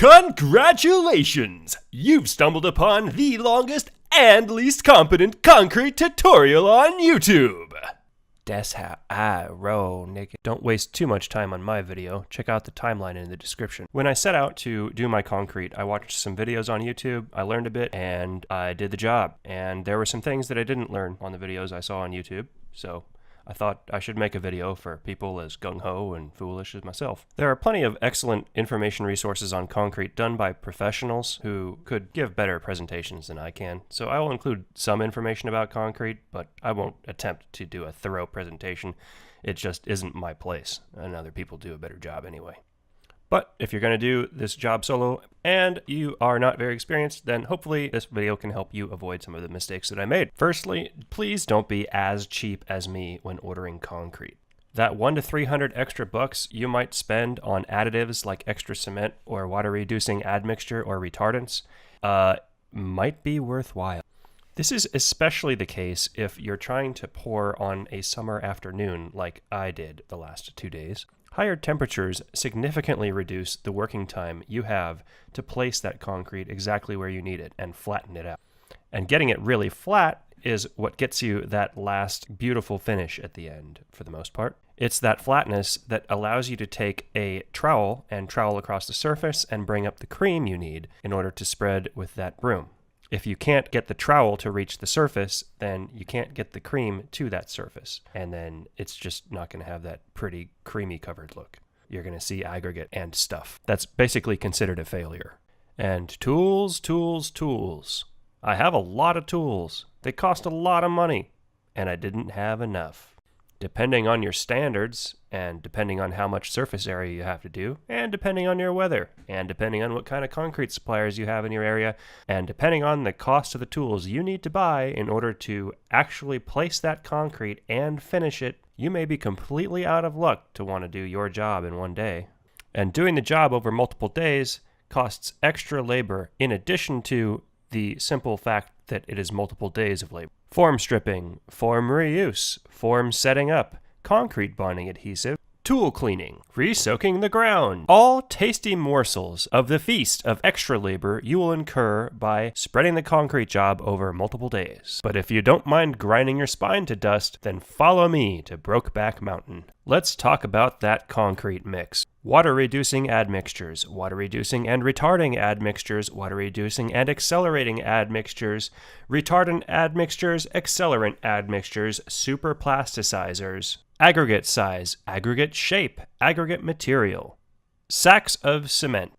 Congratulations! You've stumbled upon the longest and least competent concrete tutorial on YouTube! That's how I roll, nigga. Don't waste too much time on my video. Check out the timeline in the description. When I set out to do my concrete, I watched some videos on YouTube, I learned a bit, and I did the job. And there were some things that I didn't learn on the videos I saw on YouTube, so I thought I should make a video for people as gung-ho and foolish as myself. There are plenty of excellent information resources on concrete done by professionals who could give better presentations than I can, so I will include some information about concrete, but I won't attempt to do a thorough presentation. It just isn't my place, and other people do a better job anyway. But if you're going to do this job solo and you are not very experienced, then hopefully this video can help you avoid some of the mistakes that I made. Firstly, please don't be as cheap as me when ordering concrete. That $100 to $300 extra bucks you might spend on additives like extra cement or water reducing admixture or retardants might be worthwhile. This is especially the case if you're trying to pour on a summer afternoon like I did the last 2 days. Higher temperatures significantly reduce the working time you have to place that concrete exactly where you need it and flatten it out. And getting it really flat is what gets you that last beautiful finish at the end, for the most part. It's that flatness that allows you to take a trowel and trowel across the surface and bring up the cream you need in order to spread with that broom. If you can't get the trowel to reach the surface, then you can't get the cream to that surface. And then it's just not going to have that pretty creamy covered look. You're going to see aggregate and stuff. That's basically considered a failure. And tools, tools, tools. I have a lot of tools. They cost a lot of money. And I didn't have enough. Depending on your standards, and depending on how much surface area you have to do, and depending on your weather, and depending on what kind of concrete suppliers you have in your area, and depending on the cost of the tools you need to buy in order to actually place that concrete and finish it, you may be completely out of luck to want to do your job in one day. And doing the job over multiple days costs extra labor in addition to the simple fact that it is multiple days of labor. Form stripping, form reuse, form setting up, concrete bonding adhesive, tool cleaning, re-soaking the ground. All tasty morsels of the feast of extra labor you will incur by spreading the concrete job over multiple days. But if you don't mind grinding your spine to dust, then follow me to Brokeback Mountain. Let's talk about that concrete mix. Water reducing admixtures, water reducing and retarding admixtures, water reducing and accelerating admixtures, retardant admixtures, accelerant admixtures, super plasticizers, aggregate size, aggregate shape, aggregate material, sacks of cement,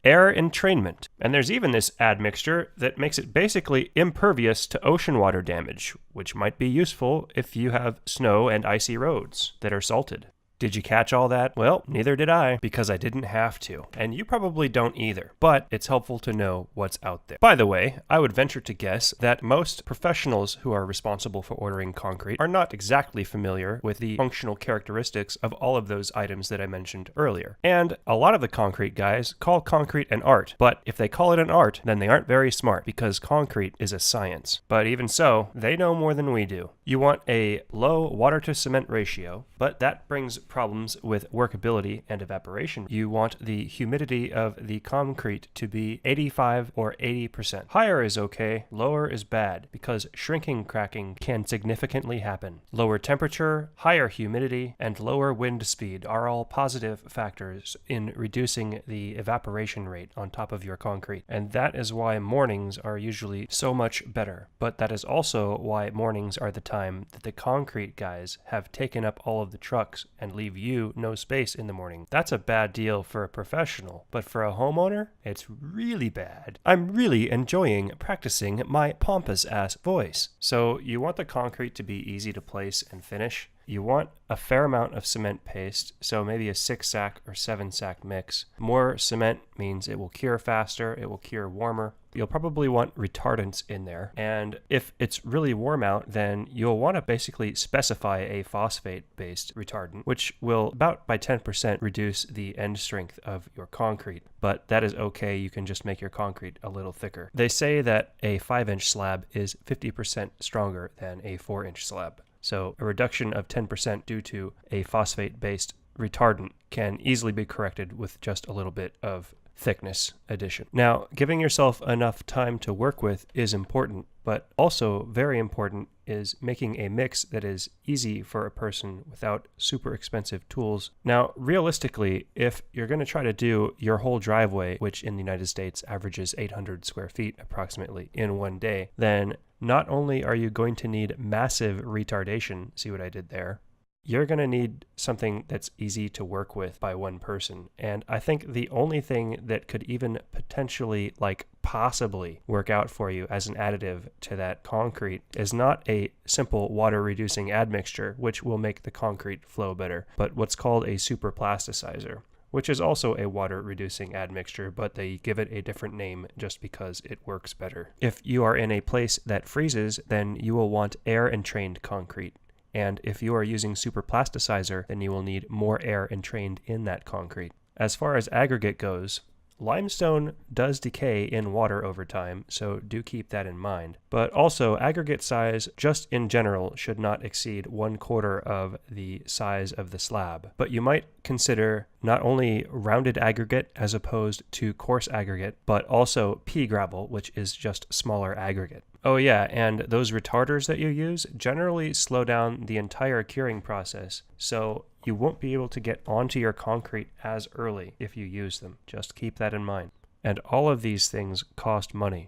air entrainment, and there's even this admixture that makes it basically impervious to ocean water damage, which might be useful if you have snow and icy roads that are salted. Did you catch all that? Well, neither did I, because I didn't have to. And you probably don't either, but it's helpful to know what's out there. By the way, I would venture to guess that most professionals who are responsible for ordering concrete are not exactly familiar with the functional characteristics of all of those items that I mentioned earlier. And a lot of the concrete guys call concrete an art, but if they call it an art, then they aren't very smart, because concrete is a science. But even so, they know more than we do. You want a low water to cement ratio, but that brings problems with workability and evaporation. You want the humidity of the concrete to be 85 or 80%. Higher is okay, lower is bad, because shrinking cracking can significantly happen. Lower temperature, higher humidity, and lower wind speed are all positive factors in reducing the evaporation rate on top of your concrete. And that is why mornings are usually so much better. But that is also why mornings are the time that the concrete guys have taken up all of the trucks and leave you no space in the morning. That's a bad deal for a professional, but for a homeowner, it's really bad. I'm really enjoying practicing my pompous ass voice. So you want the concrete to be easy to place and finish. You want a fair amount of cement paste, so maybe a 6-sack or 7-sack mix. More cement means it will cure faster, it will cure warmer. You'll probably want retardants in there. And if it's really warm out, then you'll want to basically specify a phosphate-based retardant, which will about by 10% reduce the end strength of your concrete. But that is okay, you can just make your concrete a little thicker. They say that a 5-inch slab is 50% stronger than a 4-inch slab. So a reduction of 10% due to a phosphate-based retardant can easily be corrected with just a little bit of thickness addition. Now, giving yourself enough time to work with is important, but also very important is making a mix that is easy for a person without super expensive tools. Now, realistically, if you're going to try to do your whole driveway, which in the United States averages 800 square feet approximately in one day, then not only are you going to need massive retardation, see what I did there, you're going to need something that's easy to work with by one person. And I think the only thing that could even potentially, possibly work out for you as an additive to that concrete is not a simple water reducing admixture, which will make the concrete flow better, but what's called a super plasticizer, which is also a water reducing admixture, but they give it a different name just because it works better. If you are in a place that freezes, then you will want air entrained concrete. And if you are using super plasticizer, then you will need more air entrained in that concrete. As far as aggregate goes, limestone does decay in water over time, so do keep that in mind. But also, aggregate size, just in general, should not exceed 1/4 of the size of the slab. But you might consider not only rounded aggregate as opposed to coarse aggregate, but also pea gravel, which is just smaller aggregate. Oh yeah, and those retarders that you use generally slow down the entire curing process, so you won't be able to get onto your concrete as early if you use them. Just keep that in mind. And all of these things cost money.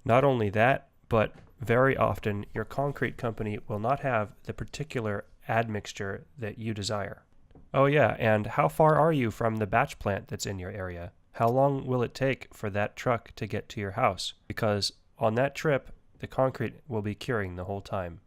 Not only that, but very often your concrete company will not have the particular admixture that you desire. Oh yeah, and how far are you from the batch plant that's in your area? How long will it take for that truck to get to your house? Because on that trip, the concrete will be curing the whole time.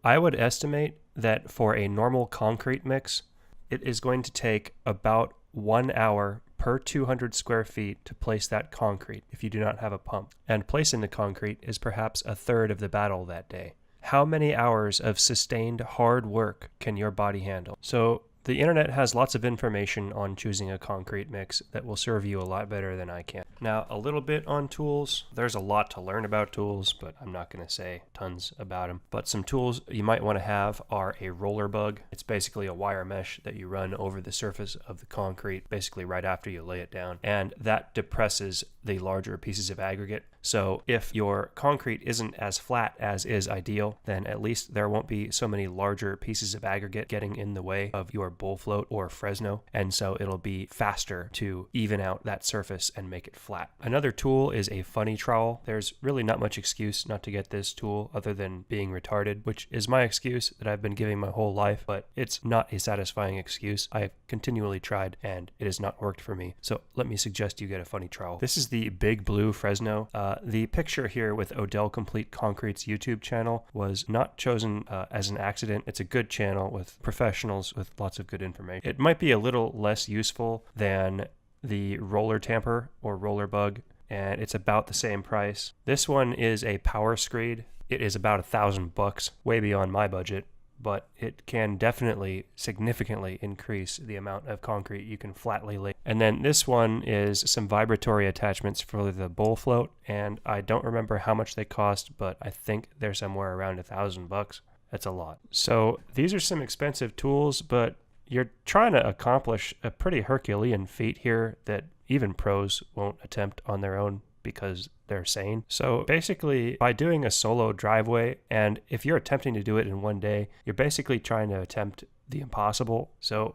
I would estimate that for a normal concrete mix, it is going to take about 1 hour per 200 square feet to place that concrete if you do not have a pump. And placing the concrete is perhaps a third of the battle that day. How many hours of sustained hard work can your body handle? So the internet has lots of information on choosing a concrete mix that will serve you a lot better than I can. Now, a little bit on tools. There's a lot to learn about tools, but I'm not going to say tons about them. But some tools you might want to have are a roller bug. It's basically a wire mesh that you run over the surface of the concrete, basically right after you lay it down. And that depresses the larger pieces of aggregate. So if your concrete isn't as flat as is ideal, then at least there won't be so many larger pieces of aggregate getting in the way of your bull float or Fresno, and so it'll be faster to even out that surface and make it flat. Another tool is a funny trowel. There's really not much excuse not to get this tool other than being retarded, which is my excuse that I've been giving my whole life, but it's not a satisfying excuse. I have continually tried and it has not worked for me. So let me suggest you get a funny trowel. This is the Big Blue Fresno. The picture here with Odell Complete Concrete's YouTube channel was not chosen as an accident. It's a good channel with professionals with lots of good information. It might be a little less useful than the roller tamper or roller bug, and it's about the same price. This one is a power screed. It is about $1,000, way beyond my budget, but it can definitely significantly increase the amount of concrete you can flatly lay. And then this one is some vibratory attachments for the bull float, and I don't remember how much they cost, but I think they're somewhere around $1,000. That's a lot. So these are some expensive tools, but you're trying to accomplish a pretty Herculean feat here that even pros won't attempt on their own because they're sane. So basically, by doing a solo driveway, and if you're attempting to do it in one day, you're basically trying to attempt the impossible. So,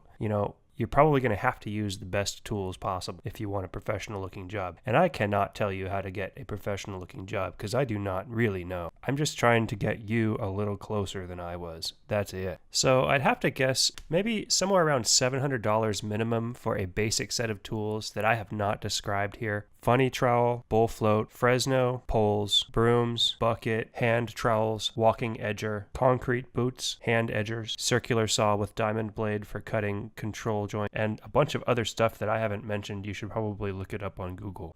you're probably going to have to use the best tools possible if you want a professional looking job. And I cannot tell you how to get a professional looking job because I do not really know. I'm just trying to get you a little closer than I was. That's it. So I'd have to guess maybe somewhere around $700 minimum for a basic set of tools that I have not described here. Funny trowel, bull float, Fresno, poles, brooms, bucket, hand trowels, walking edger, concrete boots, hand edgers, circular saw with diamond blade for cutting control joint, and a bunch of other stuff that I haven't mentioned. You should probably look it up on Google.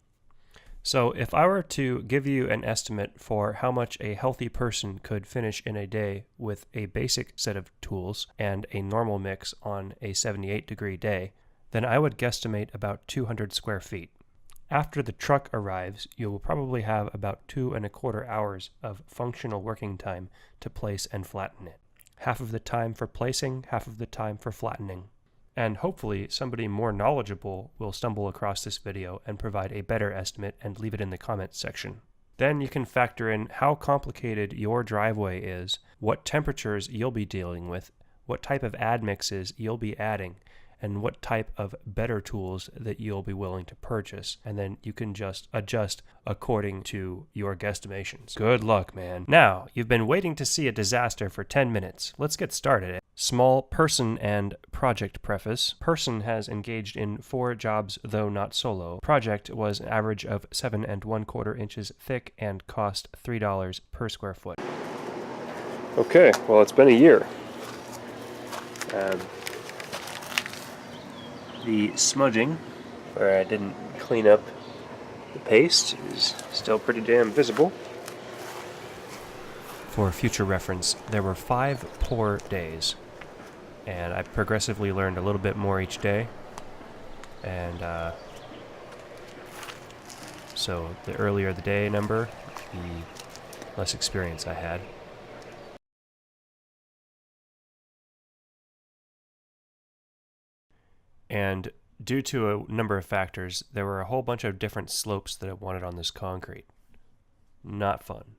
So if I were to give you an estimate for how much a healthy person could finish in a day with a basic set of tools and a normal mix on a 78-degree day, then I would guesstimate about 200 square feet. After the truck arrives, you will probably have about 2¼ hours of functional working time to place and flatten it. Half of the time for placing, half of the time for flattening. And hopefully somebody more knowledgeable will stumble across this video and provide a better estimate and leave it in the comments section. Then you can factor in how complicated your driveway is, what temperatures you'll be dealing with, what type of admixes you'll be adding, and what type of better tools that you'll be willing to purchase. And then you can just adjust according to your guesstimations. Good luck, man. Now, you've been waiting to see a disaster for 10 minutes. Let's get started. Small person and project preface. Person has engaged in 4 jobs, though not solo. Project was an average of 7 1/4 inches thick and cost $3 per square foot. Okay, well, it's been a year. The smudging, where I didn't clean up the paste, is still pretty damn visible. For future reference, there were 5 poor days, and I progressively learned a little bit more each day, and so the earlier the day number, the less experience I had. And due to a number of factors, there were a whole bunch of different slopes that I wanted on this concrete. Not fun.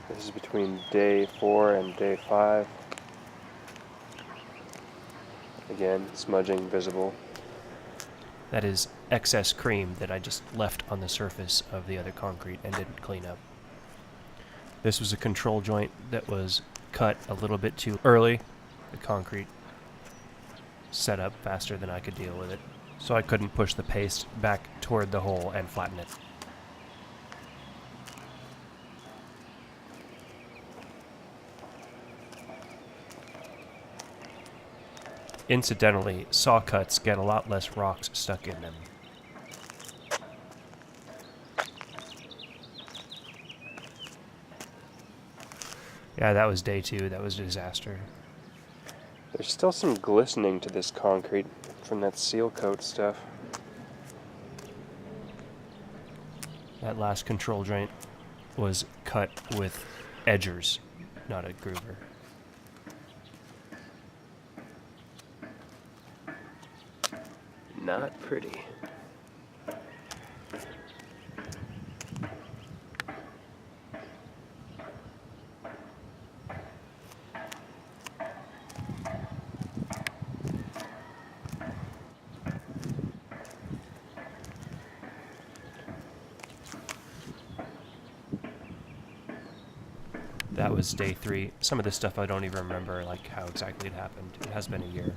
This is between day 4 and day 5. Again, smudging visible. That is excess cream that I just left on the surface of the other concrete and didn't clean up. This was a control joint that was cut a little bit too early. The concrete set up faster than I could deal with it, so I couldn't push the paste back toward the hole and flatten it. Incidentally, saw cuts get a lot less rocks stuck in them. Yeah, that was day 2. That was a disaster. There's still some glistening to this concrete from that seal coat stuff. That last control joint was cut with edgers, not a groover. Not pretty. That was day 3. Some of this stuff I don't even remember, like how exactly it happened. It has been a year.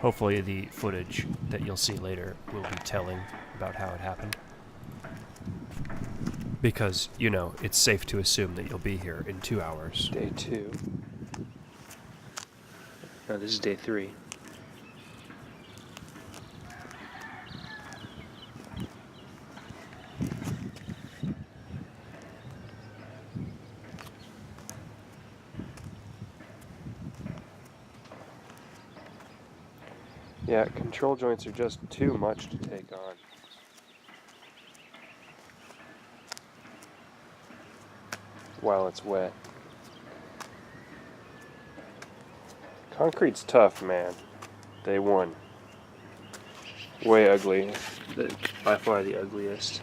Hopefully the footage that you'll see later will be telling about how it happened. Because, you know, it's safe to assume that you'll be here in 2 hours. Day 2. No, this is day 3. Yeah, control joints are just too much to take on. While it's wet. Concrete's tough, man. Day 1. Way ugly. By far the ugliest.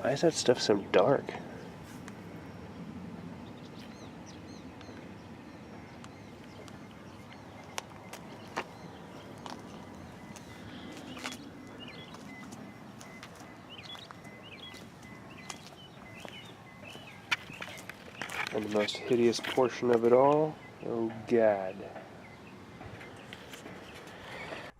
Why is that stuff so dark? And the most hideous portion of it all, oh God.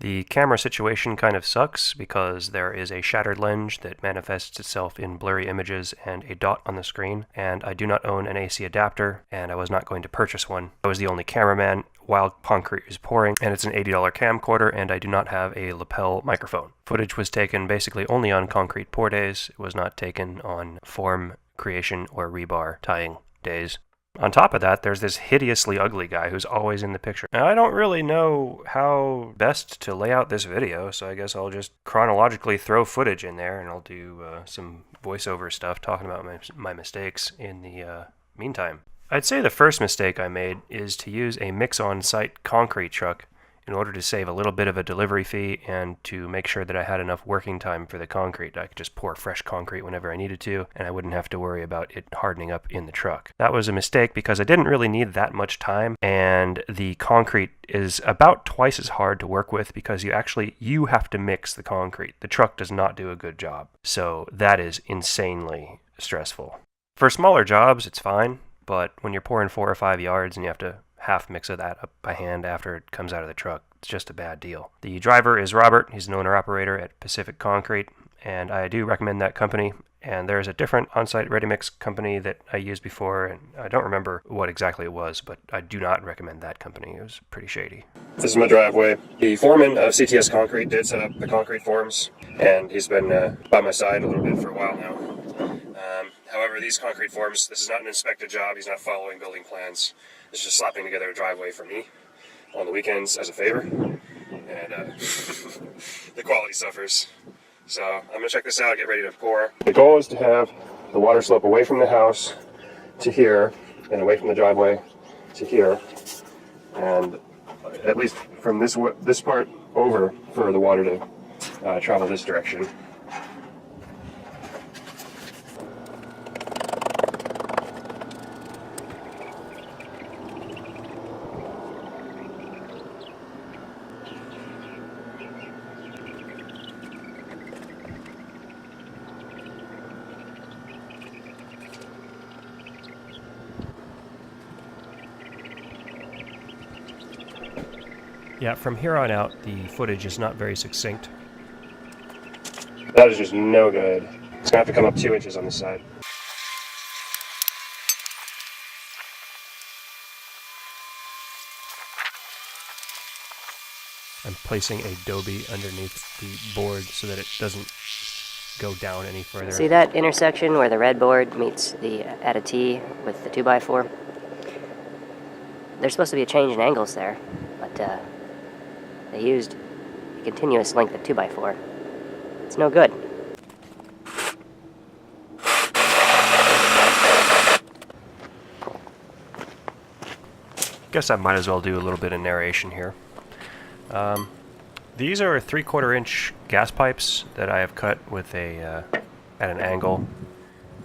The camera situation kind of sucks because there is a shattered lens that manifests itself in blurry images and a dot on the screen, and I do not own an AC adapter, and I was not going to purchase one. I was the only cameraman while concrete is pouring, and it's an $80 camcorder, and I do not have a lapel microphone. Footage was taken basically only on concrete pour days. It was not taken on form creation or rebar tying days. On top of that, there's this hideously ugly guy who's always in the picture. Now, I don't really know how best to lay out this video, so I guess I'll just chronologically throw footage in there, and I'll do some voiceover stuff talking about my mistakes in the meantime. I'd say the first mistake I made is to use a mix-on-site concrete truck in order to save a little bit of a delivery fee and to make sure that I had enough working time for the concrete. I could just pour fresh concrete whenever I needed to, and I wouldn't have to worry about it hardening up in the truck. That was a mistake because I didn't really need that much time, and the concrete is about twice as hard to work with because you have to mix the concrete. The truck does not do a good job, so that is insanely stressful. For smaller jobs, it's fine, but when you're pouring 4 or 5 yards and you have to half mix of that up by hand after it comes out of the truck, it's just a bad deal. The driver is Robert. He's an owner-operator at Pacific Concrete, and I do recommend that company. And there's a different on-site ready-mix company that I used before, and I don't remember what exactly it was, but I do not recommend that company. It was pretty shady. This is my driveway. The foreman of CTS Concrete did set up the concrete forms, and he's been by my side a little bit for a while now. However, these concrete forms, this is not an inspected job. He's not following building plans. It's just slapping together a driveway for me on the weekends as a favor, and the quality suffers. So I'm going to check this out, get ready to pour. The goal is to have the water slope away from the house to here, and away from the driveway to here, and at least from this part over for the water to travel this direction. Yeah, from here on out, the footage is not very succinct. That is just no good. It's gonna have to come up 2 inches on this side. I'm placing a dobie underneath the board so that it doesn't go down any further. See that intersection where the red board meets the at a T with the 2x4? There's supposed to be a change in angles there, but they used a continuous length of 2x4. It's no good. Guess I might as well do a little bit of narration here. These are 3/4 inch gas pipes that I have cut with at an angle,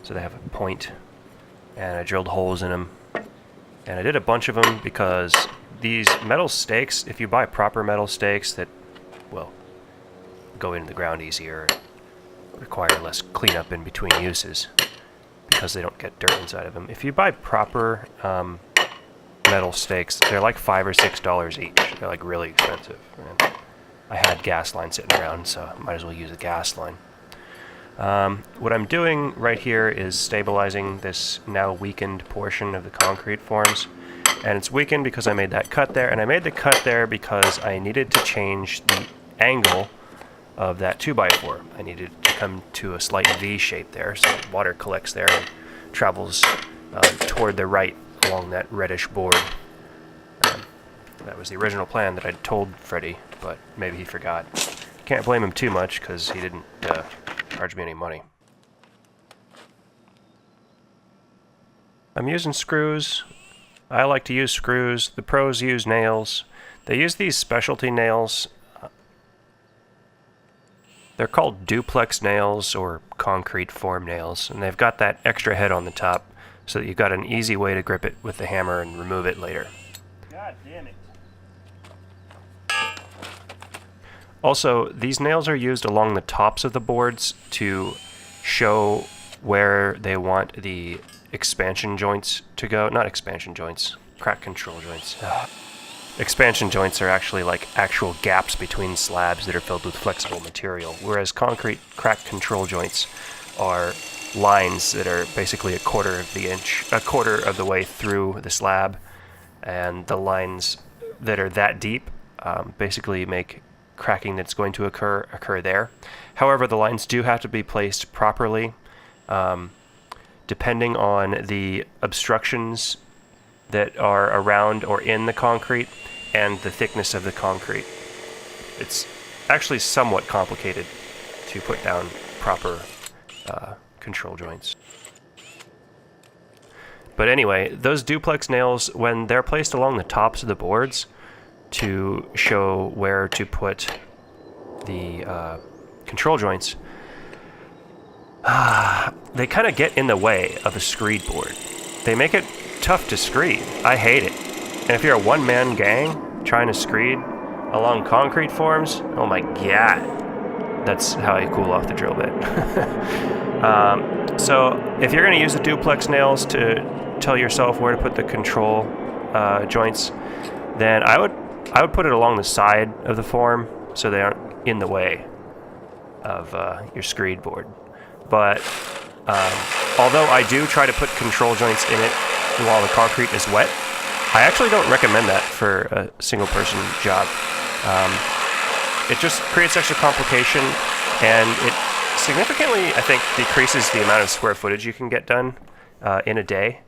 so they have a point, and I drilled holes in them. And I did a bunch of them because these metal stakes, if you buy proper metal stakes that, well, go into the ground easier, require less cleanup in between uses because they don't get dirt inside of them. If you buy proper metal stakes, they're like $5 or $6 each. They're like really expensive. And I had gas line sitting around, so I might as well use a gas line. What I'm doing right here is stabilizing this now weakened portion of the concrete forms. And it's weakened because I made that cut there, and I made the cut there because I needed to change the angle of that 2x4. I needed to come to a slight V shape there, so water collects there and travels toward the right along that reddish board. That was the original plan that I'd told Freddie, but maybe he forgot. Can't blame him too much because he didn't charge me any money. I'm using screws. I like to use screws. The pros use nails. They use these specialty nails. They're called duplex nails or concrete form nails, and they've got that extra head on the top so that you've got an easy way to grip it with the hammer and remove it later. God damn it. Also, these nails are used along the tops of the boards to show where they want the expansion joints to go. Not expansion joints, crack control joints. expansion joints are actually like actual gaps between slabs that are filled with flexible material, whereas concrete crack control joints are lines that are basically a quarter of the way through the slab, and the lines that are that deep basically make cracking that's going to occur there. However, the lines do have to be placed properly, depending on the obstructions that are around or in the concrete and the thickness of the concrete. It's actually somewhat complicated to put down proper control joints. But anyway, those duplex nails, when they're placed along the tops of the boards to show where to put the control joints, they kind of get in the way of a screed board. They make it tough to screed. I hate it. And if you're a one-man gang trying to screed along concrete forms, oh my god, that's how you cool off the drill bit. So if you're going to use the duplex nails to tell yourself where to put the control joints, then I would put it along the side of the form so they aren't in the way of your screed board. But although I do try to put control joints in it while the concrete is wet, I actually don't recommend that for a single person job. It just creates extra complication, and it significantly, I think, decreases the amount of square footage you can get done in a day,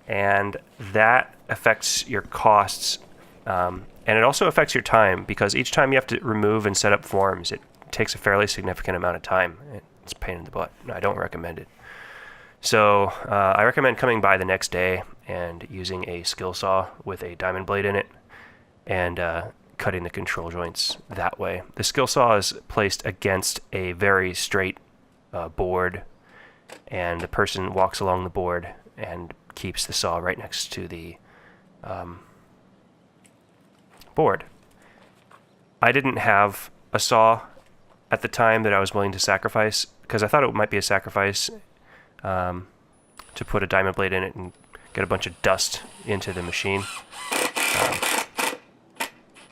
and that affects your costs, and it also affects your time, because each time you have to remove and set up forms, it takes a fairly significant amount of time. It's a pain in the butt. I don't recommend it. So I recommend coming by the next day and using a skill saw with a diamond blade in it and cutting the control joints that way. The skill saw is placed against a very straight board, and the person walks along the board and keeps the saw right next to the board. I didn't have a saw at the time that I was willing to sacrifice, because I thought it might be a sacrifice to put a diamond blade in it and get a bunch of dust into the machine.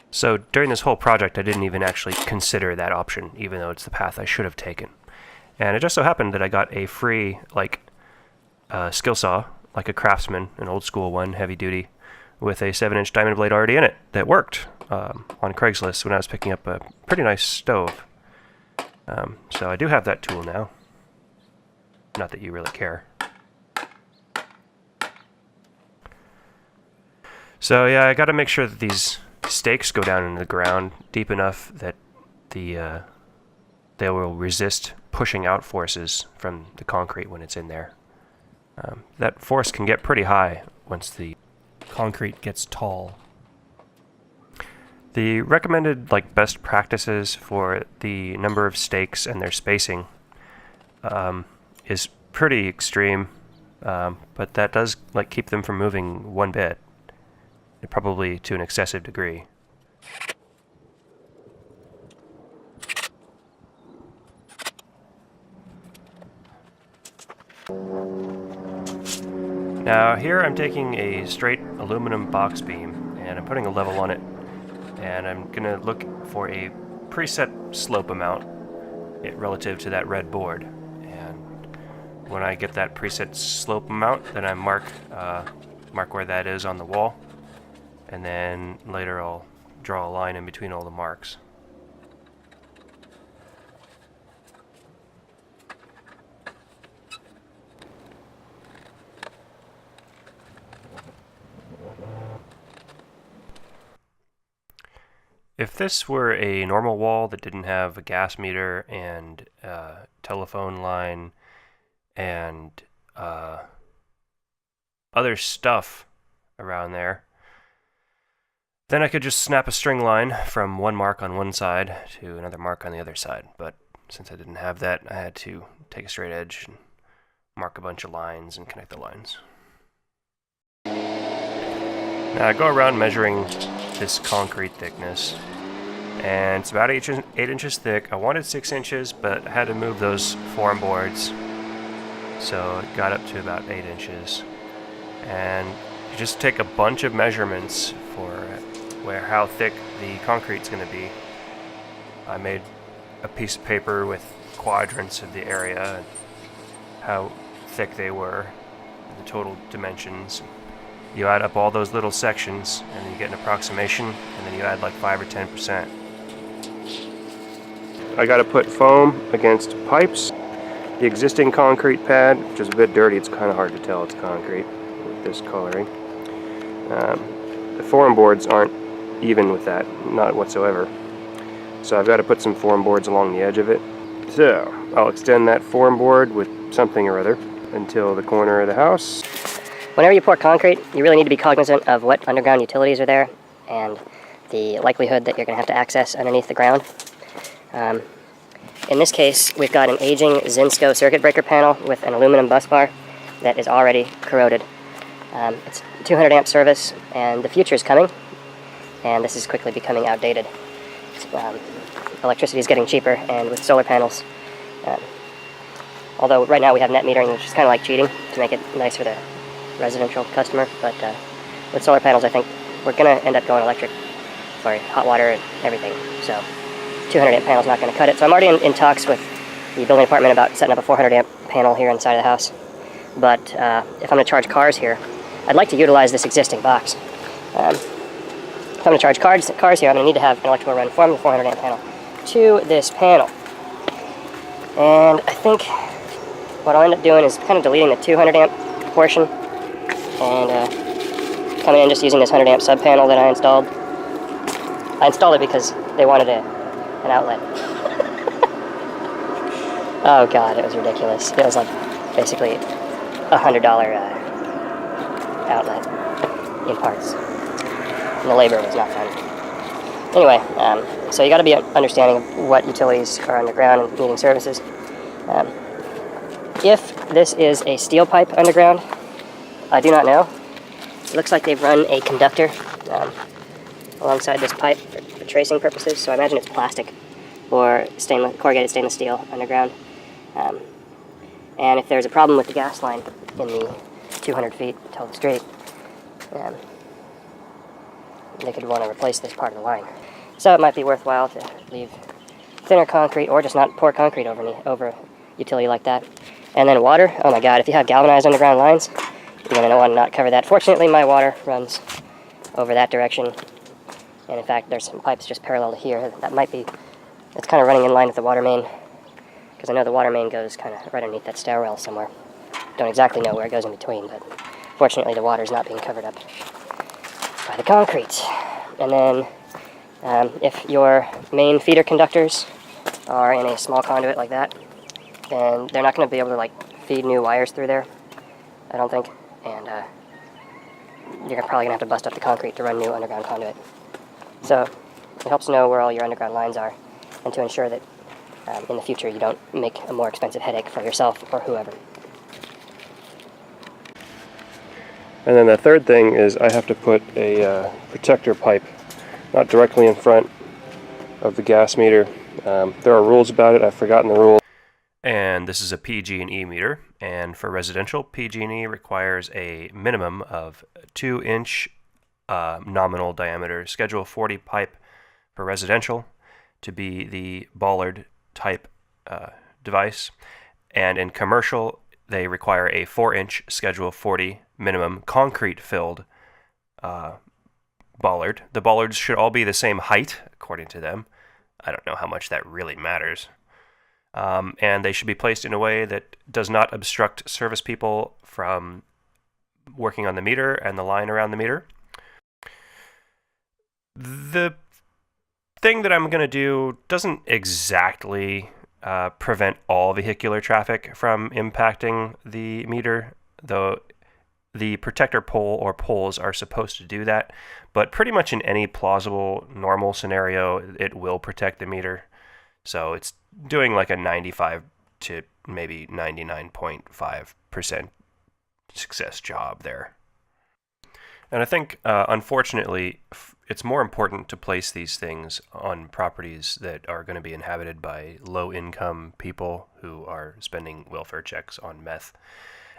So during this whole project, I didn't even actually consider that option, even though it's the path I should have taken. And it just so happened that I got a free skill saw, like a Craftsman, an old school one, heavy duty, with a 7-inch diamond blade already in it that worked on Craigslist when I was picking up a pretty nice stove. So I do have that tool now. Not that you really care. So yeah, I got to make sure that these stakes go down into the ground deep enough that they will resist pushing out forces from the concrete when it's in there. That force can get pretty high once the concrete gets tall. The recommended best practices for the number of stakes and their spacing is pretty extreme, but that does keep them from moving one bit, probably to an excessive degree. Now here I'm taking a straight aluminum box beam and I'm putting a level on it, and I'm going to look for a preset slope amount relative to that red board. And when I get that preset slope amount, then I mark where that is on the wall, and then later I'll draw a line in between all the marks. If this were a normal wall that didn't have a gas meter and telephone line and other stuff around there, then I could just snap a string line from one mark on one side to another mark on the other side. But since I didn't have that, I had to take a straight edge and mark a bunch of lines and connect the lines. Now I go around measuring this concrete thickness, and it's about 8 inches thick. I wanted 6 inches, but I had to move those form boards, so it got up to about 8 inches. And you just take a bunch of measurements for how thick the concrete's going to be. I made a piece of paper with quadrants of the area and how thick they were, the total dimensions. You add up all those little sections and then you get an approximation, and then you add like 5 or 10%. I got to put foam against pipes. The existing concrete pad, which is a bit dirty, it's kind of hard to tell it's concrete with this coloring. The form boards aren't even with that, not whatsoever. So I've got to put some form boards along the edge of it. So I'll extend that form board with something or other until the corner of the house. Whenever you pour concrete, you really need to be cognizant of what underground utilities are there and the likelihood that you're going to have to access underneath the ground. In this case, we've got an aging Zinsco circuit breaker panel with an aluminum bus bar that is already corroded. It's 200 amp service, and the future is coming, and this is quickly becoming outdated. Electricity is getting cheaper, and with solar panels, although right now we have net metering, which is kind of like cheating to make it nice for the residential customer, but with solar panels I think we're going to end up going electric for hot water and everything, so 200 amp panel is not going to cut it. So I'm already in talks with the building department about setting up a 400 amp panel here on the side of the house, but if I'm going to charge cars here, I'd like to utilize this existing box. If I'm going to charge cars here, I'm going to need to have an electrical run from the 400 amp panel to this panel. And I think what I'll end up doing is kind of deleting the 200 amp portion and coming in just using this 100 amp sub panel that I installed. I installed it because they wanted an outlet. Oh god, it was ridiculous. It was like basically $100 outlet in parts. And the labor was not fun. Anyway, so you got to be understanding of what utilities are underground and needing services. If this is a steel pipe underground, I do not know. It looks like they've run a conductor alongside this pipe for tracing purposes, so I imagine it's plastic or corrugated stainless steel underground. And if there's a problem with the gas line in the 200 feet till the street, they could want to replace this part of the line. So it might be worthwhile to leave thinner concrete or just not pour concrete over a utility like that. And then water, oh my god, if you have galvanized underground lines, you're going to want to not cover that. Fortunately, my water runs over that direction. And in fact, there's some pipes just parallel to here. It's kind of running in line with the water main, because I know the water main goes kind of right underneath that stairwell somewhere. Don't exactly know where it goes in between, but fortunately the water's not being covered up by the concrete. And then if your main feeder conductors are in a small conduit like that, then they're not going to be able to feed new wires through there, I don't think, and you're probably going to have to bust up the concrete to run new underground conduit. So it helps to know where all your underground lines are, and to ensure that in the future you don't make a more expensive headache for yourself or whoever. And then the third thing is I have to put a protector pipe, not directly in front of the gas meter. There are rules about it. I've forgotten the rules. And this is a PG&E meter, and for residential, PG&E requires a minimum of 2-inch nominal diameter Schedule 40 pipe for residential to be the bollard type device, and in commercial they require a 4-inch Schedule 40 minimum concrete filled bollard. The bollards should all be the same height according to them. I don't know how much that really matters. And they should be placed in a way that does not obstruct service people from working on the meter and the line around the meter. The thing that I'm going to do doesn't exactly prevent all vehicular traffic from impacting the meter, though the protector pole or poles are supposed to do that, but pretty much in any plausible normal scenario it will protect the meter. So it's doing like a 95 to maybe 99.5% success job there. And I think, unfortunately, it's more important to place these things on properties that are going to be inhabited by low-income people who are spending welfare checks on meth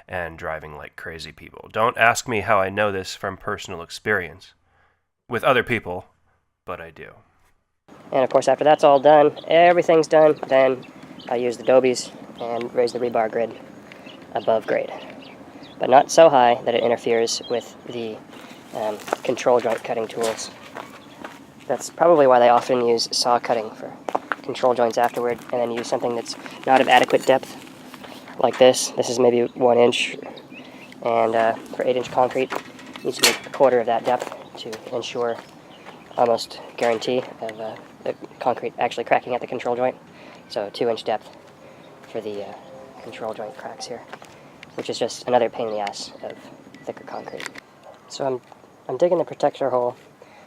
and driving like crazy people. Don't ask me how I know this from personal experience with other people but I do. And of course, after that's all done, everything's done, then I use the dobies and raise the rebar grid above grade. But not so high that it interferes with the control joint cutting tools. That's probably why they often use saw cutting for control joints afterward, and then use something that's not of adequate depth, like this. This is maybe 1 inch, and for 8-inch concrete, it needs to be a quarter of that depth to ensure almost guarantee of the concrete actually cracking at the control joint. So 2-inch depth for the control joint cracks here, which is just another pain in the ass of thicker concrete. So I'm digging the protector hole,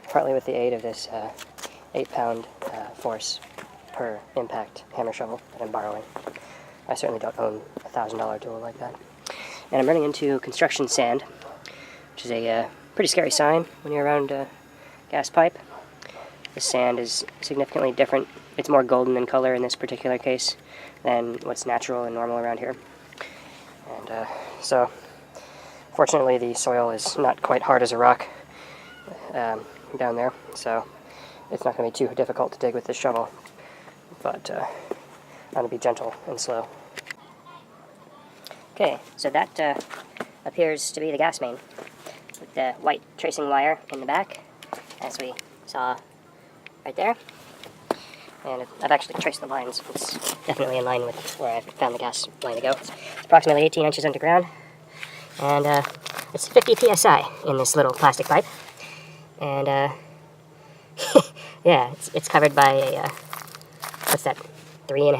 partly with the aid of this 8-pound force per impact hammer shovel that I'm borrowing. I certainly don't own a $1,000 tool like that. And I'm running into construction sand, which is a pretty scary sign when you're around a gas pipe. The sand is significantly different. It's more golden in color in this particular case than what's natural and normal around here. And so, fortunately, the soil is not quite hard as a rock down there, so it's not going to be too difficult to dig with this shovel. But I'm going to be gentle and slow. Okay, so that appears to be the gas main, with the white tracing wire in the back, as we saw right there. And I've actually traced the lines. It's definitely in line with where I found the gas line to go. It's approximately 18 inches underground, and it's 50 psi in this little plastic pipe. And yeah, it's covered by a what's that? 3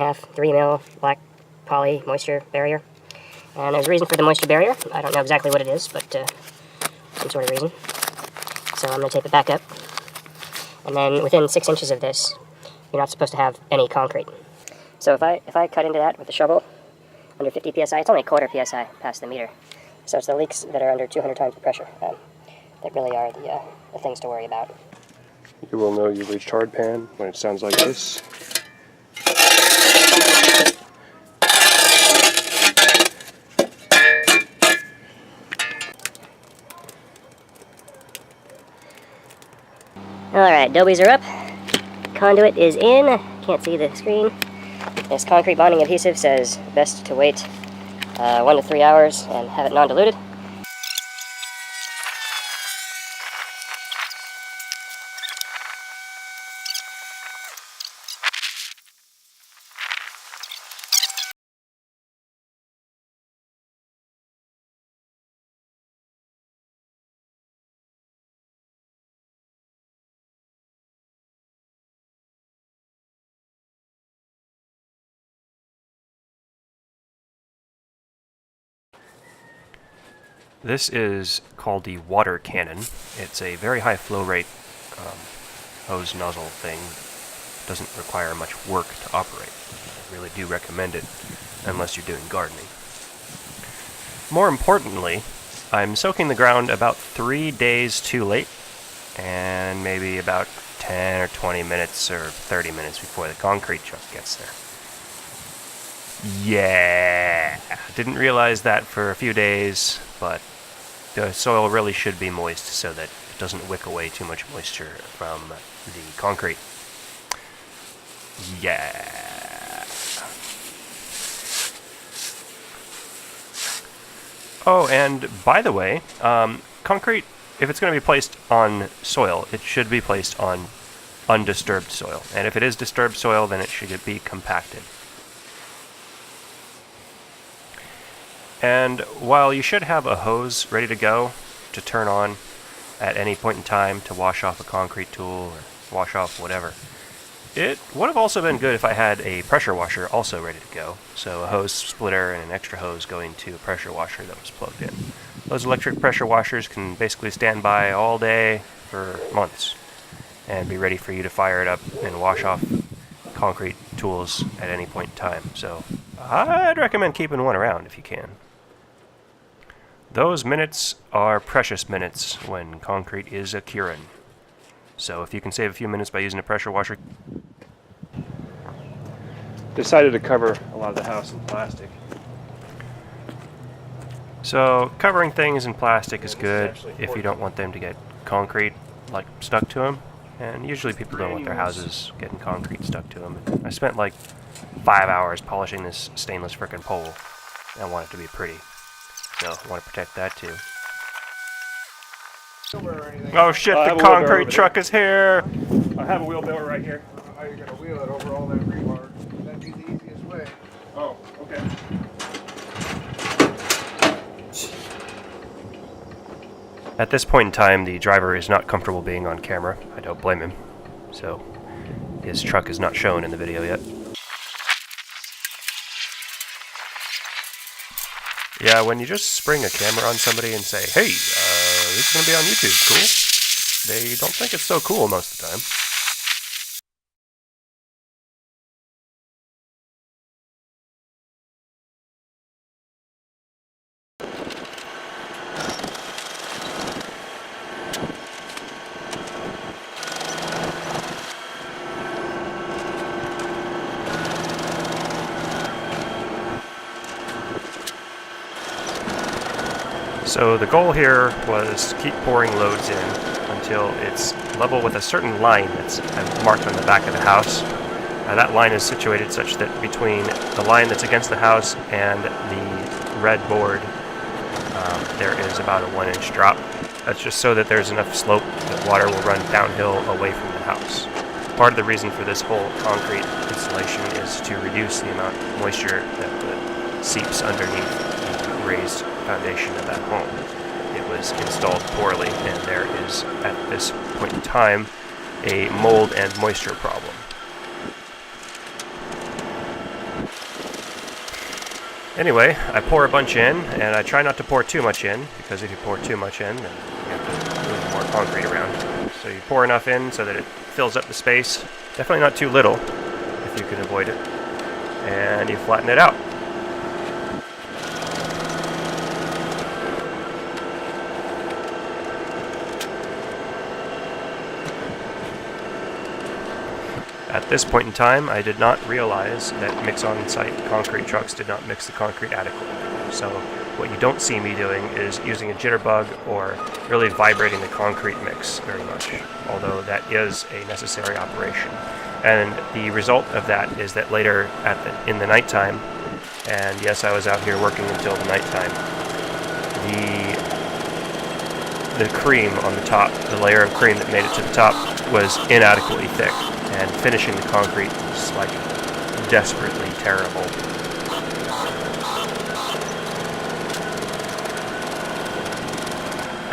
mil black poly moisture barrier. And there's a reason for the moisture barrier. I don't know exactly what it is, but some sort of reason. So I'm going to tape it back up. And then within 6 inches of this, you're not supposed to have any concrete. So if I cut into that with a shovel under 50 psi, it's only a quarter psi past the meter. So it's the leaks that are under 200 times the pressure that really are the things to worry about. You will know you've reached hard pan when it sounds like this. Alright, dobies are up. Conduit is in. Can't see the screen. This concrete bonding adhesive says best to wait 1 to 3 hours and have it non-diluted. This is called the water cannon. It's a very high flow rate hose nozzle thing. Doesn't require much work to operate. I really do recommend it unless you're doing gardening. More importantly, I'm soaking the ground about 3 days too late, and maybe about 10 or 20 minutes or 30 minutes before the concrete truck gets there. Yeah, didn't realize that for a few days, but the soil really should be moist so that it doesn't wick away too much moisture from the concrete. Yeah. Oh, and by the way, concrete, if it's going to be placed on soil, it should be placed on undisturbed soil. And if it is disturbed soil, then it should be compacted. And while you should have a hose ready to go to turn on at any point in time to wash off a concrete tool or wash off whatever, it would have also been good if I had a pressure washer also ready to go. So a hose splitter and an extra hose going to a pressure washer that was plugged in. Those electric pressure washers can basically stand by all day for months and be ready for you to fire it up and wash off concrete tools at any point in time. So I'd recommend keeping one around if you can. Those minutes are precious minutes when concrete is a curing. So if you can save a few minutes by using a pressure washer. Decided to cover a lot of the house in plastic. So covering things in plastic is good if you don't want them to get concrete stuck to them. And usually people don't want their houses getting concrete stuck to them. I spent like 5 hours polishing this stainless frickin' pole. I want it to be pretty. So I want to protect that too. Oh shit, the concrete truck is here! I have a wheelbarrow right here. I don't know how you're going to wheel it over all that rebar. That'd be the easiest way. Oh, okay. At this point in time, the driver is not comfortable being on camera. I don't blame him. So, his truck is not shown in the video yet. Yeah, when you just spring a camera on somebody and say, hey, this is going to be on YouTube, cool? They don't think it's so cool most of the time. So the goal here was keep pouring loads in until it's level with a certain line that's marked on the back of the house. That line is situated such that between the line that's against the house and the red board, there is about a 1-inch drop. That's just so that there's enough slope that water will run downhill away from the house. Part of the reason for this whole concrete installation is to reduce the amount of moisture that seeps underneath the raised foundation of that home. It was installed poorly, and there is, at this point in time, a mold and moisture problem. Anyway, I pour a bunch in, and I try not to pour too much in, because if you pour too much in, then you have to move more concrete around. So you pour enough in so that it fills up the space. Definitely not too little, if you can avoid it. And you flatten it out. At this point in time, I did not realize that mix-on-site concrete trucks did not mix the concrete adequately. So what you don't see me doing is using a jitterbug or really vibrating the concrete mix very much, although that is a necessary operation. And the result of that is that later in the nighttime, and yes, I was out here working until the nighttime, the cream on the top, the layer of cream that made it to the top, was inadequately thick. And finishing the concrete was like desperately terrible.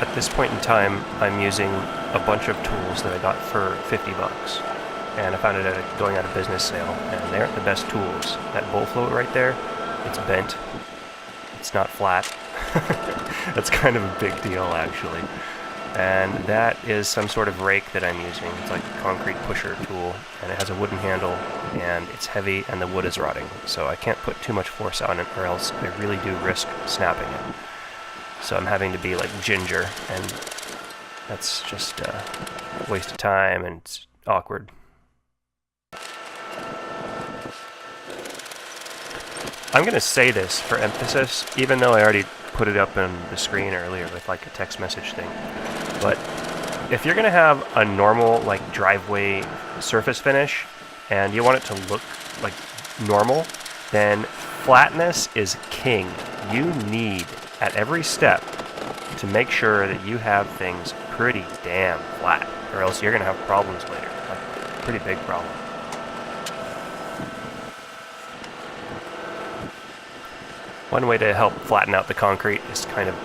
At this point in time, I'm using a bunch of tools that I got for 50 bucks. And I found it at a going out of business sale, and they aren't the best tools. That bowl float right there, it's bent. It's not flat. That's kind of a big deal, actually. And that is some sort of rake that I'm using. It's like a concrete pusher tool, and it has a wooden handle, and it's heavy, and the wood is rotting. So I can't put too much force on it, or else I really do risk snapping it. So I'm having to be like ginger, and that's just a waste of time, and it's awkward. I'm going to say this for emphasis, even though I already put it up on the screen earlier with like a text message thing. But if you're going to have a normal like driveway surface finish and you want it to look like normal, then flatness is king. You need at every step to make sure that you have things pretty damn flat, or else you're going to have problems later, like a pretty big problem. One way to help flatten out the concrete is to kind of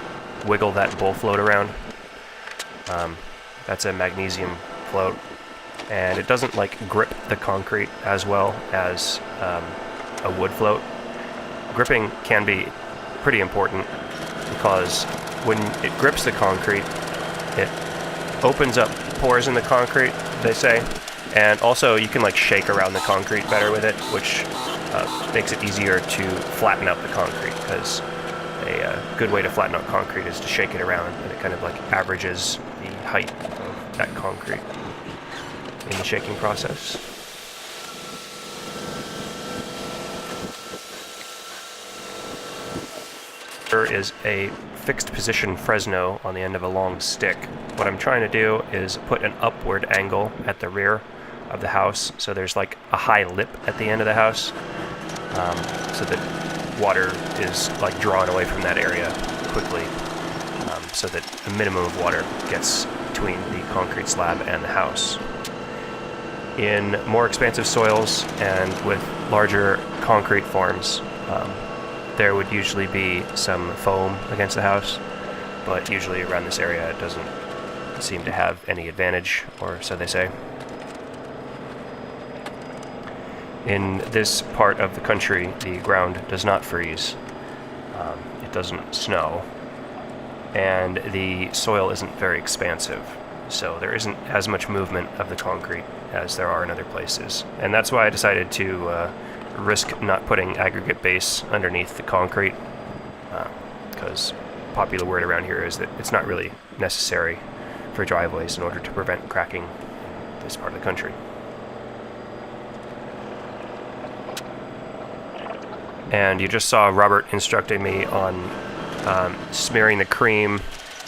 wiggle that bowl float around. That's a magnesium float, and it doesn't like grip the concrete as well as a wood float. Gripping can be pretty important because when it grips the concrete, it opens up pores in the concrete, they say, and also you can like shake around the concrete better with it, which makes it easier to flatten out the concrete, because a good way to flatten out concrete is to shake it around, and it kind of like averages the height of that concrete in the shaking process. There is a fixed position Fresno on the end of a long stick, what I'm trying to do is put an upward angle at the rear of the house, so there's like a high lip at the end of the house, so that water is like drawn away from that area quickly, so that a minimum of water gets between the concrete slab and the house. In more expansive soils and with larger concrete forms, there would usually be some foam against the house, but usually around this area it doesn't seem to have any advantage, or so they say. In this part of the country, the ground does not freeze, it doesn't snow, and the soil isn't very expansive, so there isn't as much movement of the concrete as there are in other places. And that's why I decided to risk not putting aggregate base underneath the concrete, because popular word around here is that it's not really necessary for driveways in order to prevent cracking in this part of the country. And you just saw Robert instructing me on smearing the cream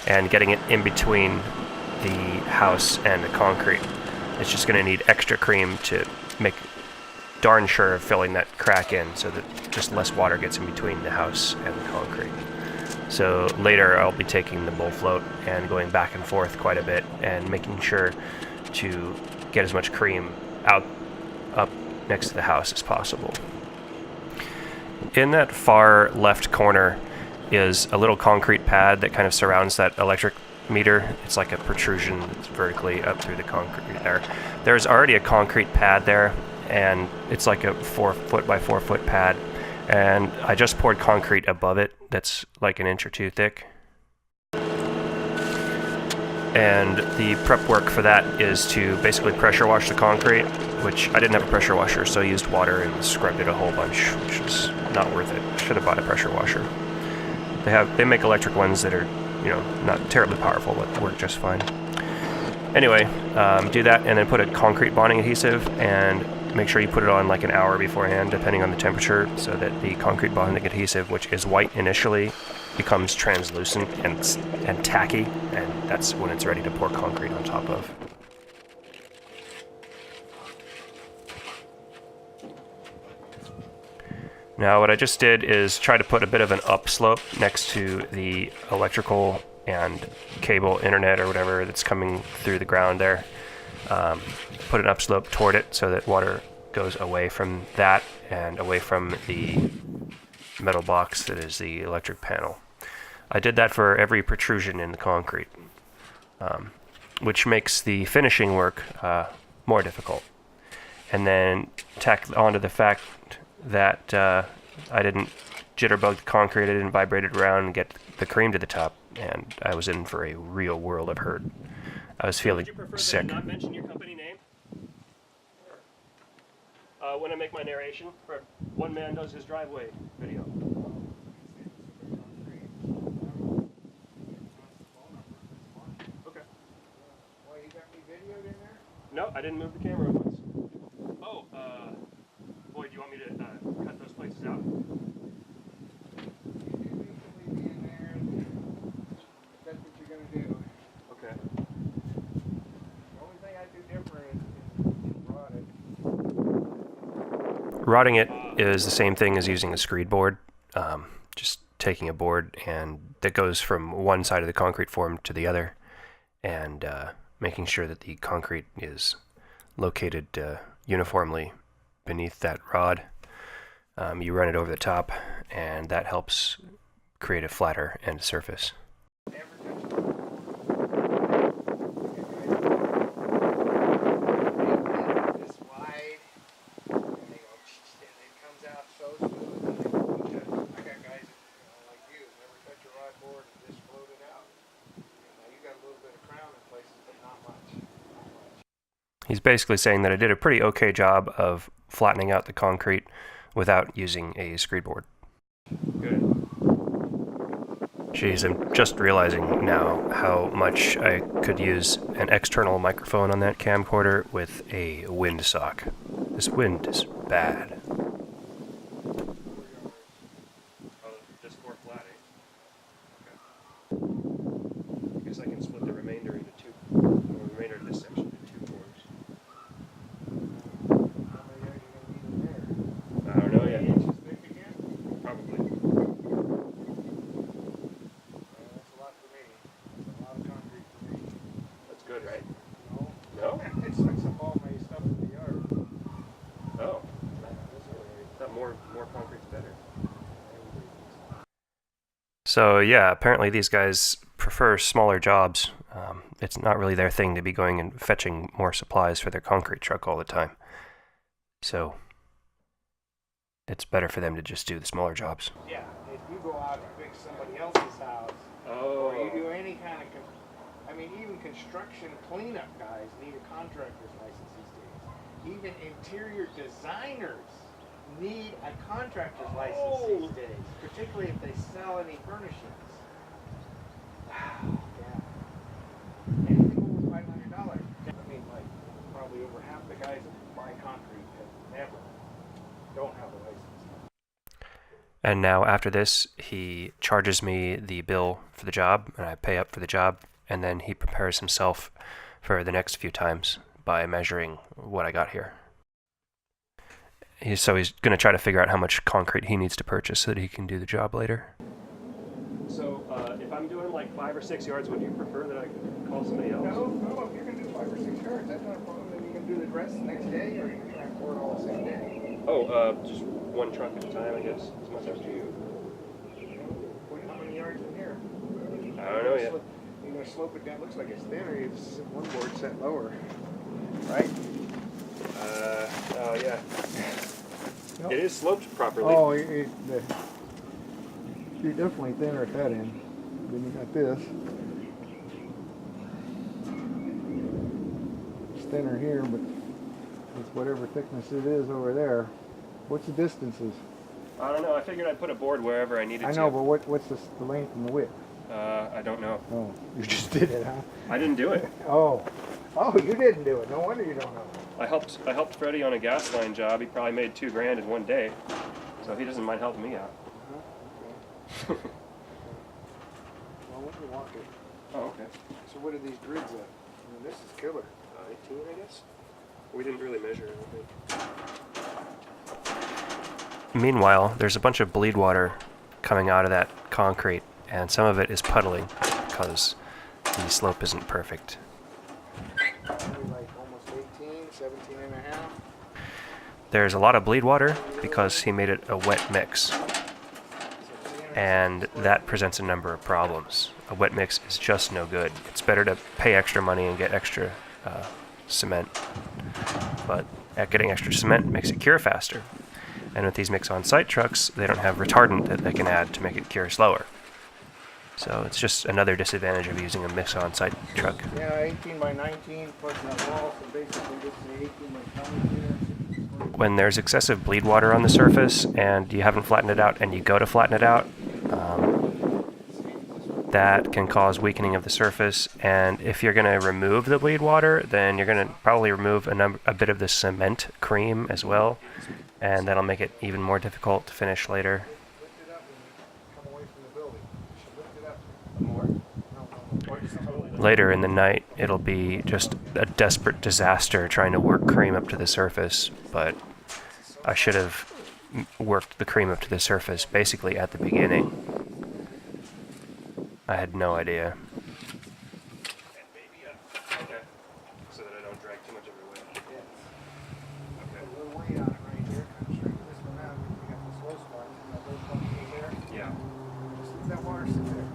and getting it in between the house and the concrete. It's just going to need extra cream to make darn sure of filling that crack in, so that just less water gets in between the house and the concrete. So later I'll be taking the bowl float and going back and forth quite a bit and making sure to get as much cream out up next to the house as possible. In that far left corner is a little concrete pad that kind of surrounds that electric meter. It's like a protrusion that's vertically up through the concrete there. There's already a concrete pad there, and it's like a 4 foot by 4 foot pad, and I just poured concrete above it that's like an inch or two thick. And the prep work for that is to basically pressure wash the concrete, which I didn't have a pressure washer, so I used water and scrubbed it a whole bunch, which was not worth it. Should have bought a pressure washer. They make electric ones that are, not terribly powerful, but work just fine. Anyway, do that and then put a concrete bonding adhesive, and make sure you put it on like an hour beforehand, depending on the temperature, so that the concrete bonding adhesive, which is white initially, becomes translucent and tacky, and that's when it's ready to pour concrete on top of. Now what I just did is try to put a bit of an upslope next to the electrical and cable, internet, or whatever that's coming through the ground there. Put an upslope toward it so that water goes away from that and away from the metal box that is the electric panel. I did that for every protrusion in the concrete, which makes the finishing work more difficult. And then tack onto the fact that I didn't jitterbug the concrete, I didn't vibrate it around and get the cream to the top, and I was in for a real world of hurt. I was feeling sick. Would you prefer to not mention your company name? When I make my narration for One Man Does His Driveway video. Okay. Well, you got me videoed in there? No, I didn't move the camera once. Oh, boy, do you want me to cut those places out? You do need to leave me in there, if that's what you're going to do. Okay. The only thing I do different is rod it. Rodding it is the same thing as using a screed board. Just taking a board and that goes from one side of the concrete form to the other, and making sure that the concrete is located uniformly beneath that rod. You run it over the top, and that helps create a flatter end surface. Never touch it. This wide, and they go, and it comes out so smooth. And I got guys that, like you, never touch a rod board and just float it out. You got a little bit of crown in places, but not much. He's basically saying that I did a pretty okay job of flattening out the concrete without using a screed board. Good. Jeez, I'm just realizing now how much I could use an external microphone on that camcorder with a wind sock. This wind is bad. Oh, just 4 flat, eh? Okay. I guess I can split the remainder into 2 So yeah, apparently these guys prefer smaller jobs. It's not really their thing to be going and fetching more supplies for their concrete truck all the time. So it's better for them to just do the smaller jobs. Yeah, if you go out and fix somebody else's house, or you do any kind of, I mean, even construction cleanup guys need a contractor's license these days. Even interior designers need a contractor's license these days, particularly if they sell any furnishings. Wow, yeah. Anything over $500. I mean, like, probably over half the guys that buy concrete don't have a license. And now after this, he charges me the bill for the job, and I pay up for the job, and then he prepares himself for the next few times by measuring what I got here. So he's going to try to figure out how much concrete he needs to purchase so that he can do the job later. So if I'm doing like 5 or 6 yards, would you prefer that I call somebody else? No, if you're going to do 5 or 6 yards, that's not a problem. Then you can do the rest the next day, or you can pour it all the same day. Oh, just one truck at a time, I guess. It's much up to you. How many yards in here? I don't know yet. You're going to slope it down. Looks like it's thinner. It's one board set lower, right? Oh yeah. Nope. It is sloped properly. Oh, you're definitely thinner at that end. Then you got this. It's thinner here, but it's whatever thickness it is over there. What's the distances? I don't know. I figured I'd put a board wherever I needed to. I know, but what's the length and the width? I don't know. Oh, you just did it, huh? I didn't do it. Oh, you didn't do it. No wonder you don't know. I helped Freddie on a gas line job. He probably made $2,000 in one day, so he doesn't mind helping me out. Okay. Well, let me walk it. Oh, okay. So what are these grids at? I mean, this is killer. 18, I guess. We didn't really measure it, I think. Meanwhile, there's a bunch of bleed water coming out of that concrete, and some of it is puddling because the slope isn't perfect. Maybe like almost 18, 17 and a half. There's a lot of bleed water because he made it a wet mix, and that presents a number of problems. A wet mix is just no good. It's better to pay extra money and get extra cement, but getting extra cement makes it cure faster. And with these mix-on-site trucks, they don't have retardant that they can add to make it cure slower. So it's just another disadvantage of using a mix-on-site truck. Yeah, 18 by 19 plus that wall, so basically this is 18 by 20 here. When there's excessive bleed water on the surface and you haven't flattened it out and you go to flatten it out, that can cause weakening of the surface. And if you're going to remove the bleed water, then you're going to probably remove a bit of the cement cream as well, and that'll make it even more difficult to finish later. Lift it up and come away from the building. You should lift it up more. No. Later in the night, it'll be just a desperate disaster trying to work cream up to the surface, but I should have worked the cream up to the surface basically at the beginning. I had no idea. Okay, so that I don't drag too much of it away. Yeah. Okay. A little weight on it right here. Kind of straighten this one out. You got this low spot. You got those buckets there. Yeah. Just let that water sit there.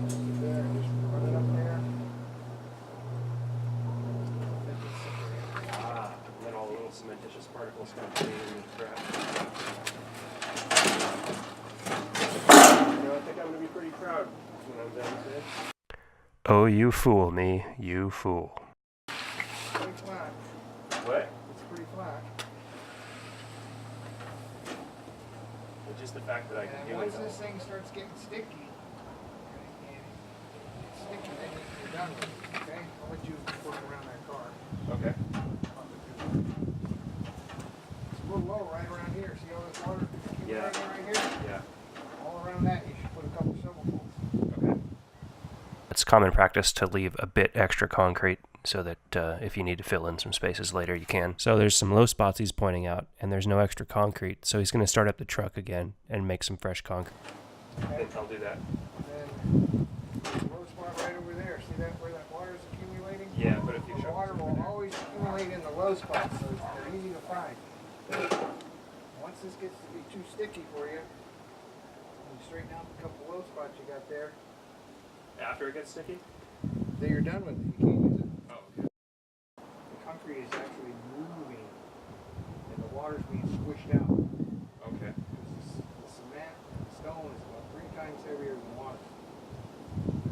Sit there and just run it up there. Let it sit there. Ah, and then all the little cementitious particles come clean and crap. I think I'm going to be pretty proud when I'm done today. Oh, you fool me, you fool. Pretty flat. What? It's pretty flat. Well, just the fact that I can And do once it. this thing starts getting sticky, and it's sticky, then you're done with it, okay? I'll let you work around that car. Okay. It's a little low right around here. See all this water accumulating Yeah. right here? Yeah. All around that, you should put a couple shovelfuls. Okay. It's common practice to leave a bit extra concrete so that if you need to fill in some spaces later, you can. So there's some low spots he's pointing out, and there's no extra concrete, so he's going to start up the truck again and make some fresh concrete. Okay. I'll do that. And then there's a low spot right over there. See that where that water's accumulating? Yeah, put a few The water shovels will over there. always accumulate in the low spots, so they're easy to find. Once once this gets to be too sticky for you, you straighten out a couple low spots you got there. After it gets sticky? Then you're done with it. You can't use it. Oh, okay. The concrete is actually moving, and the water's being squished out. Okay. The cement and the stone is about 3 times heavier than water.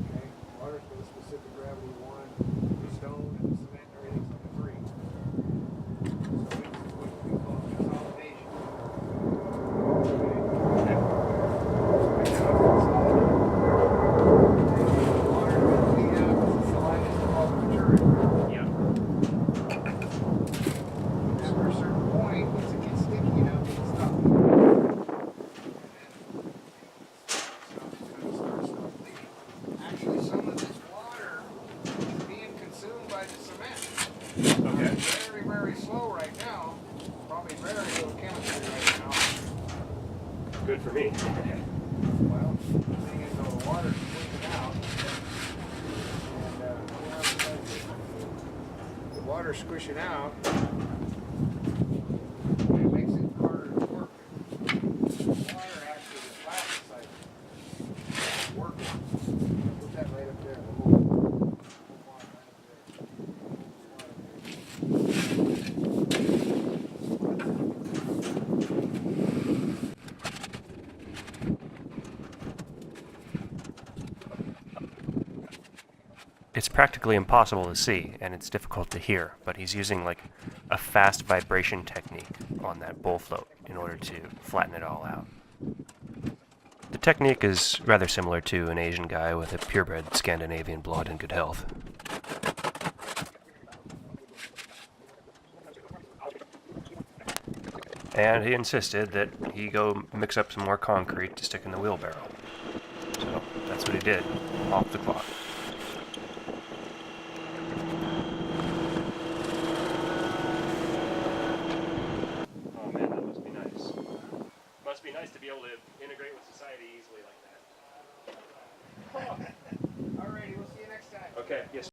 Okay? Water's got a specific gravity of 1. The stone and the cement and everything's like a 3. So it's what we call consolidation. Okay? So right now it's consolidated. The water is going to lead out because the saliva is all maturing. Yeah. After a certain point, once it gets sticky enough, it can stop. Actually, some of this water is being consumed by the cement. Okay. It's very, very slow right now. Probably very little chemistry right now. Good for me. Well, the thing is, though, the water's squeezing out. And the water's squishing out. And it makes it harder to work with. The water actually, the flatness side is working. Put that right up there. The whole water It's practically impossible to see, and it's difficult to hear, but he's using like a fast vibration technique on that bowl float in order to flatten it all out. The technique is rather similar to an Asian guy with a purebred Scandinavian blood and good health. And he insisted that he go mix up some more concrete to stick in the wheelbarrow. So that's what he did, off the clock. Oh man, that must be nice. Must be nice to be able to integrate with society easily like that. Alrighty, we'll see you next time. Okay, yes.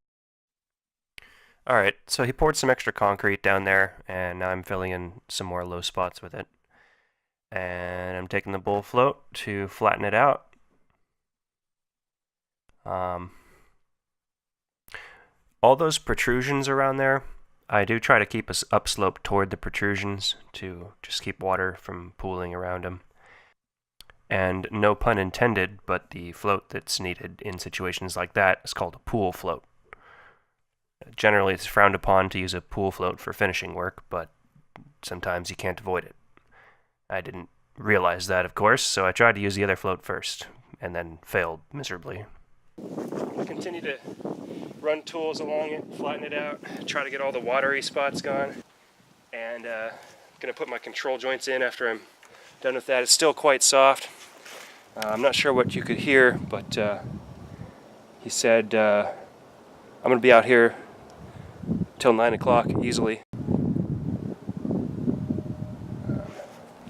Alright, so he poured some extra concrete down there, and now I'm filling in some more low spots with it. And I'm taking the bowl float to flatten it out. All those protrusions around there, I do try to keep us upslope toward the protrusions to just keep water from pooling around them. And no pun intended, but the float that's needed in situations like that is called a pool float. Generally, it's frowned upon to use a pool float for finishing work, but sometimes you can't avoid it. I didn't realize that, of course, so I tried to use the other float first, and then failed miserably. I continue to run tools along it, flatten it out, try to get all the watery spots gone, and gonna put my control joints in after I'm done with that. It's still quite soft. I'm not sure what you could hear, but he said I'm gonna be out here till 9 o'clock easily.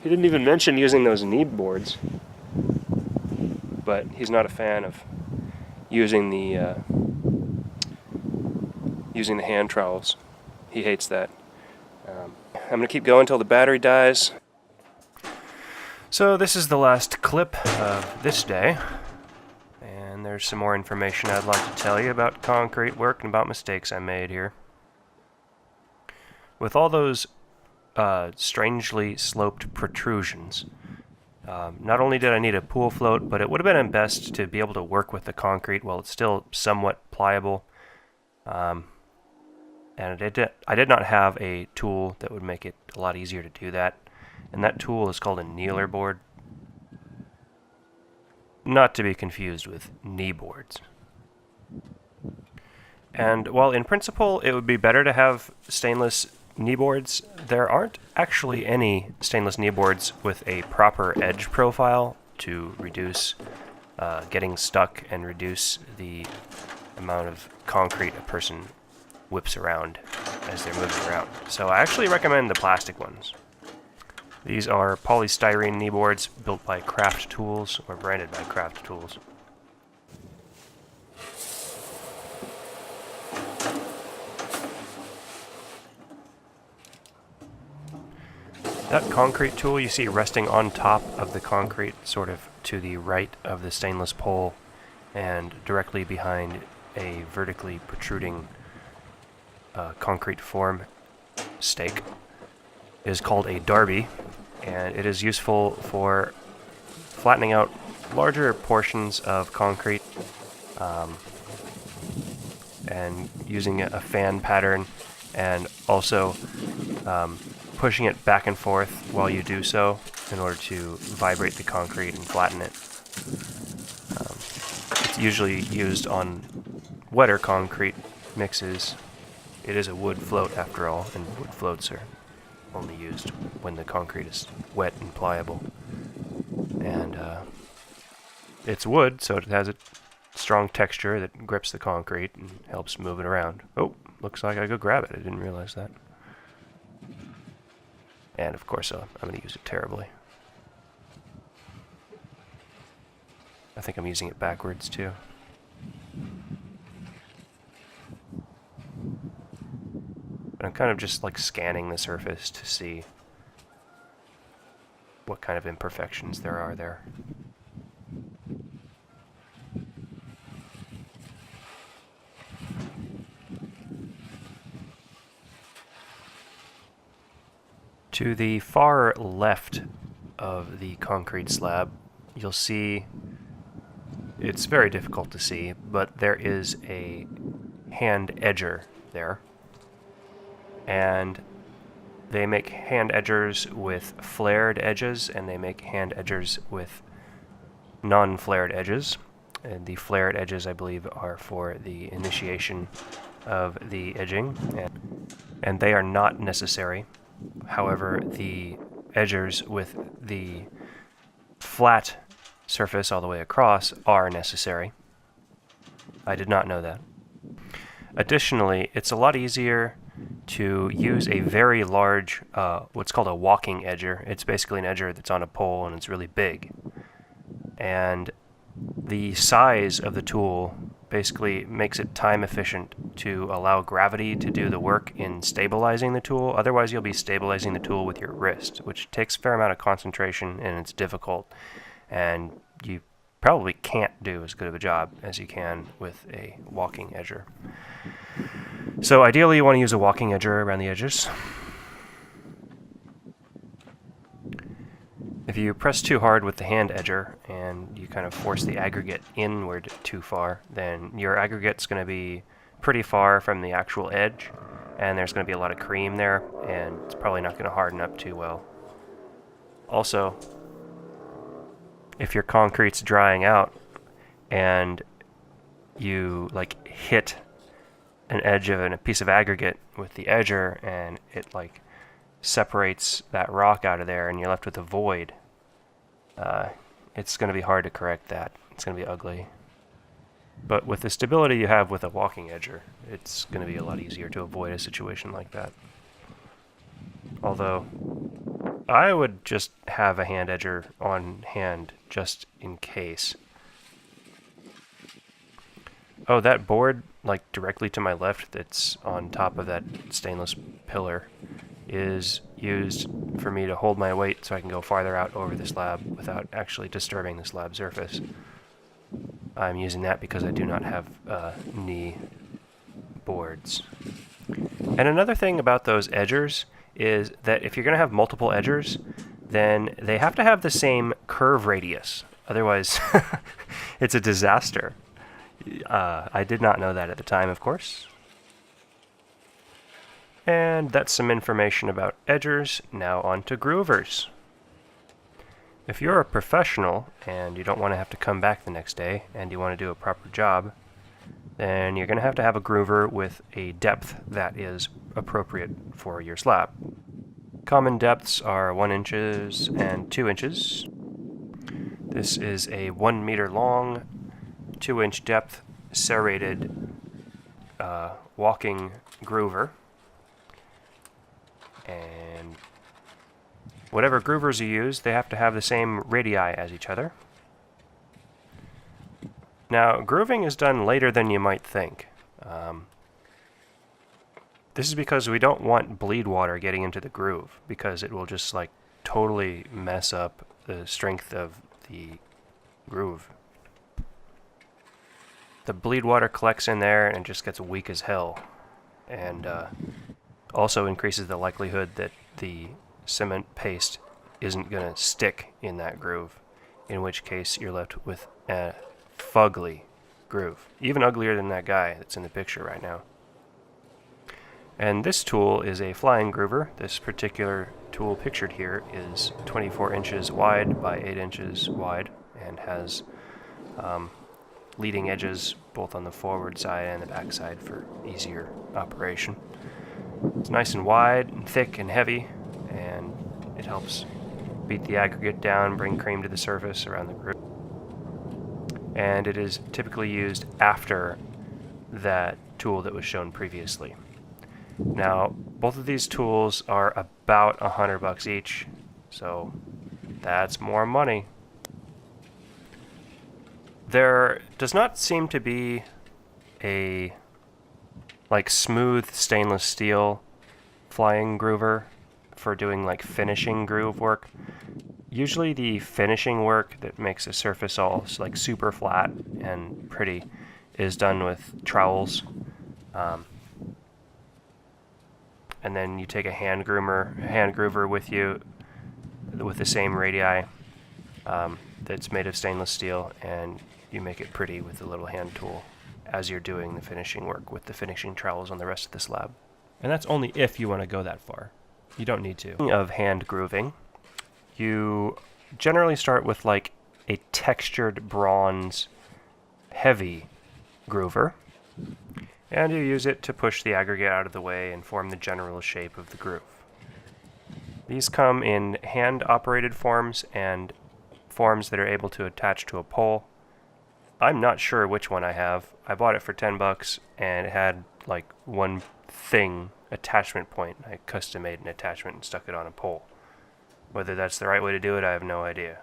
He didn't even mention using those knee boards, but he's not a fan of using the hand trowels. He hates that. I'm gonna keep going until the battery dies. So this is the last clip of this day, and there's some more information I'd like to tell you about concrete work and about mistakes I made here. With all those strangely sloped protrusions, not only did I need a pool float, but it would have been best to be able to work with the concrete while it's still somewhat pliable. And I did not have a tool that would make it a lot easier to do that. And that tool is called a kneeler board. Not to be confused with knee boards. And while in principle it would be better to have stainless knee boards, there aren't actually any stainless knee boards with a proper edge profile to reduce getting stuck and reduce the amount of concrete a person whips around as they're moving around. So I actually recommend the plastic ones. These are polystyrene knee boards built by Craft Tools, or branded by Craft Tools. That concrete tool you see resting on top of the concrete, sort of to the right of the stainless pole and directly behind a vertically protruding concrete form stake, is called a derby, and it is useful for flattening out larger portions of concrete and using a fan pattern, and also pushing it back and forth while you do so in order to vibrate the concrete and flatten it. It's usually used on wetter concrete mixes. It is a wood float after all, and wood floats are only used when the concrete is wet and pliable. And it's wood, so it has a strong texture that grips the concrete and helps move it around. Oh, looks like I could grab it. I didn't realize that. And of course, I'm going to use it terribly. I think I'm using it backwards too. But I'm kind of just like scanning the surface to see what kind of imperfections there are there. To the far left of the concrete slab, you'll see, it's very difficult to see, but there is a hand edger there. And they make hand edgers with flared edges, and they make hand edgers with non-flared edges. And the flared edges, I believe, are for the initiation of the edging, and they are not necessary. However, the edgers with the flat surface all the way across are necessary. I did not know that. Additionally, it's a lot easier to use a very large, what's called a walking edger. It's basically an edger that's on a pole and it's really big. And the size of the tool basically makes it time efficient to allow gravity to do the work in stabilizing the tool. Otherwise, you'll be stabilizing the tool with your wrist, which takes a fair amount of concentration and it's difficult. And you probably can't do as good of a job as you can with a walking edger. So ideally, you want to use a walking edger around the edges. If you press too hard with the hand edger and you kind of force the aggregate inward too far, then your aggregate's going to be pretty far from the actual edge, and there's going to be a lot of cream there, and it's probably not going to harden up too well. Also, if your concrete's drying out and you like hit an edge of a piece of aggregate with the edger and it like separates that rock out of there and you're left with a void, it's going to be hard to correct that. It's going to be ugly. But with the stability you have with a walking edger, it's going to be a lot easier to avoid a situation like that. Although, I would just have a hand edger on hand just in case. Oh, that board, like directly to my left that's on top of that stainless pillar, is used for me to hold my weight so I can go farther out over the slab without actually disturbing the slab surface. I'm using that because I do not have knee boards. And another thing about those edgers is that if you're going to have multiple edgers, then they have to have the same curve radius. Otherwise, it's a disaster. I did not know that at the time, of course. And that's some information about edgers. Now on to groovers. If you're a professional and you don't want to have to come back the next day and you want to do a proper job, then you're going to have a groover with a depth that is appropriate for your slab. Common depths are 1 inches and 2 inches. This is a 1 meter long, 2-inch depth serrated walking groover. And whatever groovers you use, they have to have the same radii as each other. Now, grooving is done later than you might think. This is because we don't want bleed water getting into the groove, because it will just like totally mess up the strength of the groove. The bleed water collects in there and just gets weak as hell, and also increases the likelihood that the cement paste isn't going to stick in that groove, in which case you're left with a fugly groove, even uglier than that guy that's in the picture right now. And this tool is a flying groover. This particular tool pictured here is 24 inches wide by 8 inches wide and has leading edges both on the forward side and the back side for easier operation. It's nice and wide and thick and heavy, and it helps beat the aggregate down, bring cream to the surface around the groove. And it is typically used after that tool that was shown previously. Now, both of these tools are about $100 each, so that's more money. There does not seem to be a smooth stainless steel flying groover for doing like finishing groove work. Usually the finishing work that makes a surface all like super flat and pretty is done with trowels. And then you take a hand groover with you with the same radii that's made of stainless steel, and you make it pretty with the little hand tool as you're doing the finishing work with the finishing trowels on the rest of the slab. And that's only if you want to go that far. You don't need to. Speaking of hand grooving, you generally start with like a textured bronze heavy groover, and you use it to push the aggregate out of the way and form the general shape of the groove. These come in hand-operated forms and forms that are able to attach to a pole. I'm not sure which one I have. I bought it for $10 and it had like one thing, attachment point. I custom made an attachment and stuck it on a pole. Whether that's the right way to do it, I have no idea.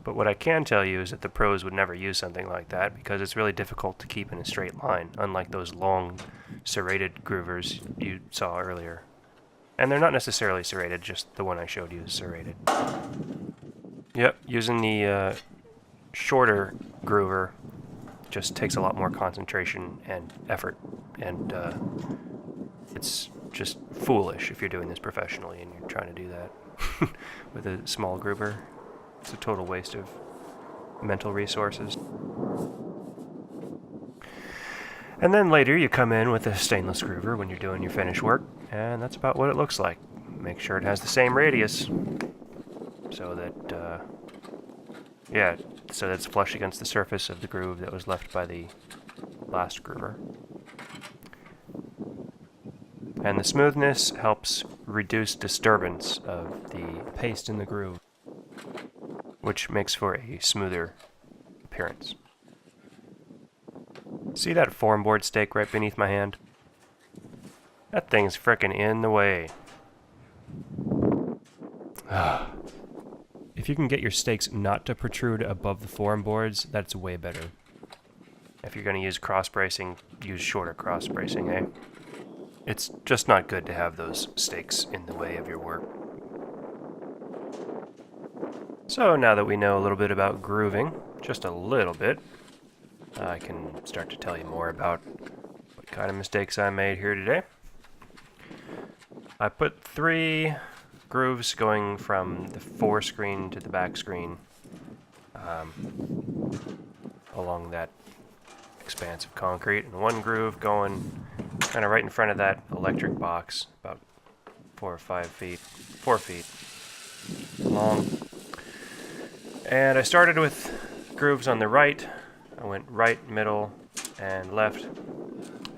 But what I can tell you is that the pros would never use something like that because it's really difficult to keep in a straight line, unlike those long serrated groovers you saw earlier. And they're not necessarily serrated, just the one I showed you is serrated. Yep, using the shorter groover just takes a lot more concentration and effort, and it's just foolish if you're doing this professionally and you're trying to do that with a small groover. It's a total waste of mental resources. And then later you come in with a stainless groover when you're doing your finish work, and that's about what it looks like. Make sure it has the same radius so that so that it's flush against the surface of the groove that was left by the last groover. And the smoothness helps reduce disturbance of the paste in the groove, which makes for a smoother appearance. See that form board stake right beneath my hand? That thing's frickin' in the way. If you can get your stakes not to protrude above the form boards, that's way better. If you're going to use cross bracing, use shorter cross bracing, eh? It's just not good to have those stakes in the way of your work. So now that we know a little bit about grooving, just a little bit, I can start to tell you more about what kind of mistakes I made here today. I put 3 grooves going from the fore screen to the back screen along that expanse of concrete, and 1 groove going kind of right in front of that electric box, about 4 feet long. And I started with grooves on the right. I went right, middle, and left.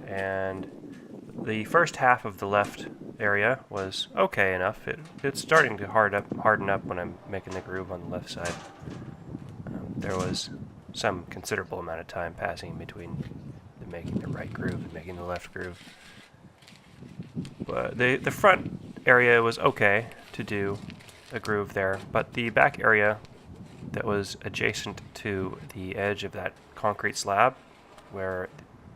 And the first half of the left area was okay enough. It's starting to harden up when I'm making the groove on the left side. There was some considerable amount of time passing between making the right groove and making the left groove. But the front area was okay to do a groove there, but the back area that was adjacent to the edge of that concrete slab, where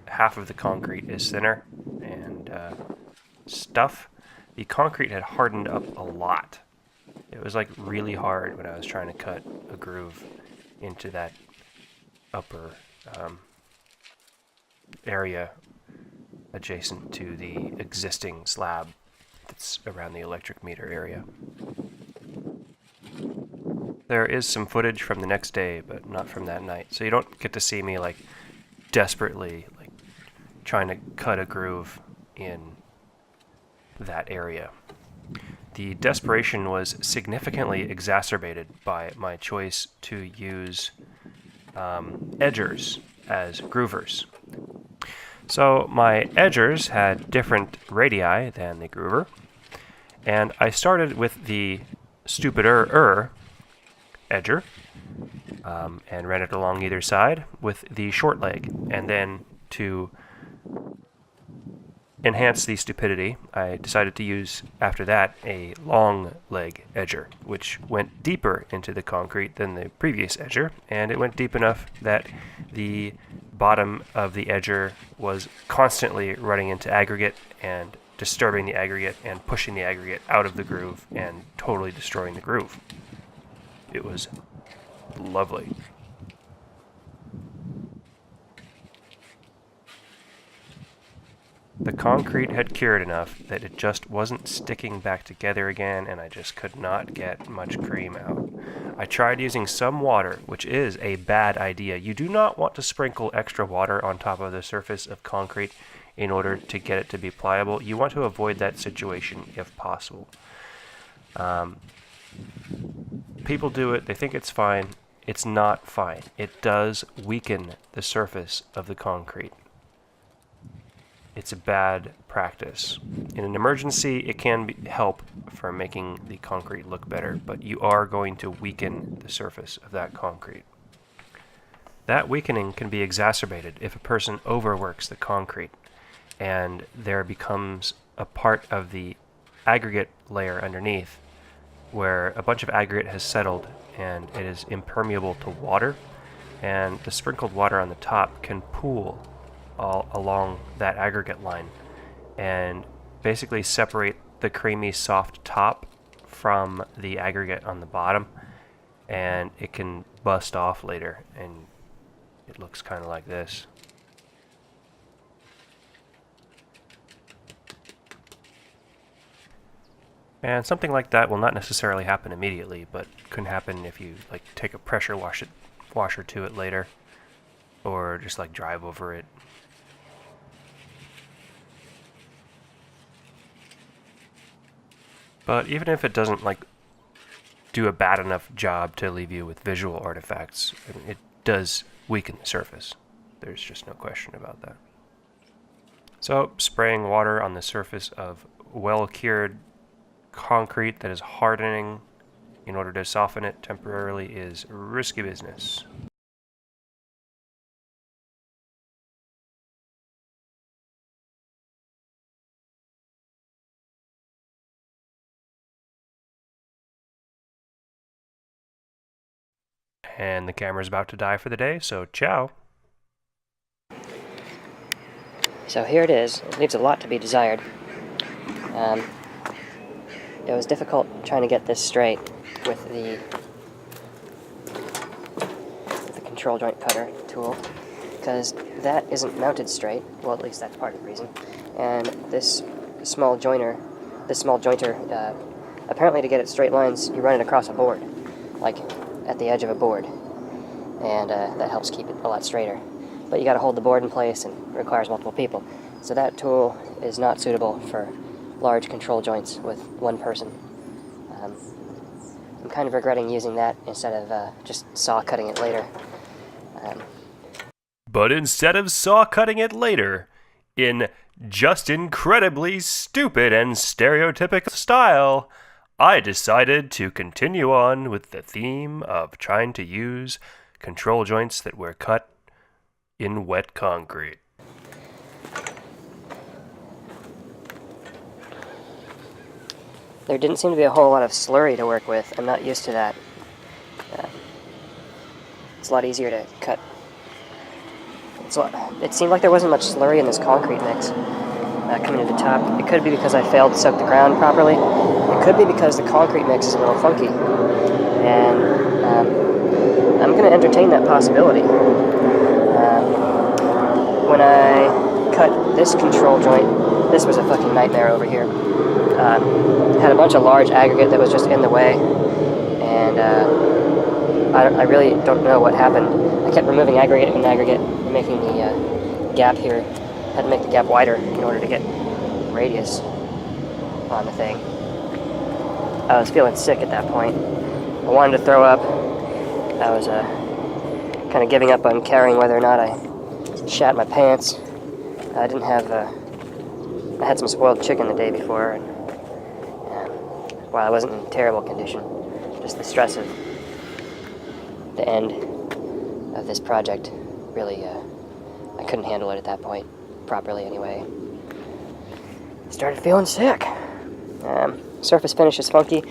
half of the concrete is thinner and stuff, the concrete had hardened up a lot. It was like really hard when I was trying to cut a groove into that upper area adjacent to the existing slab that's around the electric meter area. There is some footage from the next day, but not from that night, so you don't get to see me like desperately like trying to cut a groove in that area. The desperation was significantly exacerbated by my choice to use edgers as groovers. So my edgers had different radii than the groover, and I started with the stupider edger and ran it along either side with the short leg, and then to enhance the stupidity, I decided to use, after that, a long leg edger, which went deeper into the concrete than the previous edger, and it went deep enough that the bottom of the edger was constantly running into aggregate and disturbing the aggregate and pushing the aggregate out of the groove and totally destroying the groove. It was lovely. The concrete had cured enough that it just wasn't sticking back together again, and I just could not get much cream out. I tried using some water, which is a bad idea. You do not want to sprinkle extra water on top of the surface of concrete in order to get it to be pliable. You want to avoid that situation if possible. People do it, they think it's fine. It's not fine. It does weaken the surface of the concrete. It's a bad practice. In an emergency, it can help for making the concrete look better, but you are going to weaken the surface of that concrete. That weakening can be exacerbated if a person overworks the concrete and there becomes a part of the aggregate layer underneath where a bunch of aggregate has settled and it is impermeable to water, and the sprinkled water on the top can pool all along that aggregate line and basically separate the creamy soft top from the aggregate on the bottom, and it can bust off later and it looks kind of like this. And something like that will not necessarily happen immediately, but can happen if you like take a pressure washer to it later, or just like drive over it. But even if it doesn't like do a bad enough job to leave you with visual artifacts, it does weaken the surface. There's just no question about that. So spraying water on the surface of well-cured concrete that is hardening in order to soften it temporarily is risky business. And the camera's about to die for the day, so ciao. So here it is. It leaves a lot to be desired. It was difficult trying to get this straight with the control joint cutter tool, because that isn't mounted straight. Well, at least that's part of the reason. And this small jointer, apparently to get it straight lines, you run it across a board, like at the edge of a board, and that helps keep it a lot straighter. But you got to hold the board in place, and it requires multiple people. So that tool is not suitable for large control joints with one person. I'm kind of regretting using that instead of just saw cutting it later. But instead of saw cutting it later, in just incredibly stupid and stereotypical style, I decided to continue on with the theme of trying to use control joints that were cut in wet concrete. There didn't seem to be a whole lot of slurry to work with. I'm not used to that. It's a lot easier to cut. It seemed like there wasn't much slurry in this concrete mix. coming to the top. It could be because I failed to soak the ground properly. It could be because the concrete mix is a little funky. And I'm going to entertain that possibility. When I cut this control joint, this was a fucking nightmare over here. Had a bunch of large aggregate that was just in the way, and I really don't know what happened. I kept removing aggregate and making the gap here. Had to make the gap wider in order to get radius on the thing. I was feeling sick at that point. I wanted to throw up. I was kind of giving up on caring whether or not I shat my pants. I didn't have. I had some spoiled chicken the day before, and while I wasn't in terrible condition, just the stress of the end of this project really, I couldn't handle it at that point properly anyway. Started feeling sick. Surface finish is funky.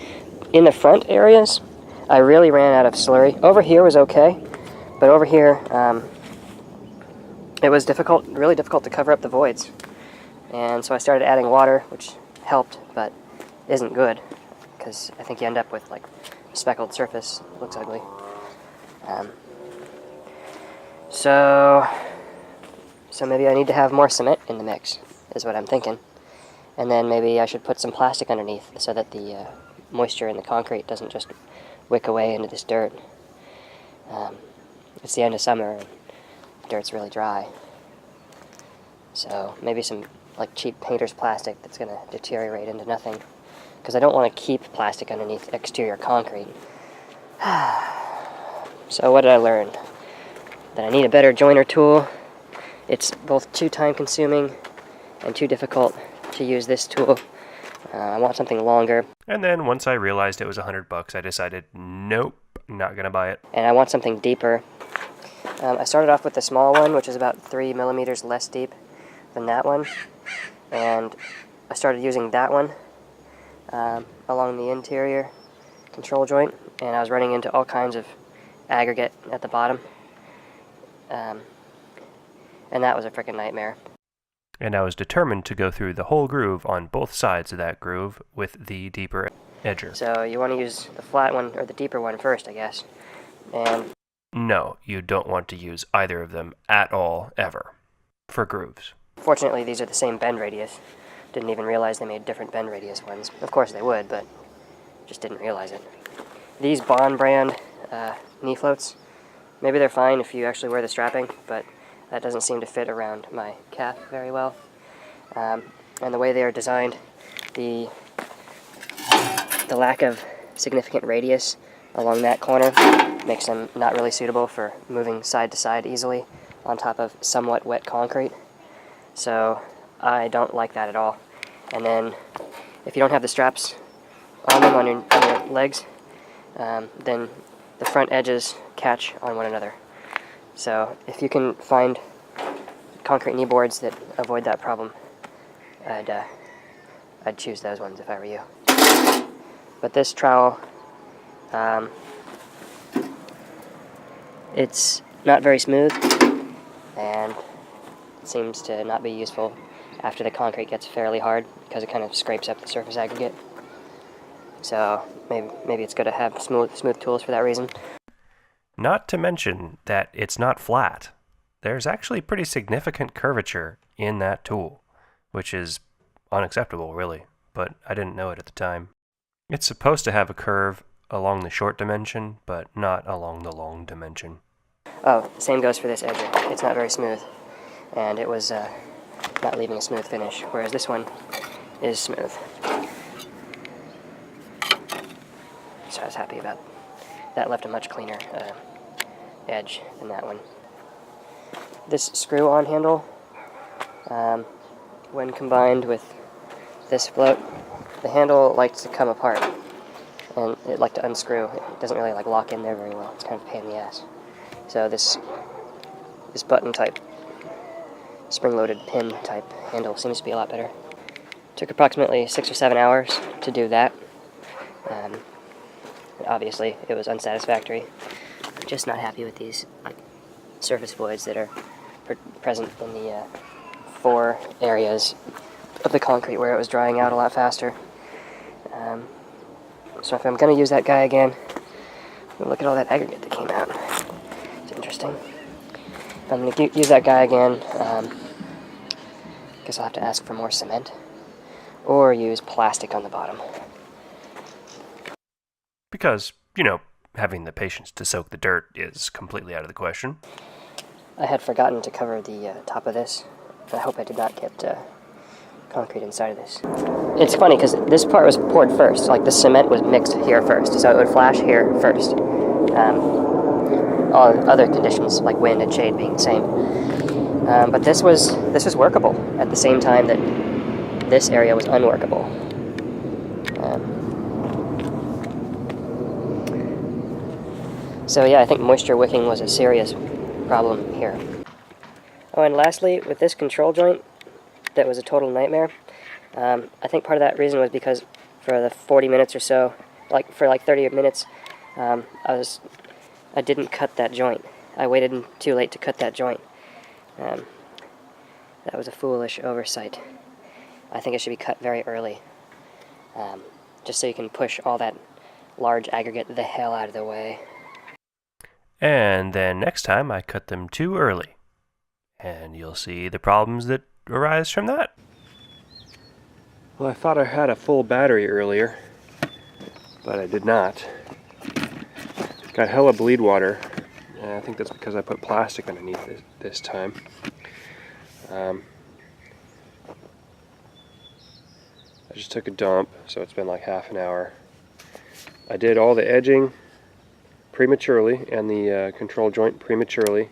In the front areas, I really ran out of slurry. Over here was okay, but over here, it was difficult, really difficult to cover up the voids. And so I started adding water, which helped, but isn't good, because I think you end up with like speckled surface. It looks ugly. So maybe I need to have more cement in the mix, is what I'm thinking. And then maybe I should put some plastic underneath so that the moisture in the concrete doesn't just wick away into this dirt. It's the end of summer and dirt's really dry. So maybe some like cheap painter's plastic that's going to deteriorate into nothing. Because I don't want to keep plastic underneath exterior concrete. So what did I learn? That I need a better joiner tool. It's both too time consuming and too difficult to use this tool. I want something longer. And then once I realized it was $100, I decided, nope, not gonna buy it. And I want something deeper. I started off with the small one, which is about 3 millimeters less deep than that one. And I started using that one along the interior control joint, and I was running into all kinds of aggregate at the bottom. And that was a freaking nightmare. And I was determined to go through the whole groove on both sides of that groove with the deeper edger. So you want to use the flat one or the deeper one first, I guess. And no, you don't want to use either of them at all, ever, for grooves. Fortunately, these are the same bend radius. Didn't even realize they made different bend radius ones. Of course they would, but just didn't realize it. These Bond brand knee floats, maybe they're fine if you actually wear the strapping, but that doesn't seem to fit around my calf very well. And the way they are designed, the lack of significant radius along that corner makes them not really suitable for moving side to side easily on top of somewhat wet concrete. So I don't like that at all. And then if you don't have the straps on them on your legs, then the front edges catch on one another. So if you can find concrete knee boards that avoid that problem, I'd choose those ones if I were you. But this trowel, it's not very smooth, and it seems to not be useful after the concrete gets fairly hard because it kind of scrapes up the surface aggregate. So maybe it's good to have smooth tools for that reason. Not to mention that it's not flat. There's actually pretty significant curvature in that tool, which is unacceptable, really, but I didn't know it at the time. It's supposed to have a curve along the short dimension, but not along the long dimension. Oh, same goes for this edger. It's not very smooth, and it was not leaving a smooth finish, whereas this one is smooth. So I was happy about that. Left a much cleaner edge than that one. This screw-on handle, when combined with this float, the handle likes to come apart, and it likes to unscrew. It doesn't really like lock in there very well. It's kind of a pain in the ass. So this button type, spring-loaded pin type handle seems to be a lot better. Took approximately 6 or 7 hours to do that. Obviously, it was unsatisfactory. I'm just not happy with these surface voids that are present in the 4 areas of the concrete where it was drying out a lot faster. So if I'm going to use that guy again, look at all that aggregate that came out. It's interesting. If I'm going to use that guy again, guess I'll have to ask for more cement or use plastic on the bottom. Because, having the patience to soak the dirt is completely out of the question. I had forgotten to cover the top of this. I hope I did not get concrete inside of this. It's funny because this part was poured first. Like the cement was mixed here first, so it would flash here first. All other conditions like wind and shade being the same. But this was workable at the same time that this area was unworkable. So yeah, I think moisture wicking was a serious problem here. Oh, and lastly, with this control joint, that was a total nightmare. I think part of that reason was because for the 40 minutes or so, for 30 minutes, I didn't cut that joint. I waited too late to cut that joint. That was a foolish oversight. I think it should be cut very early, just so you can push all that large aggregate the hell out of the way. And then next time I cut them too early. And you'll see the problems that arise from that. Well, I thought I had a full battery earlier, but I did not. Got hella bleed water, and I think that's because I put plastic underneath it this time. I just took a dump, so it's been like half an hour. I did all the edging prematurely and the control joint prematurely,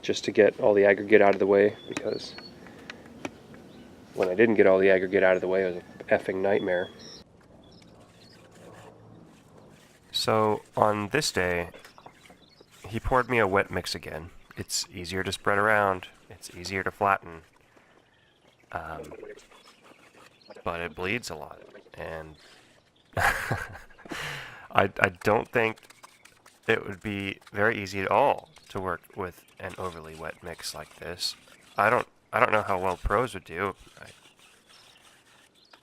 just to get all the aggregate out of the way, because when I didn't get all the aggregate out of the way, it was an effing nightmare. So on this day, he poured me a wet mix again. It's easier to spread around, it's easier to flatten, but it bleeds a lot, and I don't think it would be very easy at all to work with an overly wet mix like this. I don't know how well pros would do,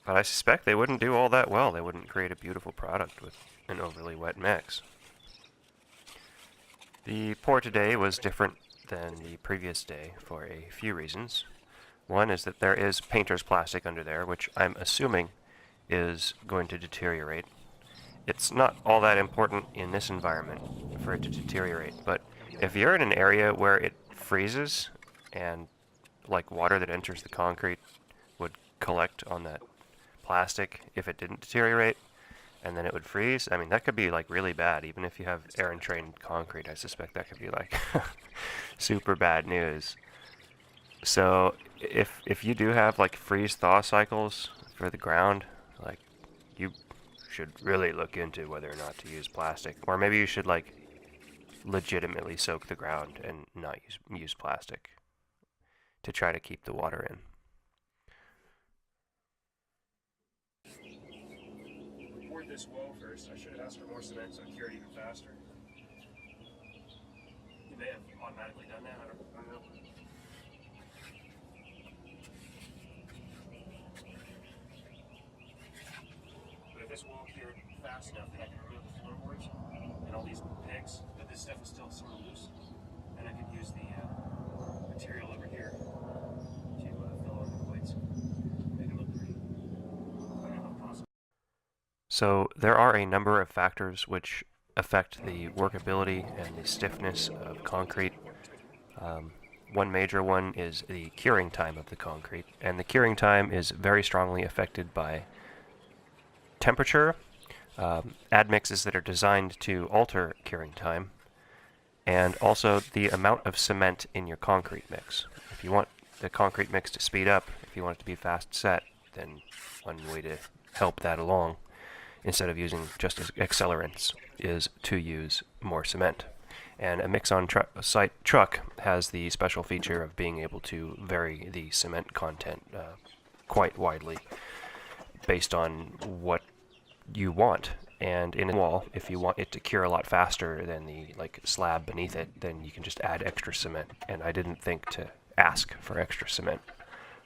but I suspect they wouldn't do all that well. They wouldn't create a beautiful product with an overly wet mix. The pour today was different than the previous day for a few reasons. One is that there is painter's plastic under there, which I'm assuming is going to deteriorate. It's not all that important in this environment for it to deteriorate, but if you're in an area where it freezes and like water that enters the concrete would collect on that plastic if it didn't deteriorate, and then it would freeze, I mean, that could be like really bad. Even if you have air entrained concrete, I suspect that could be like super bad news. So if you do have like freeze thaw cycles for the ground, like, you should really look into whether or not to use plastic, or maybe you should like legitimately soak the ground and not use plastic to try to keep the water in. We poured this wall first. I should have asked for more cement so it cured even faster. You may have automatically done that. I don't know. But if this wall cured fast enough that I could remove the floorboards and all these pegs, but this stuff is still sort of loose, and I could use the material over here to fill in the voids, make it look pretty. I don't know how possible. So there are a number of factors which affect the workability and the stiffness of concrete. One major one is the curing time of the concrete, and the curing time is very strongly affected by temperature, admixes that are designed to alter curing time, and also the amount of cement in your concrete mix. If you want the concrete mix to speed up, if you want it to be fast set, then one way to help that along, instead of using just accelerants, is to use more cement. And a mix-on-site truck has the special feature of being able to vary the cement content quite widely based on what you want. And in a wall, if you want it to cure a lot faster than the slab beneath it, then you can just add extra cement. And I didn't think to ask for extra cement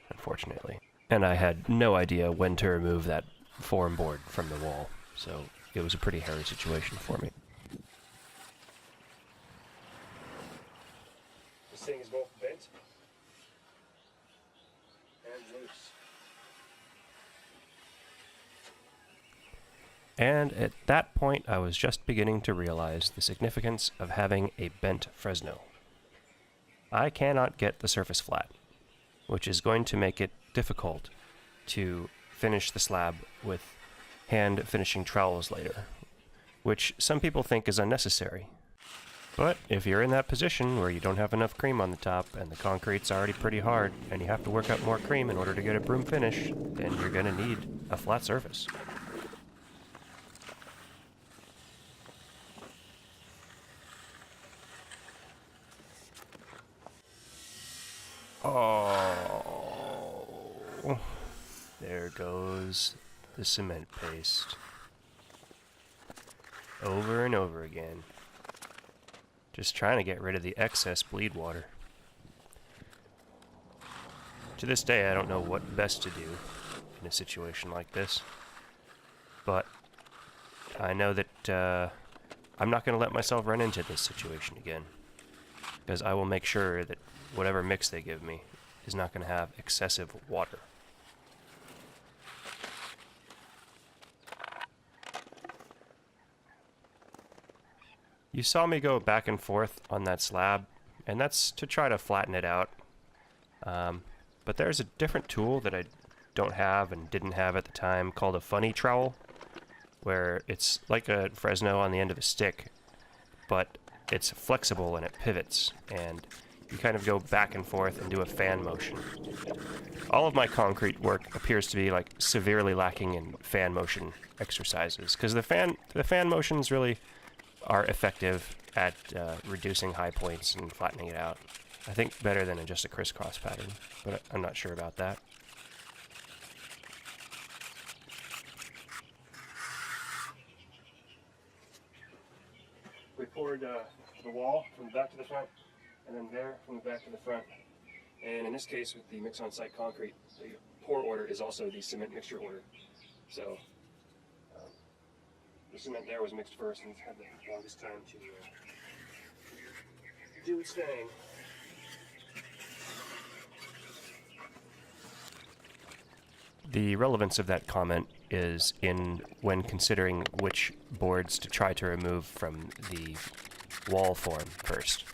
unfortunately. And I had no idea when to remove that form board from the wall, so it was a pretty hairy situation for me. This thing is both bent and loose. And at that point, I was just beginning to realize the significance of having a bent Fresno. I cannot get the surface flat, which is going to make it difficult to finish the slab with hand finishing trowels later, which some people think is unnecessary. But if you're in that position where you don't have enough cream on the top and the concrete's already pretty hard and you have to work up more cream in order to get a broom finish, then you're going to need a flat surface. Oh, there goes the cement paste. Over and over again. Just trying to get rid of the excess bleed water. To this day, I don't know what best to do in a situation like this. But I know that I'm not going to let myself run into this situation again. Because I will make sure that whatever mix they give me is not going to have excessive water. You saw me go back and forth on that slab, and that's to try to flatten it out. But there's a different tool that I don't have and didn't have at the time called a funny trowel, where it's like a Fresno on the end of a stick, but it's flexible and it pivots, and you kind of go back and forth and do a fan motion. All of my concrete work appears to be like severely lacking in fan motion exercises, because the fan motions really are effective at reducing high points and flattening it out. I think better than in just a crisscross pattern, but I'm not sure about that. We poured the wall from the back to the front, and then there from the back to the front. And in this case, with the mix on site concrete, the pour order is also the cement mixture order. So the cement there was mixed first and had the longest time to do its thing. The relevance of that comment is in when considering which boards to try to remove from the wall form first.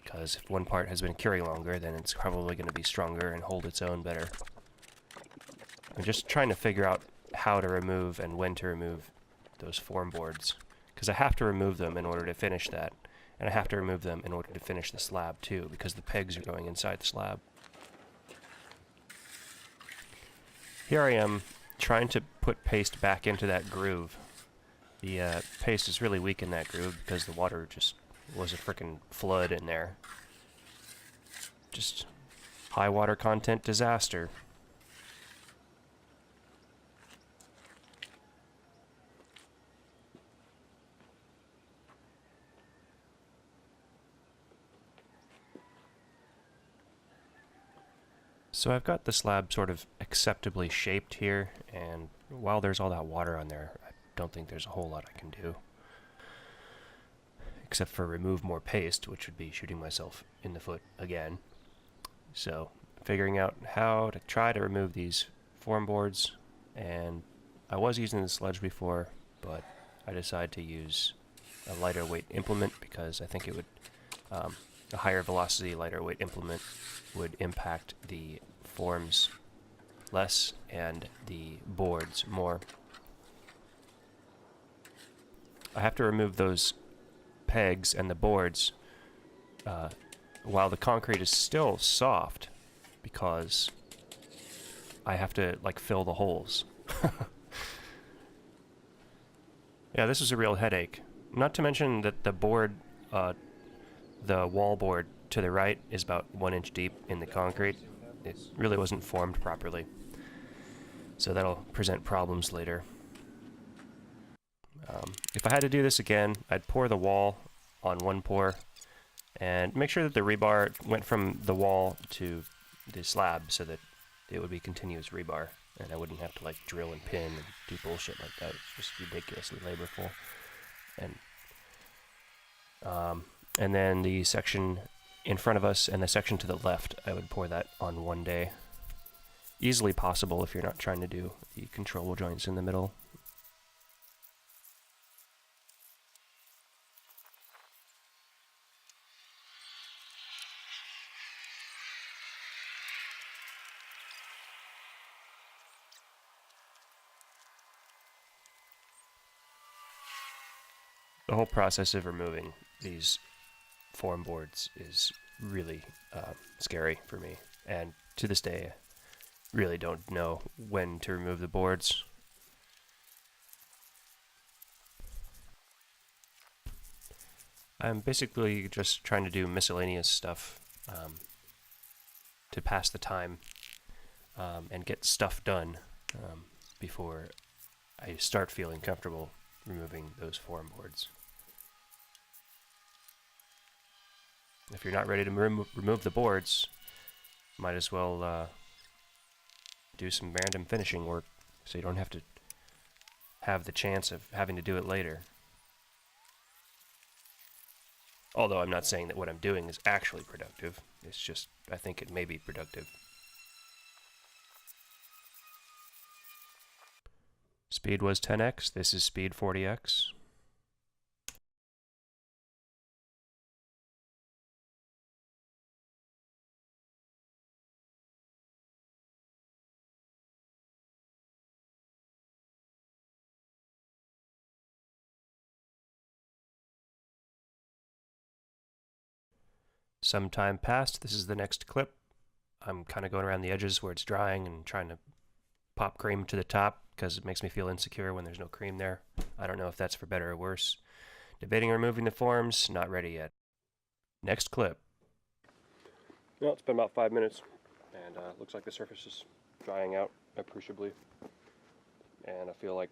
Because if one part has been curing longer, then it's probably going to be stronger and hold its own better. I'm just trying to figure out how to remove and when to remove those form boards, because I have to remove them in order to finish that, and I have to remove them in order to finish the slab too, because the pegs are going inside the slab. Here I am trying to put paste back into that groove. The paste is really weak in that groove because the water just was a frickin' flood in there. Just high water content disaster. So I've got the slab sort of acceptably shaped here, and while there's all that water on there, I don't think there's a whole lot I can do. Except for remove more paste, which would be shooting myself in the foot again. So, figuring out how to try to remove these form boards, and I was using the sledge before, but I decided to use a lighter weight implement because I think it would, a higher velocity, lighter weight implement would impact the forms less and the boards more. I have to remove those pegs and the boards while the concrete is still soft, because I have to like fill the holes. Yeah, this is a real headache. Not to mention that the board, the wall board to the right is about 1 inch deep in the concrete. It really wasn't formed properly, so that'll present problems later. If I had to do this again, I'd pour the wall on one pour and make sure that the rebar went from the wall to the slab so that it would be continuous rebar, and I wouldn't have to like drill and pin and do bullshit like that. It's just ridiculously laborful. And then the section in front of us and the section to the left, I would pour that on one day. Easily possible if you're not trying to do the control joints in the middle. The whole process of removing these form boards is really scary for me, and to this day, I really don't know when to remove the boards. I'm basically just trying to do miscellaneous stuff to pass the time and get stuff done before I start feeling comfortable removing those form boards. If you're not ready to remove the boards, might as well do some random finishing work so you don't have to have the chance of having to do it later. Although I'm not saying that what I'm doing is actually productive, it's just I think it may be productive. Speed was 10x, this is speed 40x. Some time passed, this is the next clip. I'm kind of going around the edges where it's drying and trying to pop cream to the top because it makes me feel insecure when there's no cream there. I don't know if that's for better or worse. Debating removing the forms, not ready yet. Next clip. Well, it's been about 5 minutes, and looks like the surface is drying out appreciably. And I feel like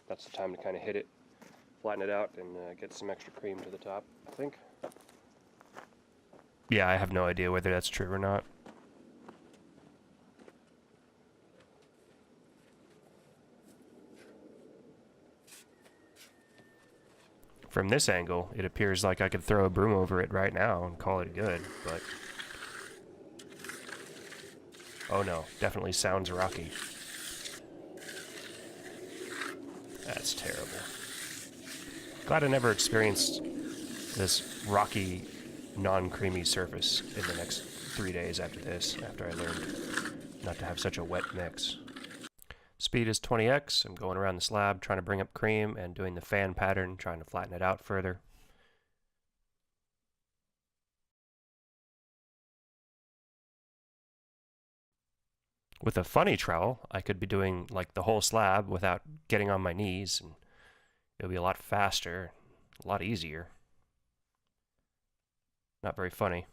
that's the time to kind of hit it, flatten it out, and get some extra cream to the top, I think. Yeah, I have no idea whether that's true or not. From this angle, it appears like I could throw a broom over it right now and call it good, but... oh no, definitely sounds rocky. That's terrible. Glad I never experienced this rocky, non-creamy surface in the next 3 days after this, after I learned not to have such a wet mix. Speed is 20x. I'm going around the slab trying to bring up cream and doing the fan pattern, trying to flatten it out further. With a funny trowel, I could be doing like the whole slab without getting on my knees, and it'll be a lot faster, a lot easier. Not very funny.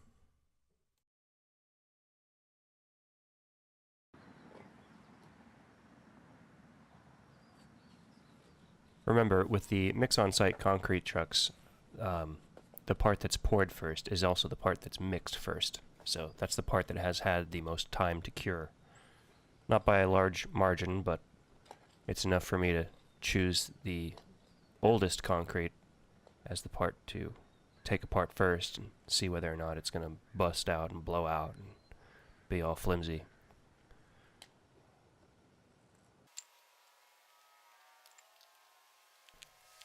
Remember, with the mix-on-site concrete trucks, the part that's poured first is also the part that's mixed first. So that's the part that has had the most time to cure. Not by a large margin, but it's enough for me to choose the oldest concrete as the part to take apart first and see whether or not it's going to bust out and blow out and be all flimsy.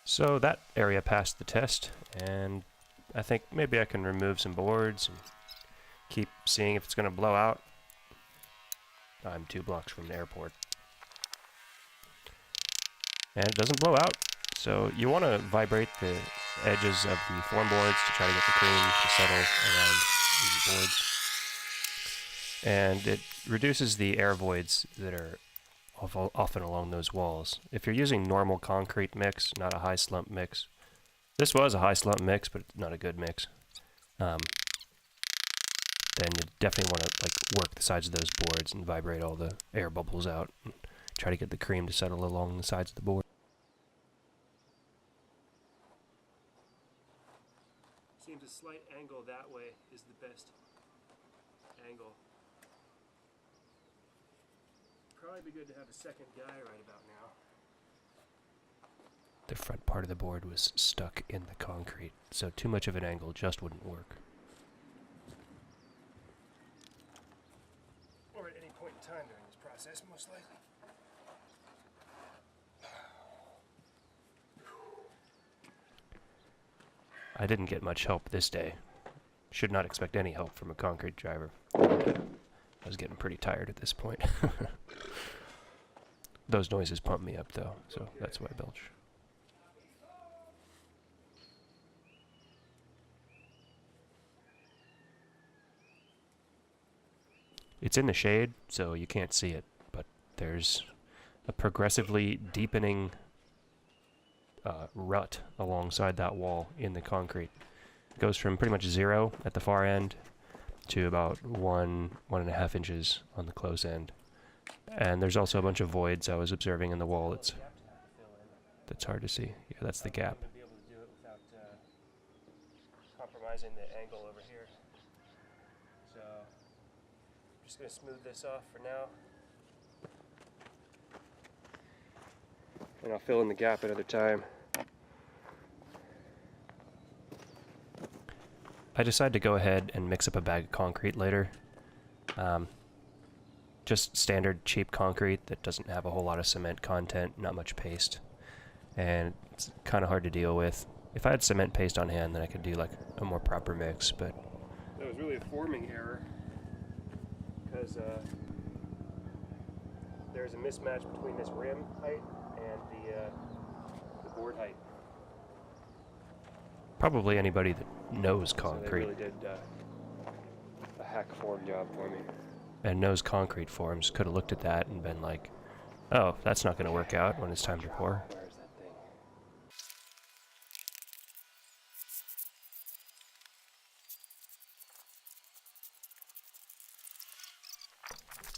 So that area passed the test, and I think maybe I can remove some boards and keep seeing if it's going to blow out. I'm 2 blocks from the airport. And it doesn't blow out, so you want to vibrate the edges of the form boards to try to get the cream to settle around the boards. And it reduces the air voids that are often along those walls. If you're using normal concrete mix, not a high slump mix, this was a high slump mix, but not a good mix, then you definitely want to like work the sides of those boards and vibrate all the air bubbles out and try to get the cream to settle along the sides of the board. Seems a slight angle that way is the best angle. Might be good to have a second guy right about now. The front part of the board was stuck in the concrete, so too much of an angle just wouldn't work. Or at any point in time during this process, most likely. I didn't get much help this day. Should not expect any help from a concrete driver. I was getting pretty tired at this point. Those noises pump me up though, so that's why I belch. It's in the shade, so you can't see it, but there's a progressively deepening rut alongside that wall in the concrete. It goes from pretty much 0 at the far end to about 1.5 inches on the close end. And there's also a bunch of voids I was observing in the wall. That's hard to see. Yeah, that's the gap. Be able to do it without compromising the angle over here. So I'm just going to smooth this off for now. And I'll fill in the gap another time. I decided to go ahead and mix up a bag of concrete later. Just standard cheap concrete that doesn't have a whole lot of cement content, not much paste. And it's kind of hard to deal with. If I had cement paste on hand, then I could do like a more proper mix, but that was really a forming error because there's a mismatch between this rim height and the board height. Probably anybody that knows concrete. So they really did a hack form job for me. And knows concrete forms could have looked at that and been like, oh, that's not going to work out when it's time to pour. Where's that thing?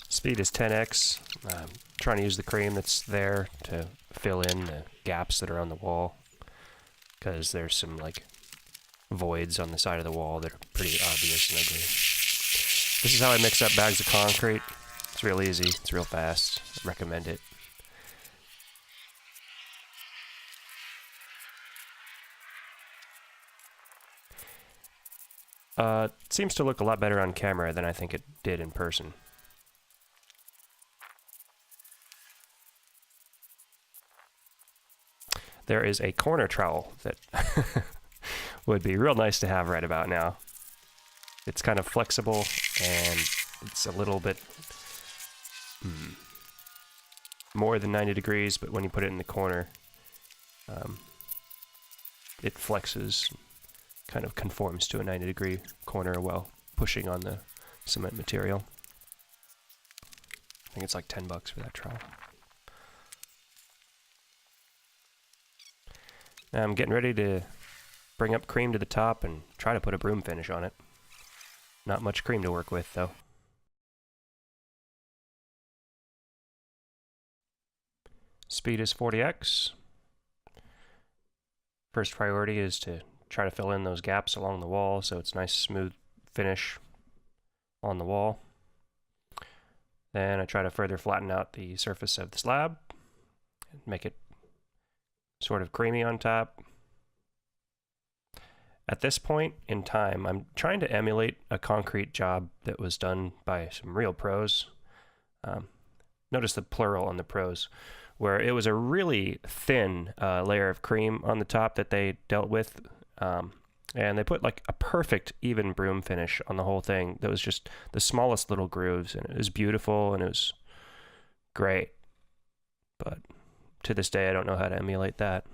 Speed is 10x. I'm trying to use the cream that's there to fill in the gaps that are on the wall, because there's some like voids on the side of the wall that are pretty obvious and ugly. This is how I mix up bags of concrete. It's real easy, it's real fast. I recommend it. It seems to look a lot better on camera than I think it did in person. There is a corner trowel that would be real nice to have right about now. It's kind of flexible and it's a little bit more than 90 degrees, but when you put it in the corner, it flexes, kind of conforms to a 90-degree corner while pushing on the cement material. I think it's like $10 for that trowel. Now I'm getting ready to bring up cream to the top and try to put a broom finish on it. Not much cream to work with, though. Speed is 40x. First priority is to try to fill in those gaps along the wall so it's nice smooth finish on the wall. Then I try to further flatten out the surface of the slab and make it sort of creamy on top. At this point in time, I'm trying to emulate a concrete job that was done by some real pros. Notice the plural on the pros, where it was a really thin layer of cream on the top that they dealt with. And they put like a perfect even broom finish on the whole thing. That was just the smallest little grooves, and it was beautiful and it was great. But to this day, I don't know how to emulate that.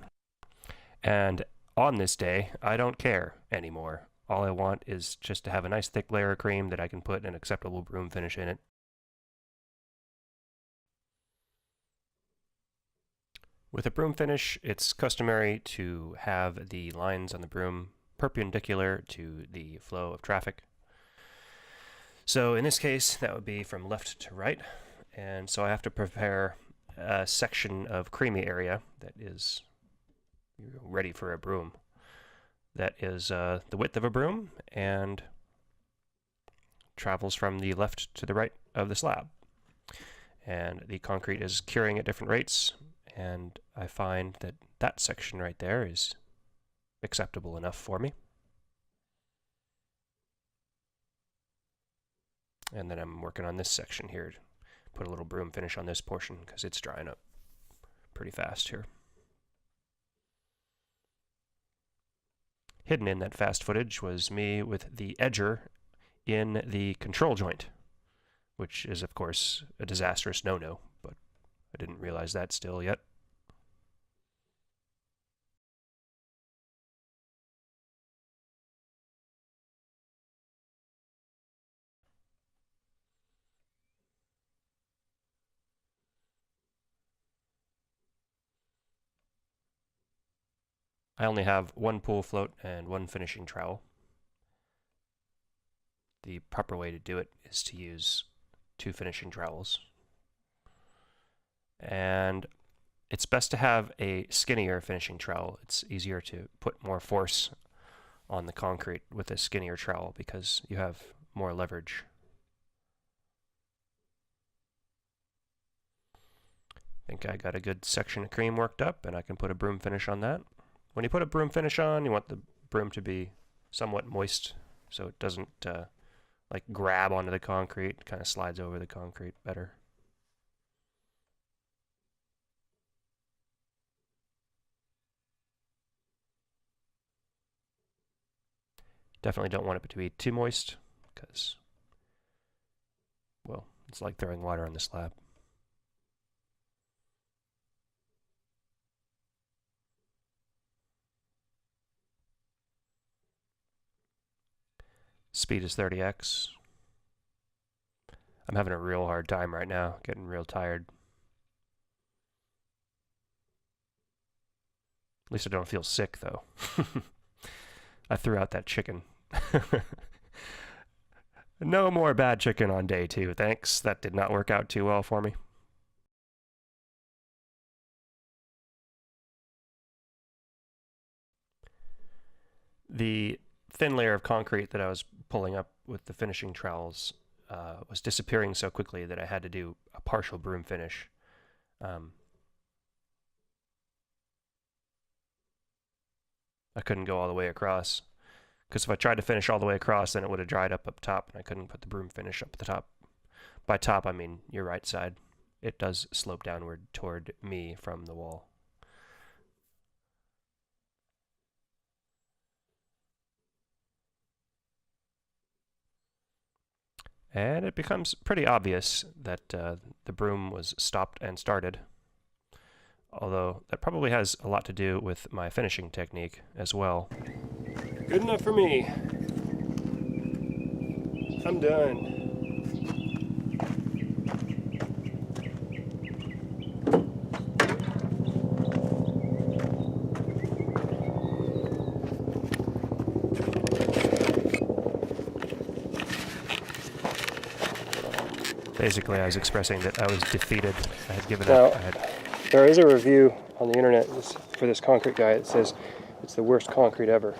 And on this day, I don't care anymore. All I want is just to have a nice thick layer of cream that I can put an acceptable broom finish in it. With a broom finish, it's customary to have the lines on the broom perpendicular to the flow of traffic. So in this case, that would be from left to right. And so I have to prepare a section of creamy area that is ready for a broom. That is the width of a broom and travels from the left to the right of the slab. and the concrete is curing at different rates, and I find that that section right there is acceptable enough for me. And then I'm working on this section here. Put a little broom finish on this portion because it's drying up pretty fast here. Hidden in that fast footage was me with the edger in the control joint, which is, of course, a disastrous no-no, but I didn't realize that still yet. I only have one pool float and one finishing trowel. The proper way to do it is to use 2 finishing trowels. And it's best to have a skinnier finishing trowel. It's easier to put more force on the concrete with a skinnier trowel because you have more leverage. I think I got a good section of cream worked up, and I can put a broom finish on that. When you put a broom finish on, you want the broom to be somewhat moist so it doesn't like grab onto the concrete, kind of slides over the concrete better. Definitely don't want it to be too moist because, well, it's like throwing water on the slab. Speed is 30x. I'm having a real hard time right now, getting real tired. At least I don't feel sick, though. I threw out that chicken. No more bad chicken on day 2, thanks. That did not work out too well for me. The thin layer of concrete that I was pulling up with the finishing trowels was disappearing so quickly that I had to do a partial broom finish. I couldn't go all the way across, because if I tried to finish all the way across, then it would have dried up top, and I couldn't put the broom finish up the top. By top, I mean your right side. It does slope downward toward me from the wall. And it becomes pretty obvious that the broom was stopped and started. Although that probably has a lot to do with my finishing technique as well. Good enough for me. I'm done. Basically, I was expressing that I was defeated. I had given up. There is a review on the internet for this concrete guy. It says it's the worst concrete ever.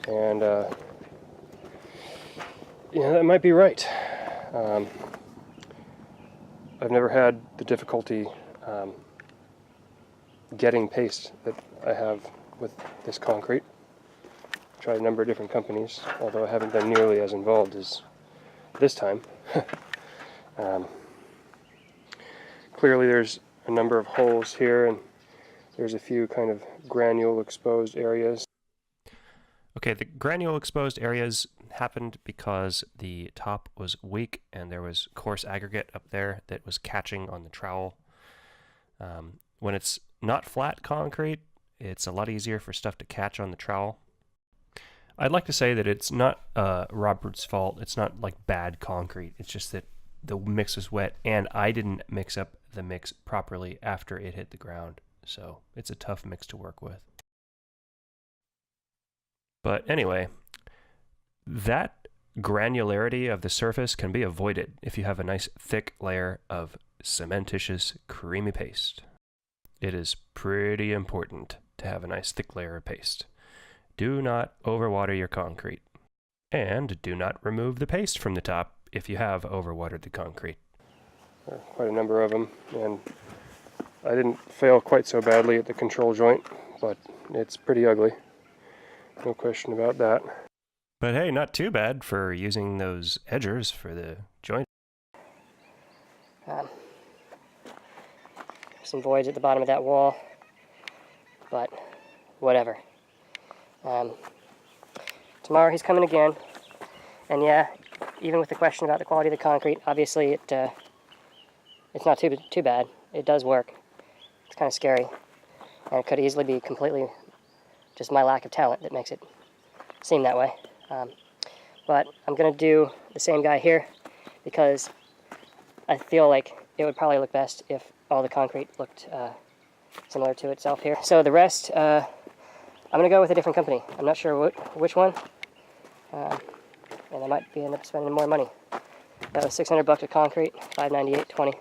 And, that might be right. I've never had the difficulty getting paste that I have with this concrete. I've tried a number of different companies, although I haven't been nearly as involved as this time. Clearly there's a number of holes here, and there's a few kind of granule exposed areas. Okay, the granule exposed areas happened because the top was weak and there was coarse aggregate up there that was catching on the trowel. When it's not flat concrete, it's a lot easier for stuff to catch on the trowel. I'd like to say that it's not Robert's fault. It's not like bad concrete. It's just that the mix was wet and I didn't mix up the mix properly after it hit the ground. So it's a tough mix to work with. But anyway, that granularity of the surface can be avoided if you have a nice thick layer of cementitious creamy paste. It is pretty important to have a nice thick layer of paste. Do not overwater your concrete. And do not remove the paste from the top if you have overwatered the concrete. There are quite a number of them, and I didn't fail quite so badly at the control joint, but it's pretty ugly. No question about that. But hey, not too bad for using those edgers for the joint. Some voids at the bottom of that wall, but whatever. Tomorrow he's coming again, and yeah, even with the question about the quality of the concrete, obviously it's not too bad. It does work. It's kind of scary, and it could easily be completely just my lack of talent that makes it seem that way. But I'm gonna do the same guy here because I feel like it would probably look best if all the concrete looked similar to itself here. So the rest, I'm gonna go with a different company. I'm not sure which one, and I might end up spending more money. That was $600 of concrete, $598.20.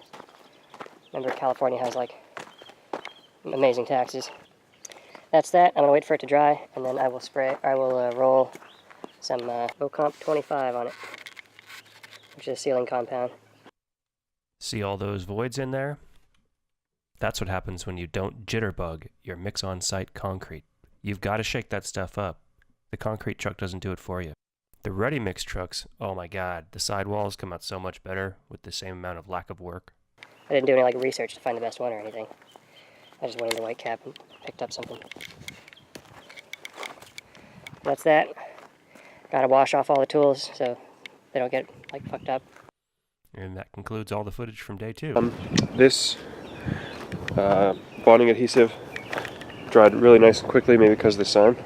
Remember, California has like amazing taxes. That's that. I'm gonna wait for it to dry, and then I will roll some Ocomp 25 on it, which is a sealing compound. See all those voids in there? That's what happens when you don't jitterbug your mix-on-site concrete. You've got to shake that stuff up. The concrete truck doesn't do it for you. The ready-mix trucks, oh my god, the sidewalls come out so much better with the same amount of lack of work. I didn't do any research to find the best one or anything. I just went into White Cap and picked up something. That's that. Gotta wash off all the tools so they don't get fucked up. And that concludes all the footage from day 2. This bonding adhesive dried really nice and quickly, maybe because of the sun.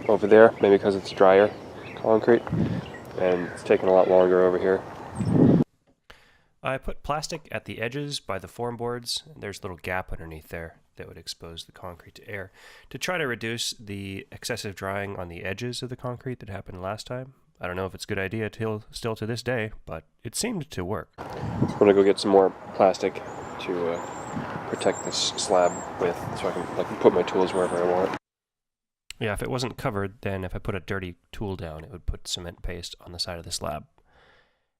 Over there, maybe because it's drier concrete, and it's taking a lot longer over here. I put plastic at the edges by the form boards, and there's a little gap underneath there that would expose the concrete to air to try to reduce the excessive drying on the edges of the concrete that happened last time. I don't know if it's a good idea still to this day, but it seemed to work. I'm gonna go get some more plastic to protect this slab with, so I can put my tools wherever I want. Yeah, if it wasn't covered, then if I put a dirty tool down, it would put cement paste on the side of the slab.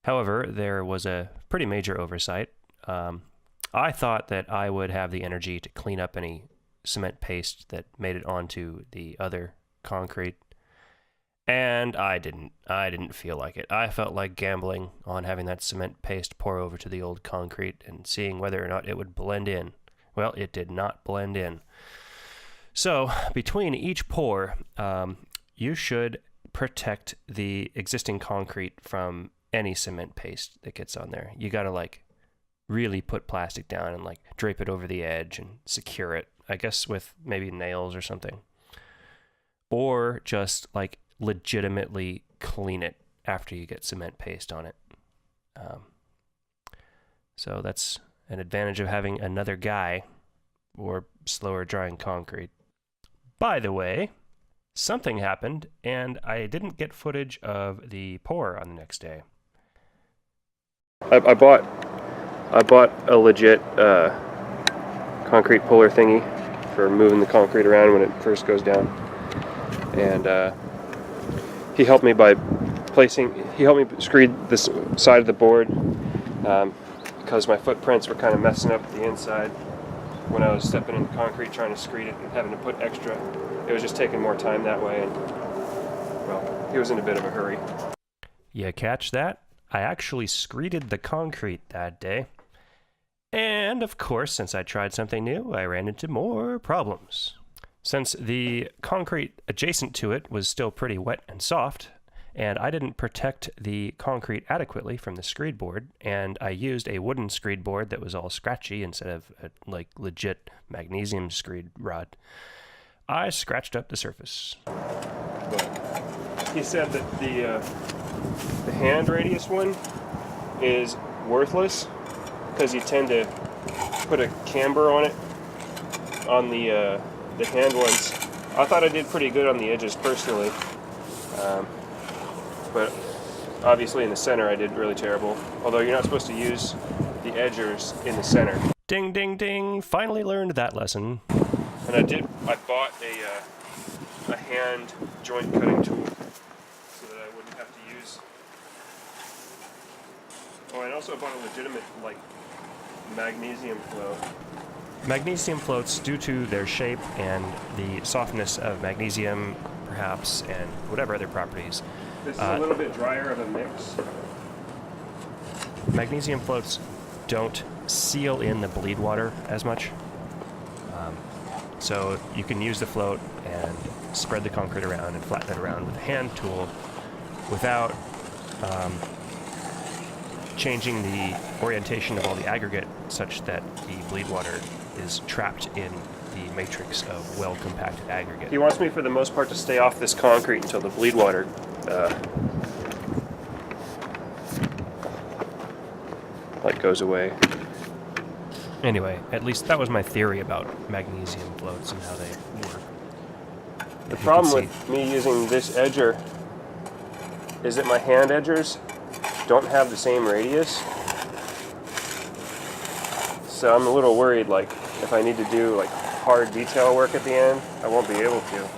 However, there was a pretty major oversight. I thought that I would have the energy to clean up any cement paste that made it onto the other concrete, and I didn't. I didn't feel like it. I felt like gambling on having that cement paste pour over to the old concrete and seeing whether or not it would blend in. Well, it did not blend in. So, between each pour, you should protect the existing concrete from any cement paste that gets on there. You gotta really put plastic down and drape it over the edge and secure it, I guess with maybe nails or something. Or just legitimately clean it after you get cement paste on it. So that's an advantage of having another guy or slower drying concrete. By the way, something happened and I didn't get footage of the pour on the next day. I bought a legit concrete puller thingy for moving the concrete around when it first goes down, and he helped me screed this side of the board because my footprints were kind of messing up the inside when I was stepping in the concrete trying to screed it and having to put extra. It was just taking more time that way, and well, he was in a bit of a hurry. You catch that? I actually screeded the concrete that day. And of course, since I tried something new, I ran into more problems. Since the concrete adjacent to it was still pretty wet and soft, and I didn't protect the concrete adequately from the screed board, and I used a wooden screed board that was all scratchy instead of a legit magnesium screed rod, I scratched up the surface. He said that the hand radius one is worthless because you tend to put a camber on it on the hand ones. I thought I did pretty good on the edges personally, but obviously in the center I did really terrible. Although you're not supposed to use the edgers in the center. Ding, ding, ding! Finally learned that lesson. And I bought a hand joint cutting tool so that I wouldn't have to use. Oh, and also I bought a legitimate magnesium float. Magnesium floats, due to their shape and the softness of magnesium, perhaps, and whatever other properties. This is a little bit drier of a mix. Magnesium floats don't seal in the bleed water as much. So you can use the float and spread the concrete around and flatten it around with a hand tool without changing the orientation of all the aggregate such that the bleed water is trapped in the matrix of well-compacted aggregate. He wants me, for the most part, to stay off this concrete until the bleed water goes away. Anyway, at least that was my theory about magnesium floats and how they work. The problem with me using this edger is that my hand edgers don't have the same radius. So I'm a little worried, like, if I need to do like hard detail work at the end, I won't be able to.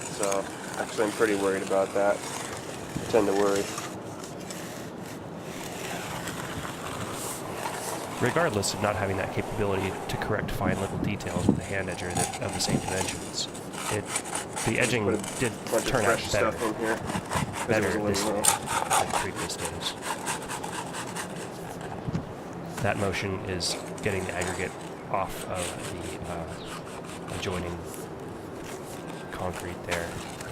So actually I'm pretty worried about that. I tend to worry. Regardless of not having that capability to correct fine little details with a hand edger that of the same dimensions, the edging did turn out better. Stuff in here. Better this day than previous days. That motion is getting the aggregate off of the adjoining concrete there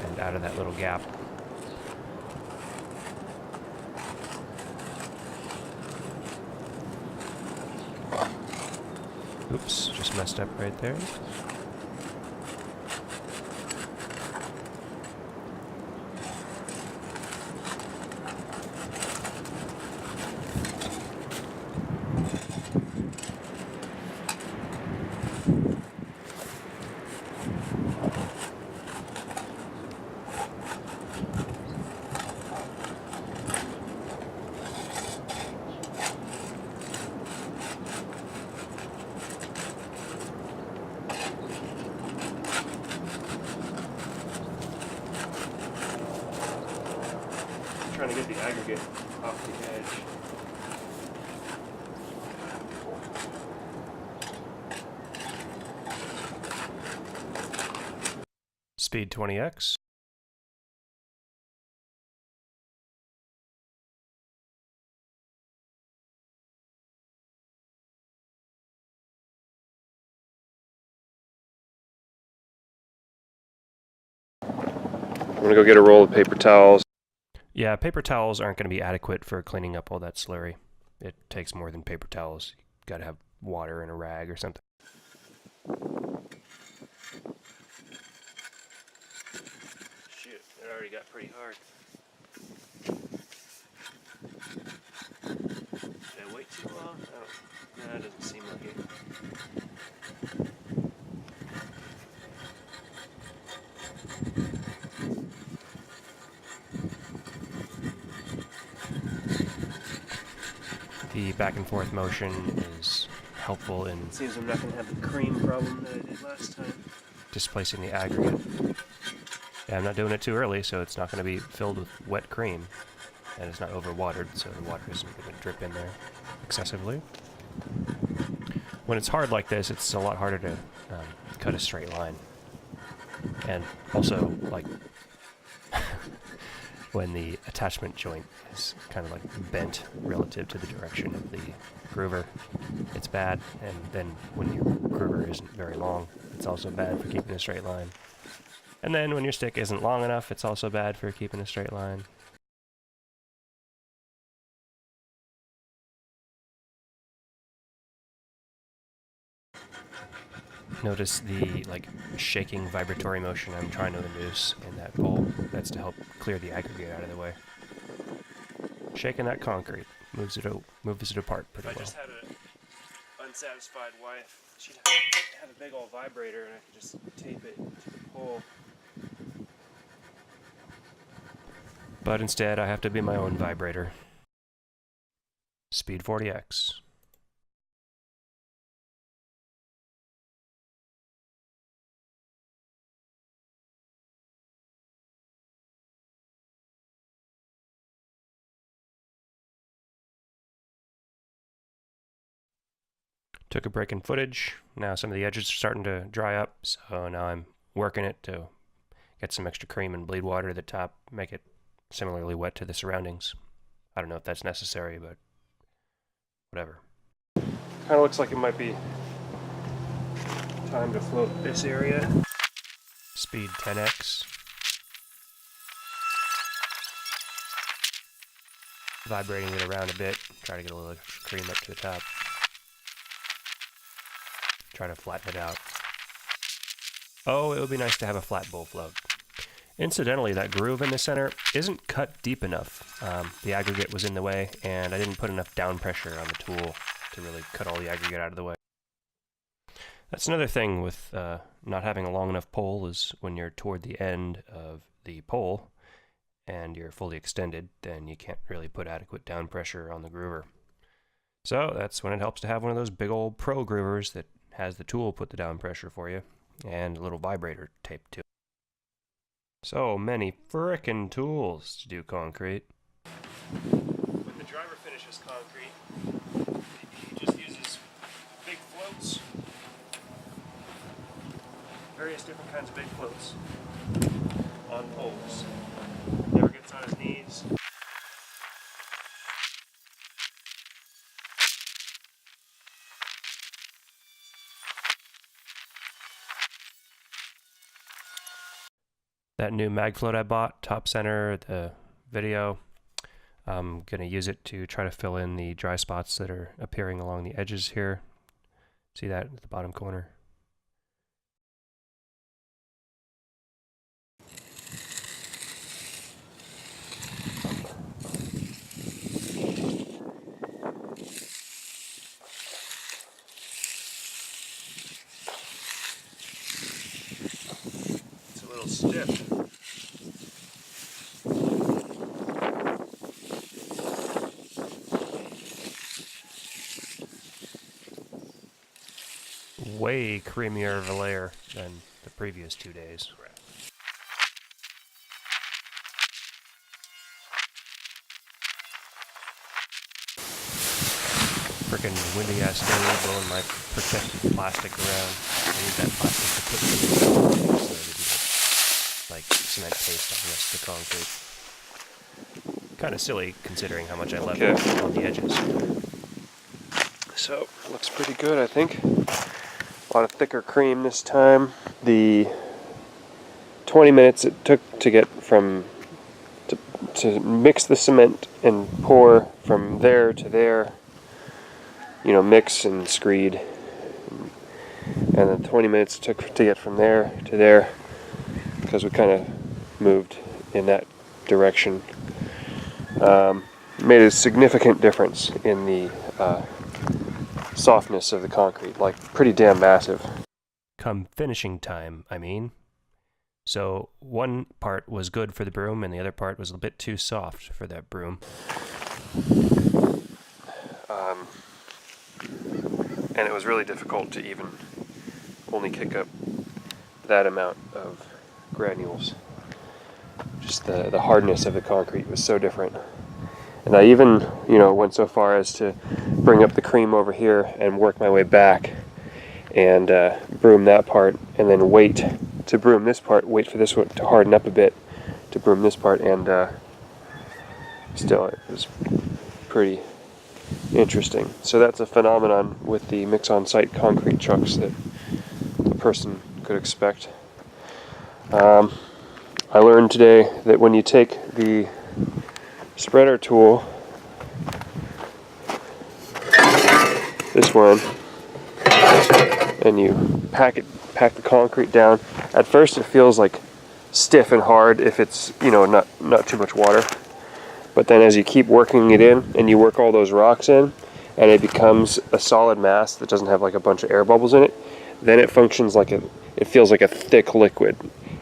and out of that little gap. Oops, just messed up right there. Trying to get the aggregate off the edge. Speed 20x. I'm gonna go get a roll of paper towels. Yeah, paper towels aren't going to be adequate for cleaning up all that slurry. It takes more than paper towels. You got to have water and a rag or something. Shoot, it already got pretty hard. Did I wait too long? Oh, no, that doesn't seem like it. The back and forth motion is helpful in Seems I'm not going to have the cream problem that I did last time. displacing the aggregate. Yeah, I'm not doing it too early, so it's not going to be filled with wet cream. And it's not overwatered, so the water isn't going to drip in there excessively. When it's hard like this, it's a lot harder to cut a straight line. And also, like, when the attachment joint is kind of like bent relative to the direction of the groover, it's bad. And then when your groover isn't very long, it's also bad for keeping a straight line. And then when your stick isn't long enough, it's also bad for keeping a straight line. Notice the shaking vibratory motion I'm trying to induce in that bowl. That's to help clear the aggregate out of the way. Shaking that concrete moves it apart pretty well. If I just had an unsatisfied wife, she'd have a big old vibrator and I could just tape it to the pole. But instead, I have to be my own vibrator. Speed 40x. Took a break in footage. Now some of the edges are starting to dry up, so now I'm working it to get some extra cream and bleed water to the top, make it similarly wet to the surroundings. I don't know if that's necessary, but whatever. Kind of looks like it might be time to float this area. Speed 10x. Vibrating it around a bit, try to get a little extra cream up to the top. Try to flatten it out. Oh, it would be nice to have a flat bowl float. Incidentally, that groove in the center isn't cut deep enough. The aggregate was in the way, and I didn't put enough down pressure on the tool to really cut all the aggregate out of the way. That's another thing with not having a long enough pole, is when you're toward the end of the pole and you're fully extended, then you can't really put adequate down pressure on the groover. So that's when it helps to have one of those big old pro groovers that has the tool put the down pressure for you, and a little vibrator taped to it. So many frickin' tools to do concrete. When the driver finishes concrete, he just uses big floats. Various different kinds of big floats on poles. Never gets on his knees. That new mag float I bought, top center, the video, I'm going to use it to try to fill in the dry spots that are appearing along the edges here. See that at the bottom corner? It's a little stiff. Way creamier of a layer than the previous 2 days. Frickin' windy ass day, blowing my protected plastic around. I need that plastic to put so it didn't get, like, cement paste on the rest of the concrete. Kind of silly considering how much I left on the edges. So, looks pretty good, I think. A lot of thicker cream this time. The 20 minutes it took to get from to mix the cement and pour from there to there, you know, mix and screed, and then 20 minutes it took to get from there to there, because we kind of moved in that direction. Made a significant difference in the softness of the concrete, like pretty damn massive. Come finishing time, I mean. So one part was good for the broom and the other part was a bit too soft for that broom. And it was really difficult to even only kick up that amount of granules. Just the hardness of the concrete was so different. And I even, went so far as to bring up the cream over here and work my way back and broom that part, and then wait to broom this part, wait for this one to harden up a bit to broom this part, and still it was pretty interesting. So that's a phenomenon with the mix-on-site concrete trucks that a person could expect. I learned today that when you take the spreader tool, this one, and you pack the concrete down, at first it feels like stiff and hard if it's not too much water, but then as you keep working it in and you work all those rocks in and it becomes a solid mass that doesn't have like a bunch of air bubbles in it, then it functions like it feels like a thick liquid,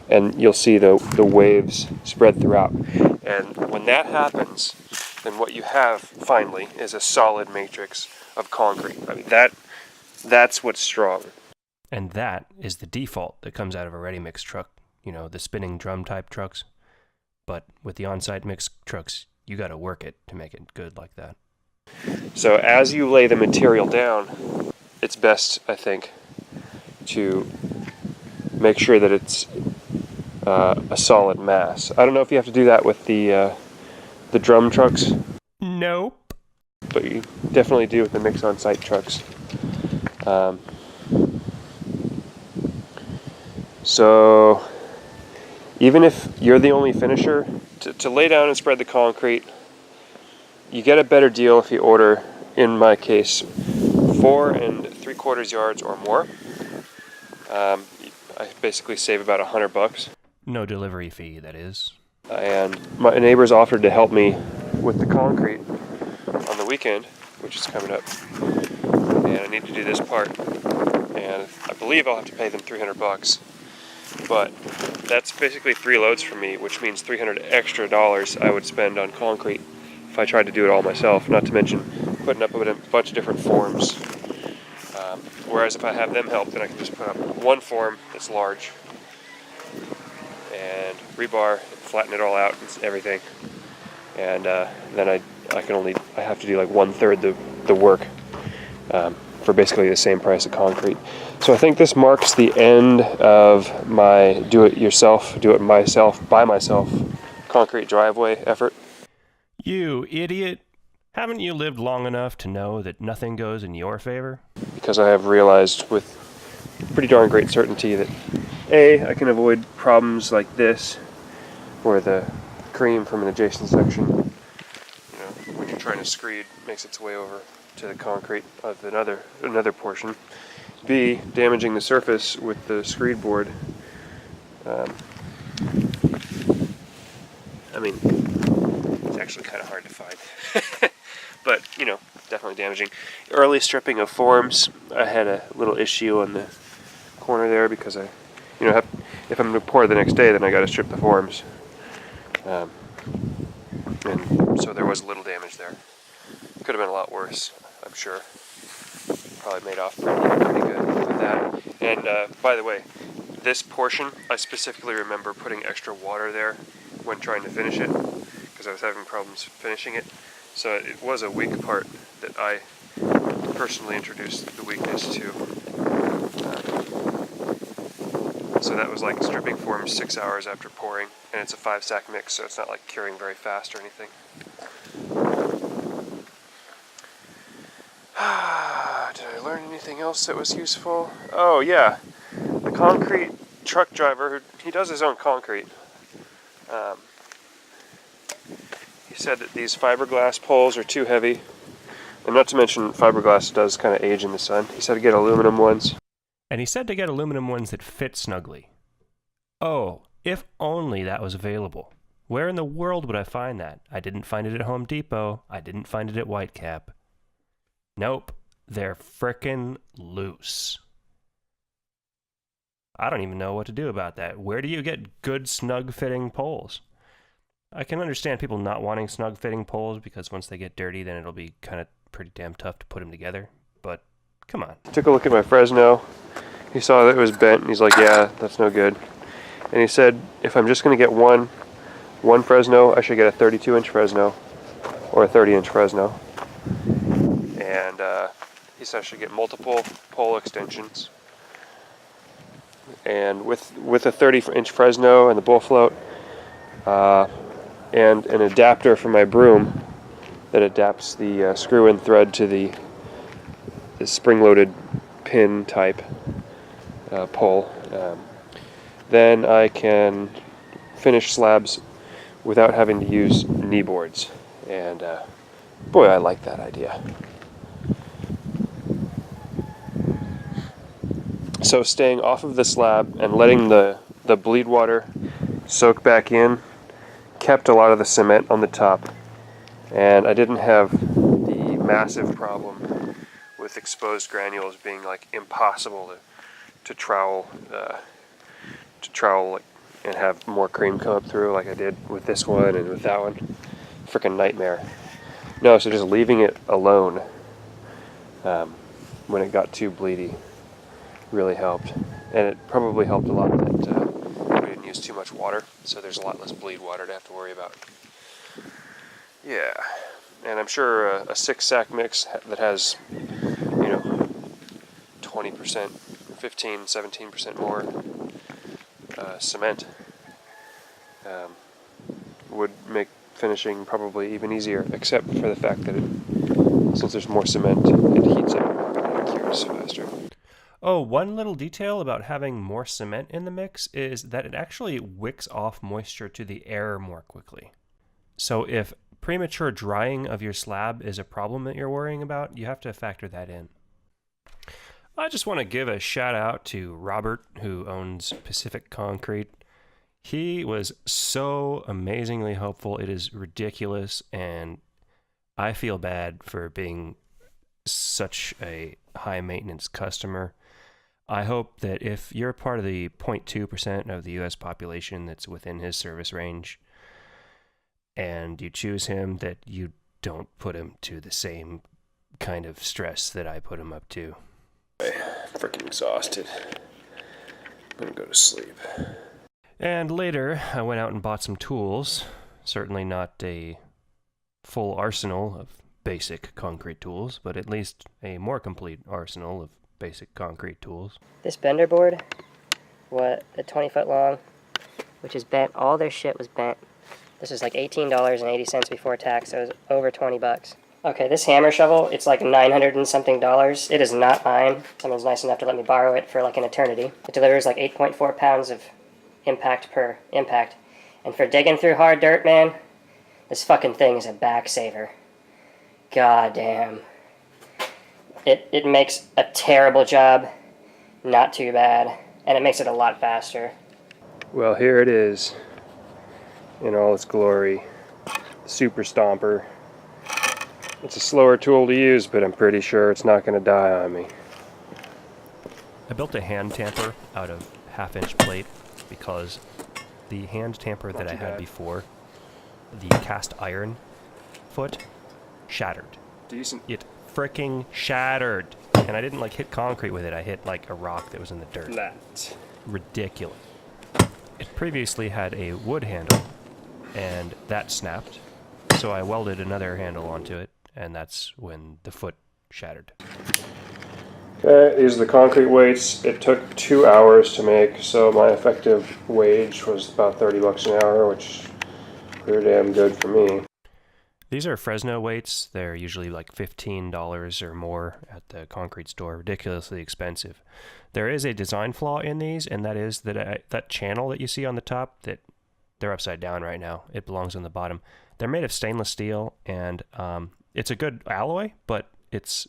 and you'll see the waves spread throughout. And when that happens, then what you have finally is a solid matrix of concrete. I mean, that's what's strong. And that is the default that comes out of a ready mix truck, the spinning drum type trucks. But with the on-site mix trucks, you got to work it to make it good like that. So as you lay the material down, it's best, I think, to make sure that it's a solid mass. I don't know if you have to do that with the drum trucks, Nope. but you definitely do with the mix on site trucks. So even if you're the only finisher, to lay down and spread the concrete, you get a better deal if you order, in my case, 4 3/4 yards or more. I basically save about $100. No delivery fee, that is. And my neighbors offered to help me with the concrete on the weekend, which is coming up. And I need to do this part. And I believe I'll have to pay them $300. But that's basically 3 loads for me, which means $300 extra I would spend on concrete if I tried to do it all myself, not to mention putting up a bunch of different forms. Whereas if I have them help, then I can just put up one form that's large and rebar, flatten it all out and everything. And then I have to do like 1/3 the work for basically the same price of concrete. So I think this marks the end of my by myself concrete driveway effort. You idiot. Haven't you lived long enough to know that nothing goes in your favor? Because I have realized with pretty darn great certainty that I can avoid problems like this, where the cream from an adjacent section, when you're trying to screed, makes its way over to the concrete of another portion. B, damaging the surface with the screed board. It's actually kind of hard to find. But, definitely damaging. Early stripping of forms, I had a little issue on the corner there because if I'm going to pour the next day, then I got to strip the forms. And so there was a little damage there. Could have been a lot worse, I'm sure. Probably made off pretty good with that. And by the way, this portion, I specifically remember putting extra water there when trying to finish it because I was having problems finishing it. So it was a weak part that I personally introduced the weakness to. So that was like stripping forms 6 hours after pouring, and it's a 5-sack mix, so it's not like curing very fast or anything. Did I learn anything else that was useful? Oh yeah, the concrete truck driver, he does his own concrete. He said that these fiberglass poles are too heavy, and not to mention fiberglass does kind of age in the sun. He said to get aluminum ones. And he said to get aluminum ones that fit snugly. Oh, if only that was available. Where in the world would I find that? I didn't find it at Home Depot. I didn't find it at Whitecap. Nope, they're frickin' loose. I don't even know what to do about that. Where do you get good snug-fitting poles? I can understand people not wanting snug-fitting poles because once they get dirty, then it'll be kind of pretty damn tough to put them together. But come on. Took a look at my Fresno. He saw that it was bent, and he's like, yeah, that's no good. And he said, if I'm just going to get one Fresno, I should get a 32-inch Fresno or a 30-inch Fresno. And he said I should get multiple pole extensions. And with a 30-inch Fresno and the bull float, and an adapter for my broom that adapts the screw-in thread to the spring-loaded pin type pole, then I can finish slabs without having to use knee boards. And boy, I like that idea. So staying off of the slab and letting the bleed water soak back in kept a lot of the cement on the top, and I didn't have the massive problem with exposed granules being like impossible to trowel and have more cream come up through like I did with this one and with that one. Freaking nightmare. No, so just leaving it alone when it got too bleedy really helped, and it probably helped a lot that we didn't use too much water, so there's a lot less bleed water to have to worry about. Yeah, and I'm sure a 6-sack mix that has 20%, 15, 17% more cement. Would make finishing probably even easier, except for the fact that since there's more cement, it heats up and cures faster. Oh, one little detail about having more cement in the mix is that it actually wicks off moisture to the air more quickly. So if premature drying of your slab is a problem that you're worrying about, you have to factor that in. I just want to give a shout out to Robert, who owns Pacific Concrete. He was so amazingly helpful. It is ridiculous, and I feel bad for being such a high maintenance customer. I hope that if you're part of the 0.2% of the US population that's within his service range and you choose him, that you don't put him to the same kind of stress that I put him up to. I'm freaking exhausted. I'm gonna go to sleep. And later, I went out and bought some tools. Certainly not a full arsenal of basic concrete tools, but at least a more complete arsenal of basic concrete tools. This bender board, what, a 20-foot long, which is bent. All their shit was bent. This is like $18.80 before tax, so it was over 20 bucks. Okay, this hammer shovel, it's like $900 and something. It is not mine. Someone's nice enough to let me borrow it for like an eternity. It delivers like 8.4 pounds of impact per impact. And for digging through hard dirt, man, this fucking thing is a back saver. God damn. It makes a terrible job, not too bad, and it makes it a lot faster. Well, here it is in all its glory. Super Stomper. It's a slower tool to use, but I'm pretty sure it's not going to die on me. I built a hand tamper out of half-inch plate because the hand tamper that I had before, the cast iron foot, shattered. Decent. It fricking shattered. And I didn't like hit concrete with it, I hit like a rock that was in the dirt. Flat. Ridiculous. It previously had a wood handle, and that snapped. So I welded another handle onto it, and that's when the foot shattered. Okay, these are the concrete weights. It took 2 hours to make, so my effective wage was about 30 bucks an hour, which is pretty damn good for me. These are Fresno weights. They're usually like $15 or more at the concrete store. Ridiculously expensive. There is a design flaw in these, and that is that that channel that you see on the top, that they're upside down right now. It belongs on the bottom. They're made of stainless steel, and it's a good alloy, but it's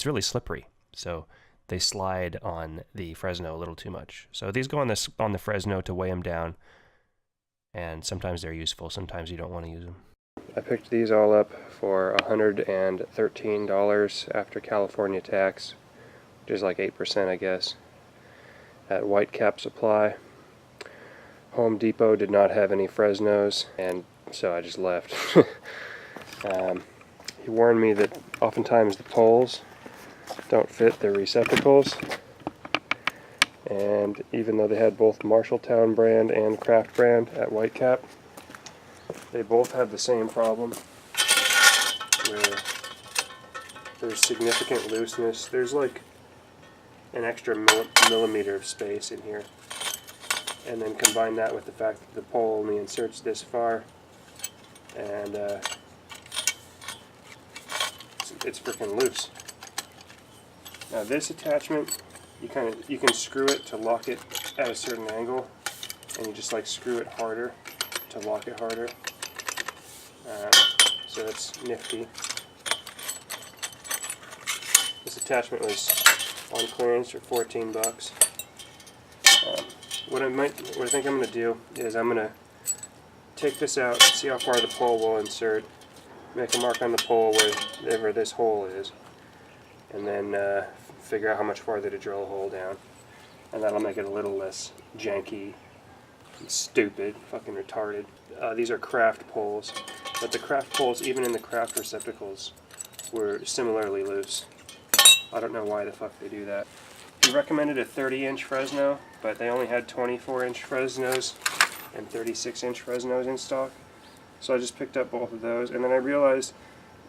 really slippery. So they slide on the Fresno a little too much. So these go on the Fresno to weigh them down, and sometimes they're useful. Sometimes you don't want to use them. I picked these all up for $113 after California tax, which is like 8%, I guess, at Whitecap Supply. Home Depot did not have any Fresnos, and so I just left. He warned me that oftentimes the poles don't fit their receptacles, and even though they had both Marshalltown brand and Kraft brand at Whitecap, they both have the same problem, where there's significant looseness. There's like an extra millimeter of space in here, and then combine that with the fact that the pole only inserts this far, and it's freaking loose. Now this attachment, you can screw it to lock it at a certain angle, and you just like screw it harder to lock it harder. So it's nifty. This attachment was on clearance for 14 bucks. What I think I'm going to do is I'm going to take this out, see how far the pole will insert, make a mark on the pole wherever this hole is, and then figure out how much farther to drill a hole down. And that'll make it a little less janky and stupid, fucking retarded. These are Kraft poles, but the Kraft poles, even in the Kraft receptacles, were similarly loose. I don't know why the fuck they do that. He recommended a 30-inch Fresno, but they only had 24-inch Fresnos and 36-inch Fresnos in stock. So I just picked up both of those, and then I realized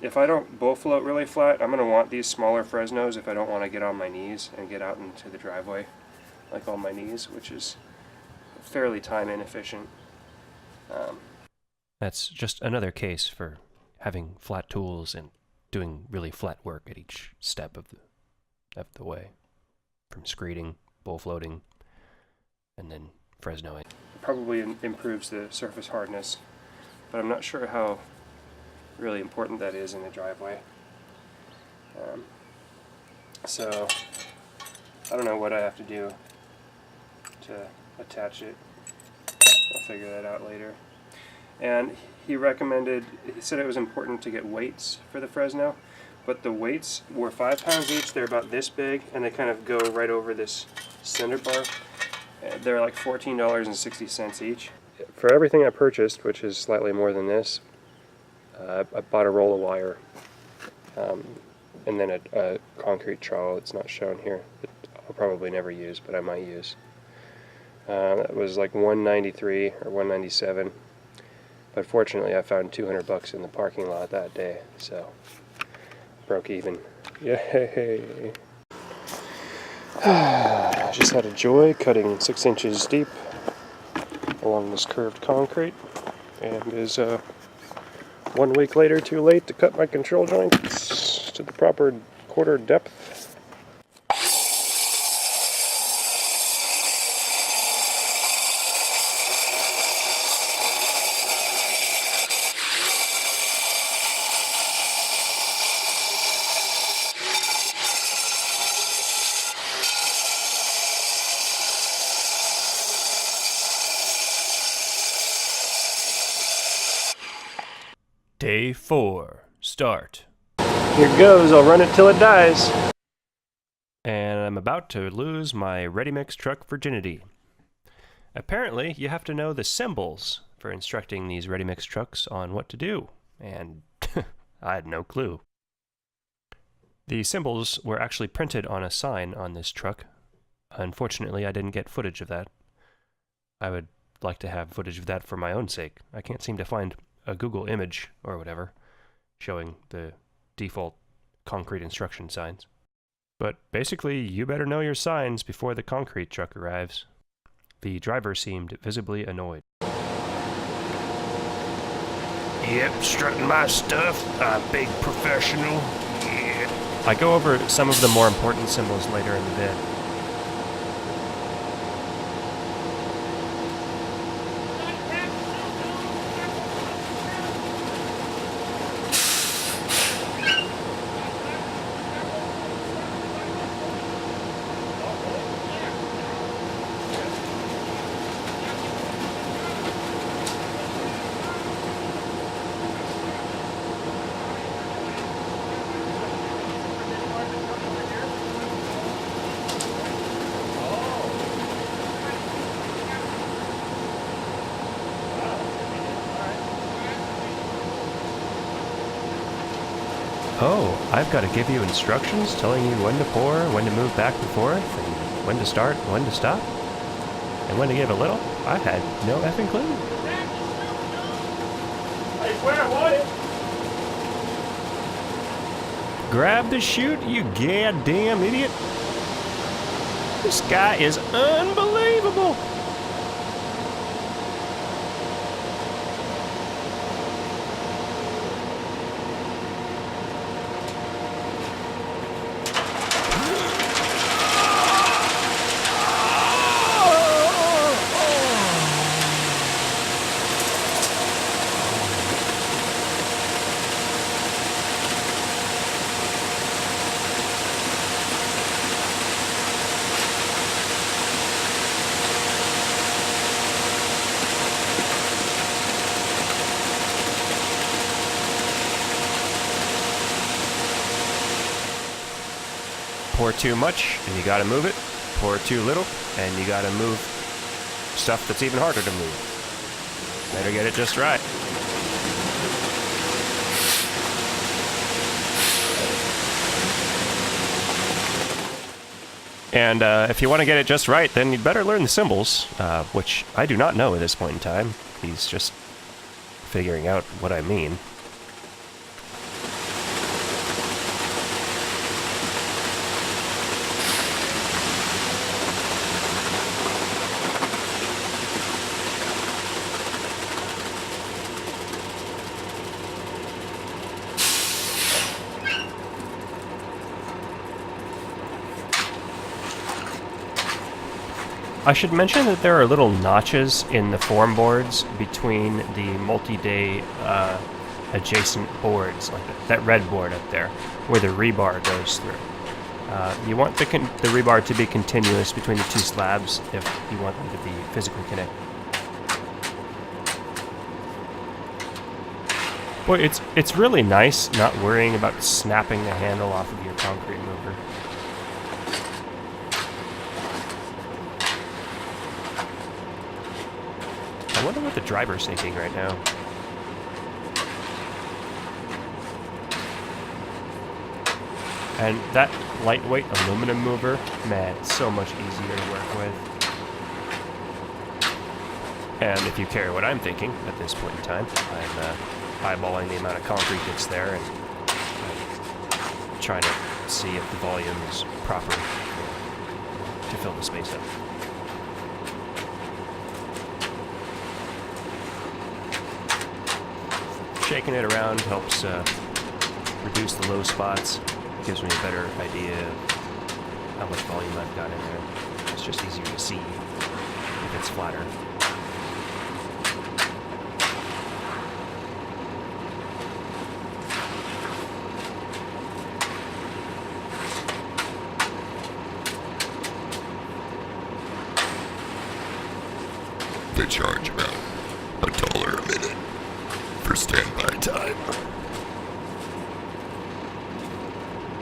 if I don't bull float really flat, I'm going to want these smaller Fresnos if I don't want to get on my knees and get out into the driveway like on my knees, which is fairly time inefficient. That's just another case for having flat tools and doing really flat work at each step of the way. From screeding, bull floating, and then Fresnoing. It probably improves the surface hardness, but I'm not sure how really important that is in a driveway. So I don't know what I have to do to attach it. I'll figure that out later. And he said it was important to get weights for the Fresno, but the weights were 5 pounds each. They're about this big, and they kind of go right over this center bar. They're like $14.60 each. For everything I purchased, which is slightly more than this, I bought a roll of wire, and then a concrete trowel. It's not shown here. I'll probably never use, but I might use. That was like $193 or $197. But fortunately, I found $200 in the parking lot that day, so broke even. Yay! Just had a joy cutting 6 inches deep along this curved concrete, and is 1 week later too late to cut my control joints to the proper quarter depth. Day 4. Start. Here goes, I'll run it till it dies. And I'm about to lose my ready-mix truck virginity. Apparently, you have to know the symbols for instructing these ready-mix trucks on what to do, and I had no clue. The symbols were actually printed on a sign on this truck. Unfortunately, I didn't get footage of that. I would like to have footage of that for my own sake. I can't seem to find a Google image or whatever showing the default concrete instruction signs. But basically, you better know your signs before the concrete truck arrives. The driver seemed visibly annoyed. Yep, strutting my stuff. I'm a big professional. Yeah. I go over some of the more important symbols later in the vid. Oh, I've got to give you instructions telling you when to pour, when to move back and forth, and when to start, when to stop, and when to give a little? I had no effing clue. I swear I want it. Grab the chute, you goddamn idiot. This guy is unbelievable. Pour too much, and you gotta move it. Pour too little, and you gotta move stuff that's even harder to move. Better get it just right. And if you want to get it just right, then you'd better learn the symbols, which I do not know at this point in time. He's just figuring out what I mean. I should mention that there are little notches in the form boards between the multi-day adjacent boards, like that red board up there, where the rebar goes through. You want the rebar to be continuous between the two slabs if you want them to be physically connected. Boy, it's really nice not worrying about snapping the handle off of your concrete mover. I wonder what the driver's thinking right now. And that lightweight aluminum mover, man, it's so much easier to work with. And if you care what I'm thinking at this point in time, I'm eyeballing the amount of concrete that's there and trying to see if the volume is proper to fill the space up. Shaking it around helps reduce the low spots. Gives me a better idea of how much volume I've got in there. It's just easier to see if it's flatter. They charge about $1 a minute for standby time.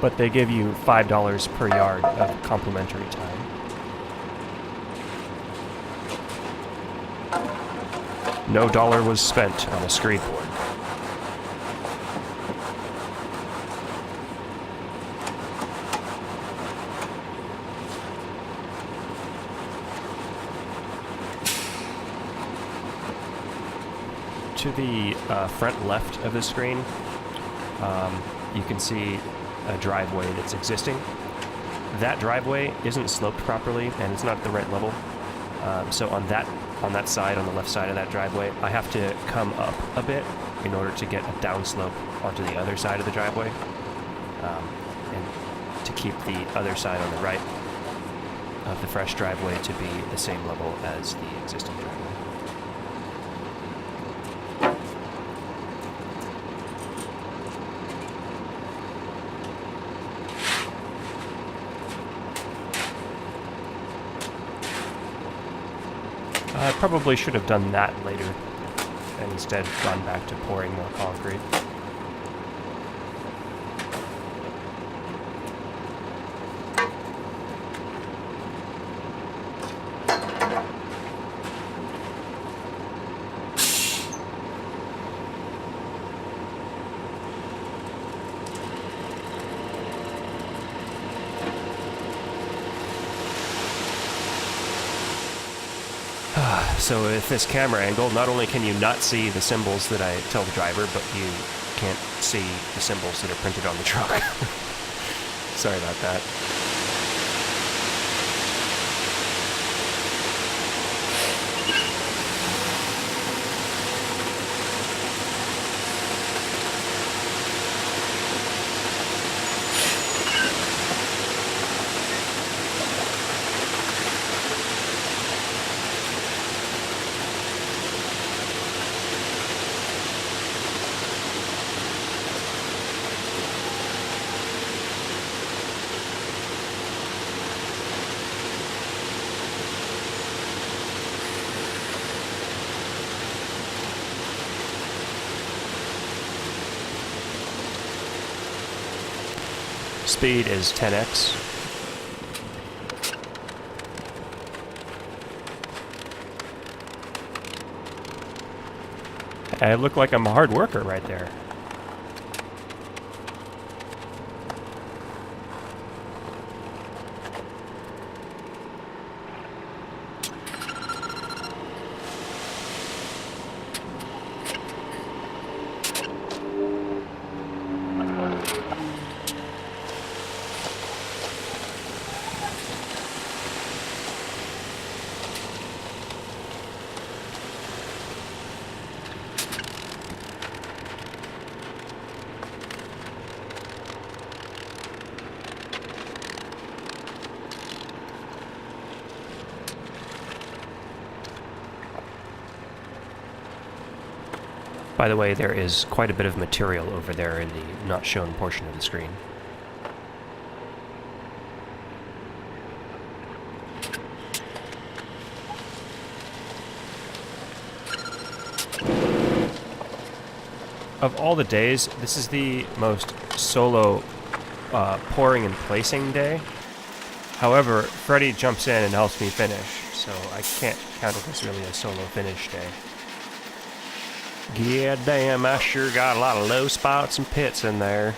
But they give you $5 per yard of complimentary time. No dollar was spent on a screed board. To the front left of the screen, you can see a driveway that's existing. That driveway isn't sloped properly and it's not at the right level. So on that side, on the left side of that driveway, I have to come up a bit in order to get a downslope onto the other side of the driveway, and to keep the other side on the right of the fresh driveway to be the same level as the existing driveway. I probably should have done that later and instead gone back to pouring more concrete. So with this camera angle, not only can you not see the symbols that I tell the driver, but you can't see the symbols that are printed on the truck. Sorry about that. Speed is 10x. I look like I'm a hard worker right there. By the way, there is quite a bit of material over there in the not shown portion of the screen. Of all the days, this is the most solo pouring and placing day. However, Freddy jumps in and helps me finish, so I can't count it as really a solo finish day. Yeah, damn, I sure got a lot of low spots and pits in there.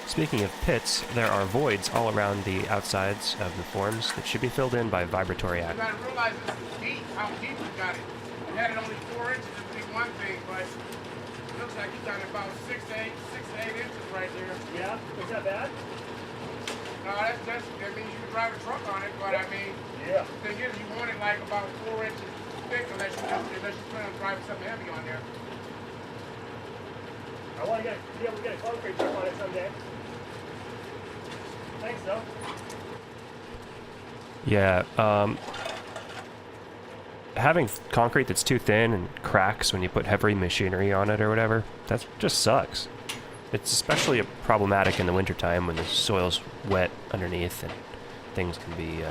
Speaking of pits, there are voids all around the outsides of the forms that should be filled in by vibratory You action. gotta realize this is deep, how deep you got it. You had it only 4 inches, it'd be one thing, but it looks like you got it about 6 to 8 inches right there. Yeah, is that bad? No, that means you can drive a truck on it, but I mean, Yeah. the thing is, you want it like about 4 inches thick unless you plan on driving something heavy on there. I want to be able to get a concrete truck on it someday. Thanks, though. Yeah, having concrete that's too thin and cracks when you put heavy machinery on it or whatever, that just sucks. It's especially problematic in the wintertime when the soil's wet underneath and things can be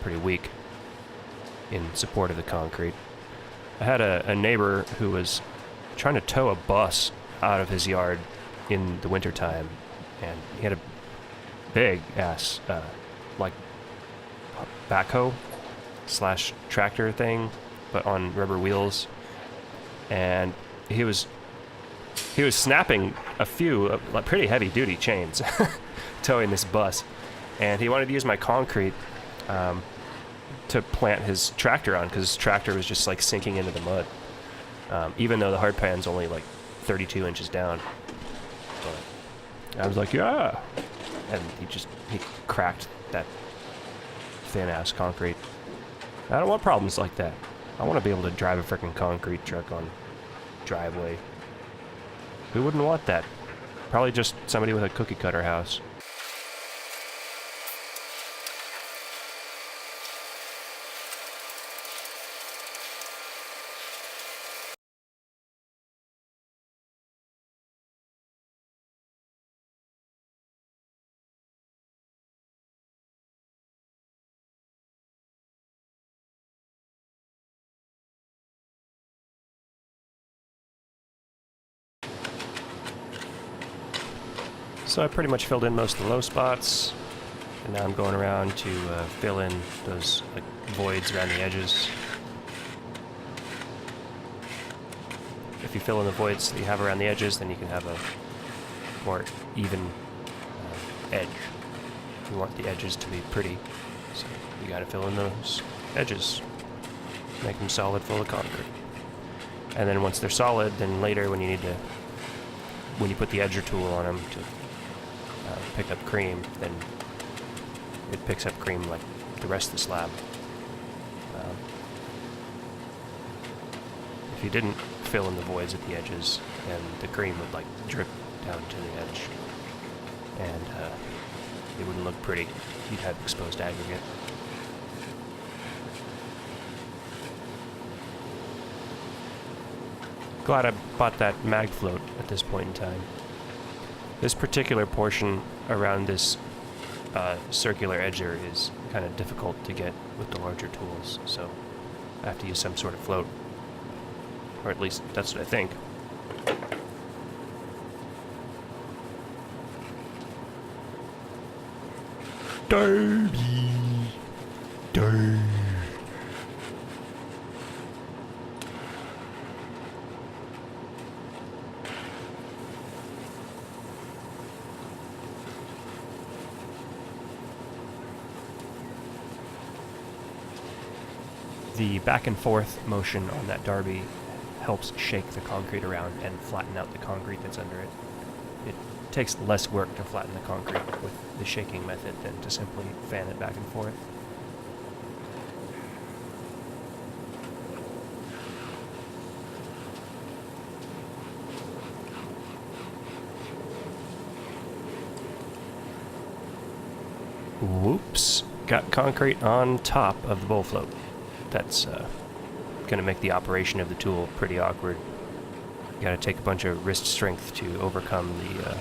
pretty weak in support of the concrete. I had a neighbor who was trying to tow a bus out of his yard in the wintertime, and he had a big ass like backhoe slash tractor thing, but on rubber wheels, and he was snapping a few like pretty heavy duty chains towing this bus, and he wanted to use my concrete to plant his tractor on, because his tractor was just like sinking into the mud, even though the hard pan's only like 32 inches down. But I was like, yeah, and he cracked that thin ass concrete. I don't want problems like that. I want to be able to drive a freaking concrete truck on driveway. Who wouldn't want that? Probably just somebody with a cookie cutter house. So I pretty much filled in most of the low spots, and now I'm going around to fill in those like voids around the edges. If you fill in the voids that you have around the edges, then you can have a more even edge. You want the edges to be pretty, so you gotta fill in those edges. Make them solid full of concrete. And then once they're solid, then later when you put the edger tool on them to pick up cream, then it picks up cream like the rest of the slab. If you didn't fill in the voids at the edges, then the cream would like drip down to the edge, and it wouldn't look pretty. You'd have exposed aggregate. Glad I bought that mag float at this point in time. This particular portion around this circular edger is kind of difficult to get with the larger tools, so I have to use some sort of float. Or at least that's what I think. Derby! Derby! The back and forth motion on that derby helps shake the concrete around and flatten out the concrete that's under it. It takes less work to flatten the concrete with the shaking method than to simply fan it back and forth. Whoops. Got concrete on top of the bowl float. That's going to make the operation of the tool pretty awkward. You got to take a bunch of wrist strength to overcome the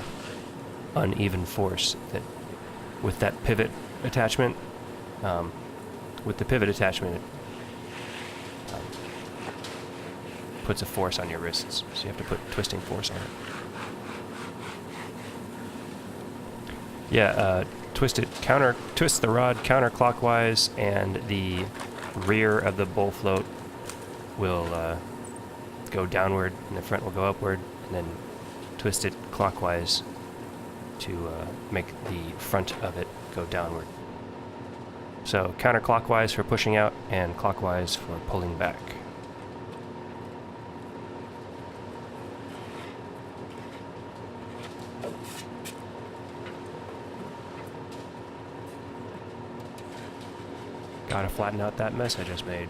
uneven force that with that pivot attachment. With the pivot attachment, it puts a force on your wrists, so you have to put twisting force on it. Yeah, twist the rod counterclockwise, and the rear of the bowl float will go downward, and the front will go upward, and then twist it clockwise to make the front of it go downward. So counterclockwise for pushing out, and clockwise for pulling back. Gotta flatten out that mess I just made.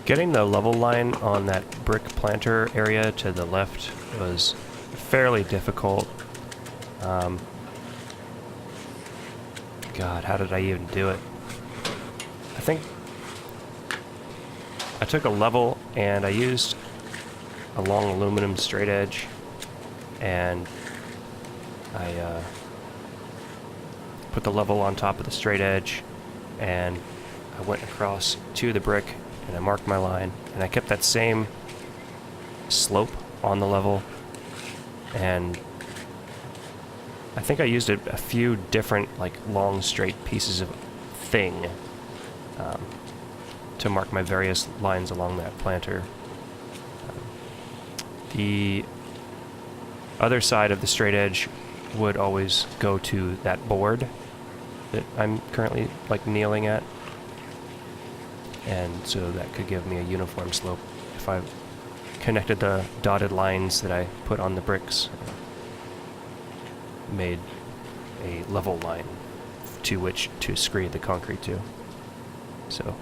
Getting the level line on that brick planter area to the left was fairly difficult. God, how did I even do it? I think I took a level and I used a long aluminum straight edge, and I put the level on top of the straight edge, and I went across to the brick and I marked my line, and I kept that same slope on the level, and I think I used a few different like long straight pieces of thing to mark my various lines along that planter. The other side of the straight edge would always go to that board that I'm currently like kneeling at, and so that could give me a uniform slope if I connected the dotted lines that I put on the bricks, made a level line to which to screed the concrete to. So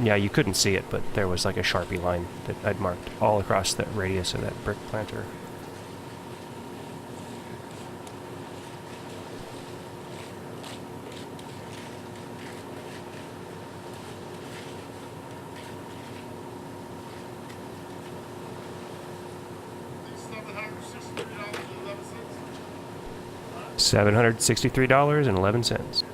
yeah, you couldn't see it, but there was like a Sharpie line that I'd marked all across the radius of that brick planter. $763.11.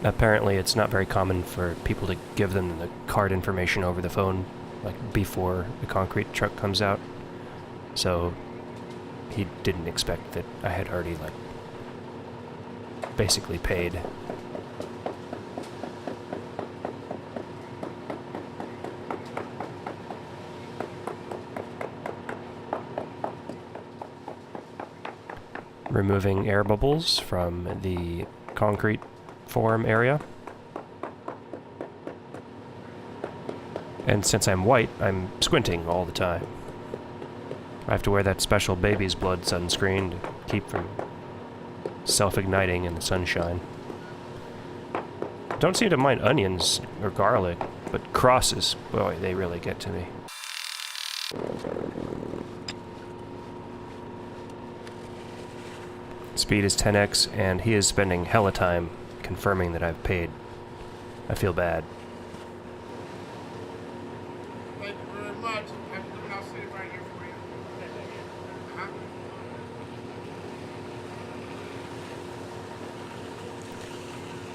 Apparently it's not very common for people to give them the card information over the phone, like before the concrete truck comes out. So he didn't expect that I had already like basically paid. Removing air bubbles from the concrete form area. And since I'm white, I'm squinting all the time. I have to wear that special baby's blood sunscreen to keep from self-igniting in the sunshine. Don't seem to mind onions or garlic, but crosses, boy, they really get to me. Speed is 10x, and he is spending hella time confirming that I've paid. I feel bad. Thank you very much. I'll sit right here for you.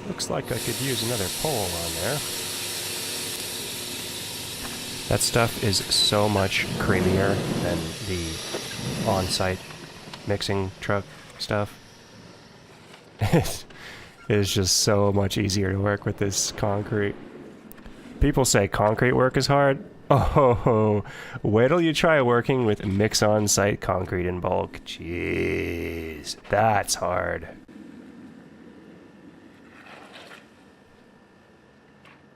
Looks like I could use another pole on there. That stuff is so much creamier than the on-site mixing truck stuff. It is just so much easier to work with this concrete. People say concrete work is hard. Oh, wait till you try working with mix on-site concrete in bulk. Jeez, that's hard.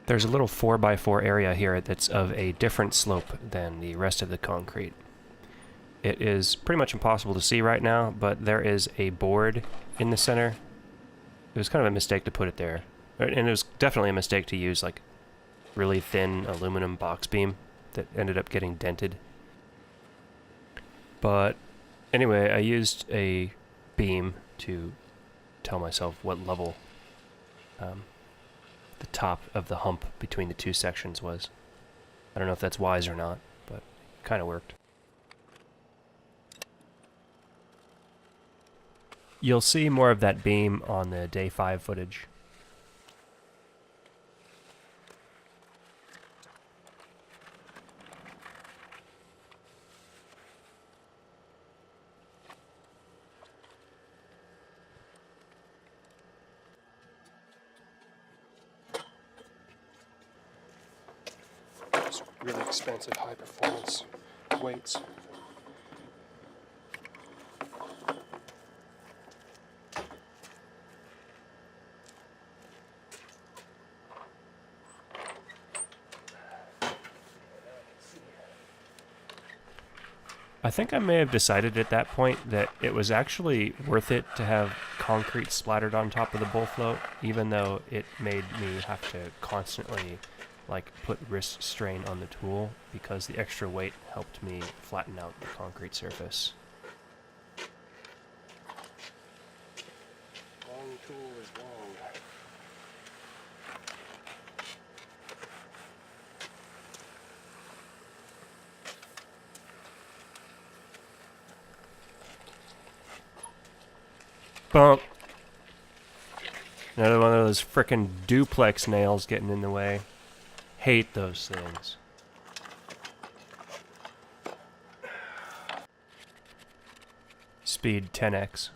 There's a little 4x4 area here that's of a different slope than the rest of the concrete. It is pretty much impossible to see right now, but there is a board in the center. It was kind of a mistake to put it there. And it was definitely a mistake to use like really thin aluminum box beam that ended up getting dented. But anyway, I used a beam to tell myself what level the top of the hump between the two sections was. I don't know if that's wise or not, but it kind of worked. You'll see more of that beam on the day 5 footage. It's really expensive high performance weights. I think I may have decided at that point that it was actually worth it to have concrete splattered on top of the bull float, even though it made me have to constantly like put wrist strain on the tool, because the extra weight helped me flatten out the concrete surface. Long tool is long. Bump. Another one of those frickin' duplex nails getting in the way. Hate those things. Speed 10x.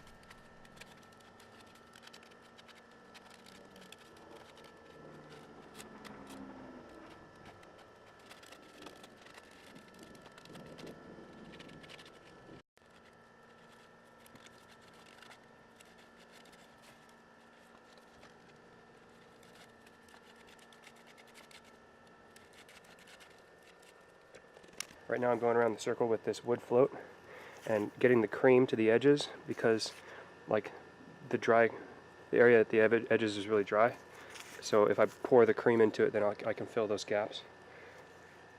Right now I'm going around the circle with this wood float and getting the cream to the edges, because like the area at the edges is really dry. So if I pour the cream into it, then I can fill those gaps.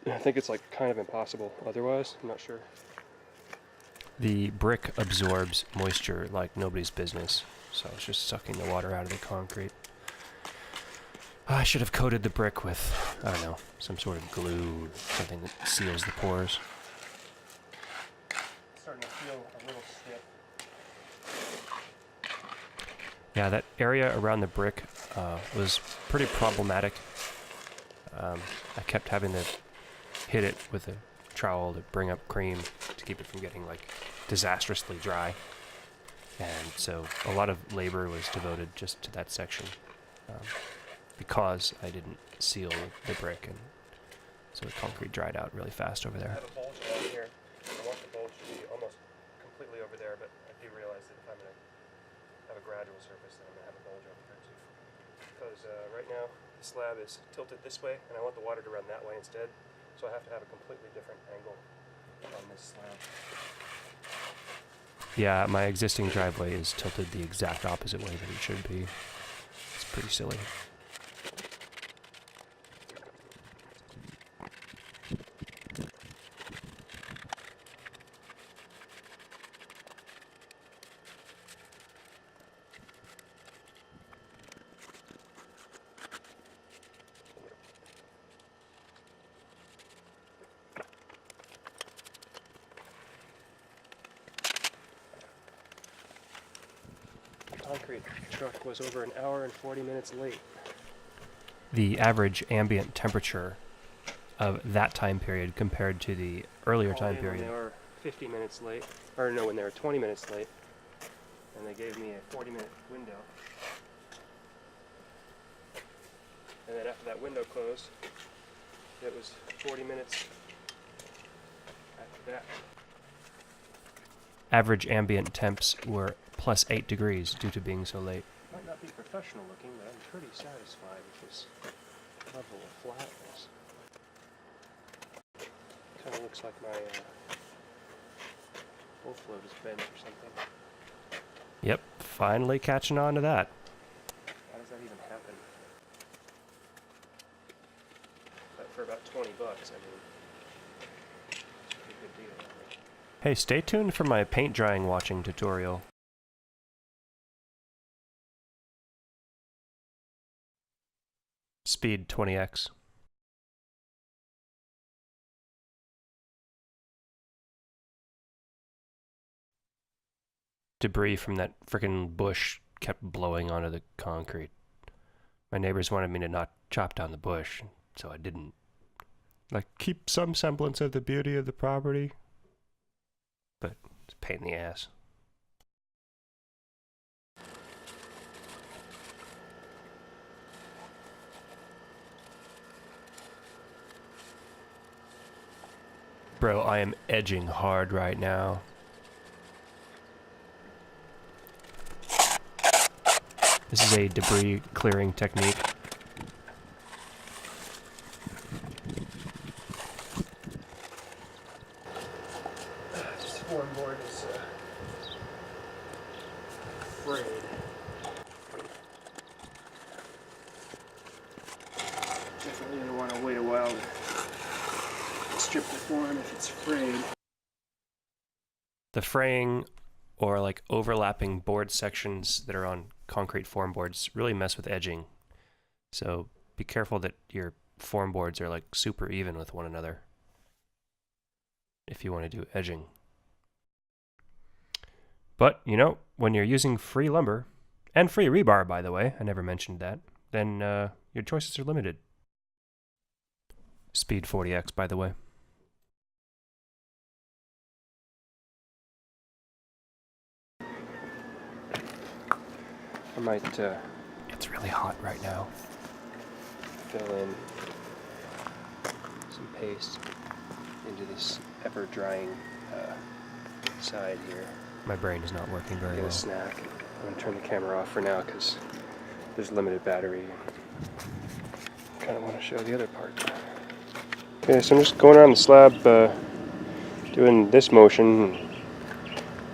I think it's like kind of impossible otherwise. I'm not sure. The brick absorbs moisture like nobody's business, so it's just sucking the water out of the concrete. I should have coated the brick with, I don't know, some sort of glue, something that seals the pores. Starting to feel a little stiff. Yeah, that area around the brick was pretty problematic. I kept having to hit it with a trowel to bring up cream to keep it from getting like disastrously dry. And so a lot of labor was devoted just to that section. Because I didn't seal the brick, and so the concrete dried out really fast over I there. have a bulge along here. I want the bulge to be almost completely over there, but I do realize that if I'm going to have a gradual surface, then I'm going to have a bulge over here too. Because right now the slab is tilted this way, and I want the water to run that way instead, so I have to have a completely different angle on this slab. Yeah, my existing driveway is tilted the exact opposite way that it should be. It's pretty silly. Concrete truck was over an hour and 40 minutes late. The average ambient temperature of that time period compared to the earlier time When period. they were 50 minutes late, or no, when they were 20 minutes late, and they gave me a 40-minute window. And then after that window closed, it was 40 minutes after that. Average ambient temps were plus 8 degrees due to being so late. Might not be professional looking, but I'm pretty satisfied, which is level of flatness. Kind of looks like my full float is bent or something. Yep, finally catching on to that. How does that even happen? But for about $20, I mean, it's a pretty good deal. Hey, stay tuned for my paint drying watching tutorial. Speed 20x. Debris from that frickin' bush kept blowing onto the concrete. My neighbors wanted me to not chop down the bush, so I didn't. Like, keep some semblance of the beauty of the property. But it's a pain in the ass. Bro, I am edging hard right now. This is a debris clearing technique. This form board is frayed. Definitely gonna want to wait a while to strip the form if it's frayed. The fraying or like overlapping board sections that are on concrete form boards really mess with edging. So be careful that your form boards are like super even with one another if you want to do edging. But, you know, when you're using free lumber, and free rebar, by the way, I never mentioned that, then your choices are limited. Speed 40x, by the way. I might It's really hot right now. fill in some paste into this ever drying side here. My brain is not working very Get well. a snack. I'm going to turn the camera off for now because there's limited battery. Kind of want to show the other part. Okay, so I'm just going around the slab doing this motion,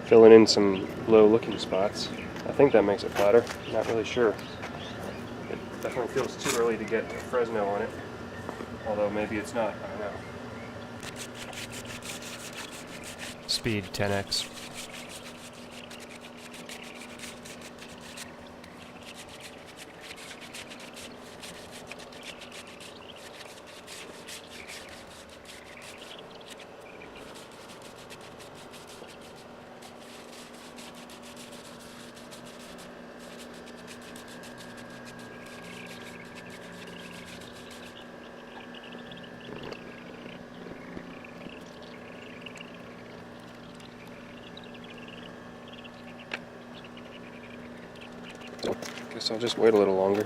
filling in some low looking spots. I think that makes it flatter. Not really sure. It definitely feels too early to get a Fresno on it. Although maybe it's not. I don't know. Speed 10x. Guess I'll just wait a little longer.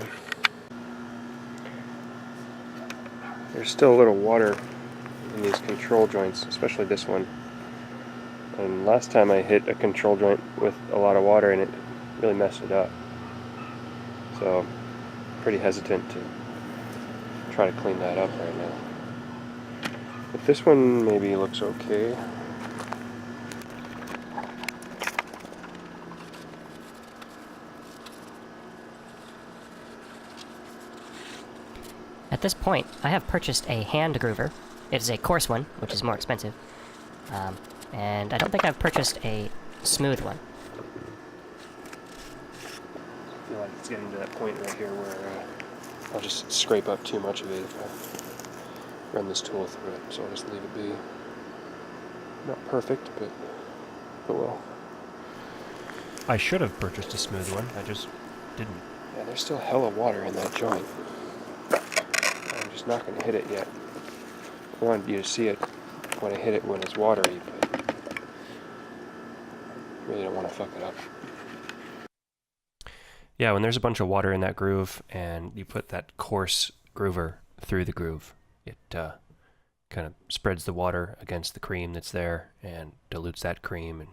There's still a little water in these control joints, especially this one. And last time I hit a control joint with a lot of water in it, really messed it up. So, I'm pretty hesitant to try to clean that up right now. But this one maybe looks okay. At this point, I have purchased a hand groover. It is a coarse one, which is more expensive. And I don't think I've purchased a smooth one. I feel like it's getting to that point right here where I'll just scrape up too much of it if I run this tool through it. So I'll just leave it be. Not perfect, but well. I should have purchased a smooth one. I just didn't. Yeah, there's still hella water in that joint. I'm just not going to hit it yet. I wanted you to see it when I hit it when it's watery, but really don't want to fuck it up. Yeah, when there's a bunch of water in that groove and you put that coarse groover through the groove, it kind of spreads the water against the cream that's there and dilutes that cream and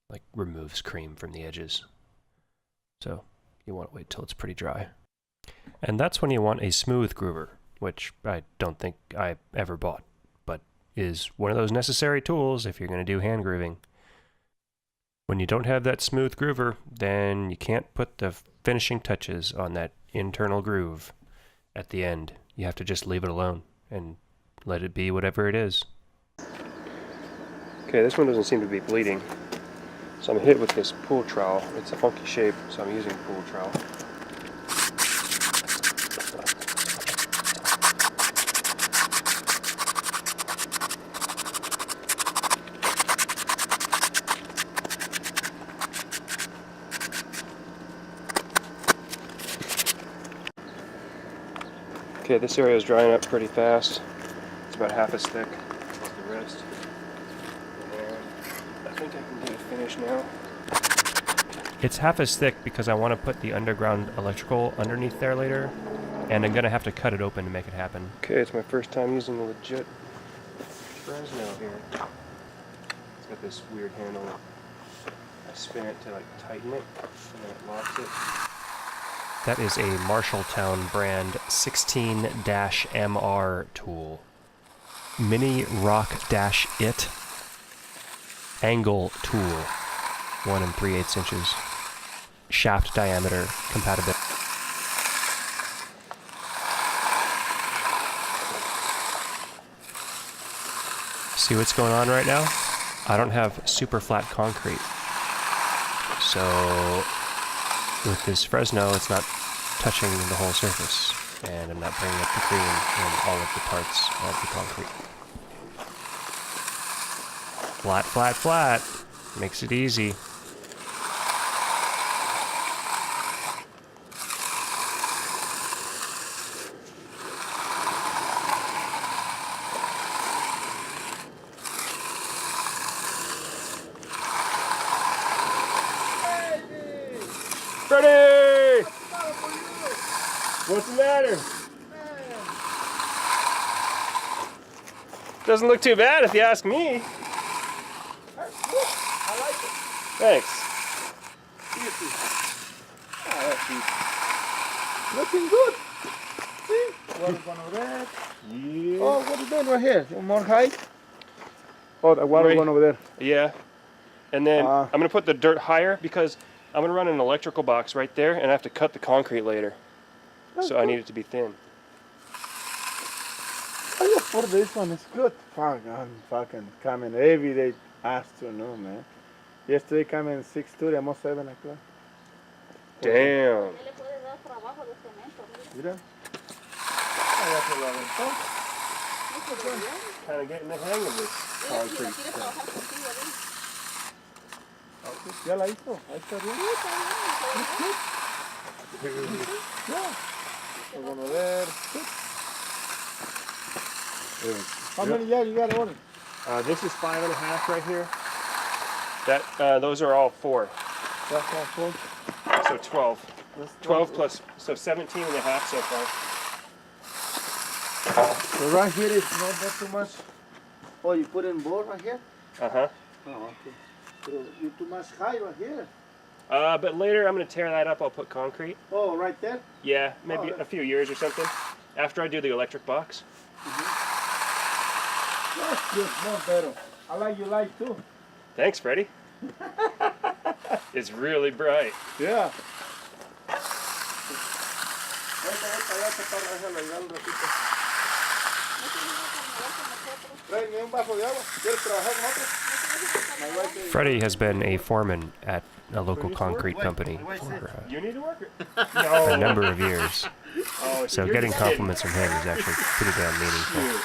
like removes cream from the edges. So you want to wait till it's pretty dry. And that's when you want a smooth groover, which I don't think I ever bought, but is one of those necessary tools if you're going to do hand grooving. When you don't have that smooth groover, then you can't put the finishing touches on that internal groove at the end. You have to just leave it alone and let it be whatever it is. Okay, this one doesn't seem to be bleeding. So I'm hit with this pool trowel. It's a funky shape, so I'm using a pool trowel. Okay, this area is drying up pretty fast. It's about half as thick as the rest. And I think I can get it finished now. It's half as thick because I want to put the underground electrical underneath there later, and I'm going to have to cut it open to make it happen. Okay, it's my first time using a legit Fresno here. It's got this weird handle. I spin it to like tighten it, and then it locks it. That is a Marshalltown brand 16-MR tool. Mini Rock-It angle tool, 1 3/8 inches. Shaft diameter compatible. See what's going on right now? I don't have super flat concrete. So with this Fresno, it's not touching the whole surface, and I'm not bringing up the cream in all of the parts of the concrete. Flat, flat, flat. Makes it easy. Freddie! What's the matter? Doesn't look too bad if you ask me. I like it. Thanks. Looking good. See? Water's going over there. Yeah. Oh, what are you doing right here? You more high? Oh, the water's Right. going over there. Yeah. And then Ah. I'm going to put the dirt higher because I'm going to run an electrical box right there, and I have to cut the concrete later. So I need it to be thin. I just put this one. It's good. Fuck, I'm fucking coming every day afternoon, man. Yesterday coming 6:30, almost 7 o'clock. Damn. Mira. Ah, ya se lo aventó. Kind of getting the hang of this concrete stuff. Ya la hizo. Ahí está bien. Yeah. We're gonna ver. How many yards you got on it? This is 5.5 right here. That those are all 4. That's all full. So 12. 12 plus, so 17.5 so far. So right here is not too much. Oh, you put in board right here? Uh-huh. Oh, okay. So you're too much high right here. But later I'm going to tear that up. I'll put concrete. Oh, right there? Yeah, maybe Oh, a few years or something. After I do the electric box. That's good, more better. I like your light too. Thanks, Freddie. It's really bright. Yeah. Ahorita voy para allá, para dejarlo ayudar un ratito. Tráeme un vaso de agua. ¿Quieres trabajar con otro? My wife says- Freddie has been a foreman at a local concrete company for You need to work it. a number of years, Oh, so you're getting just kidding. compliments from him is actually pretty damn meaningful. Shoot.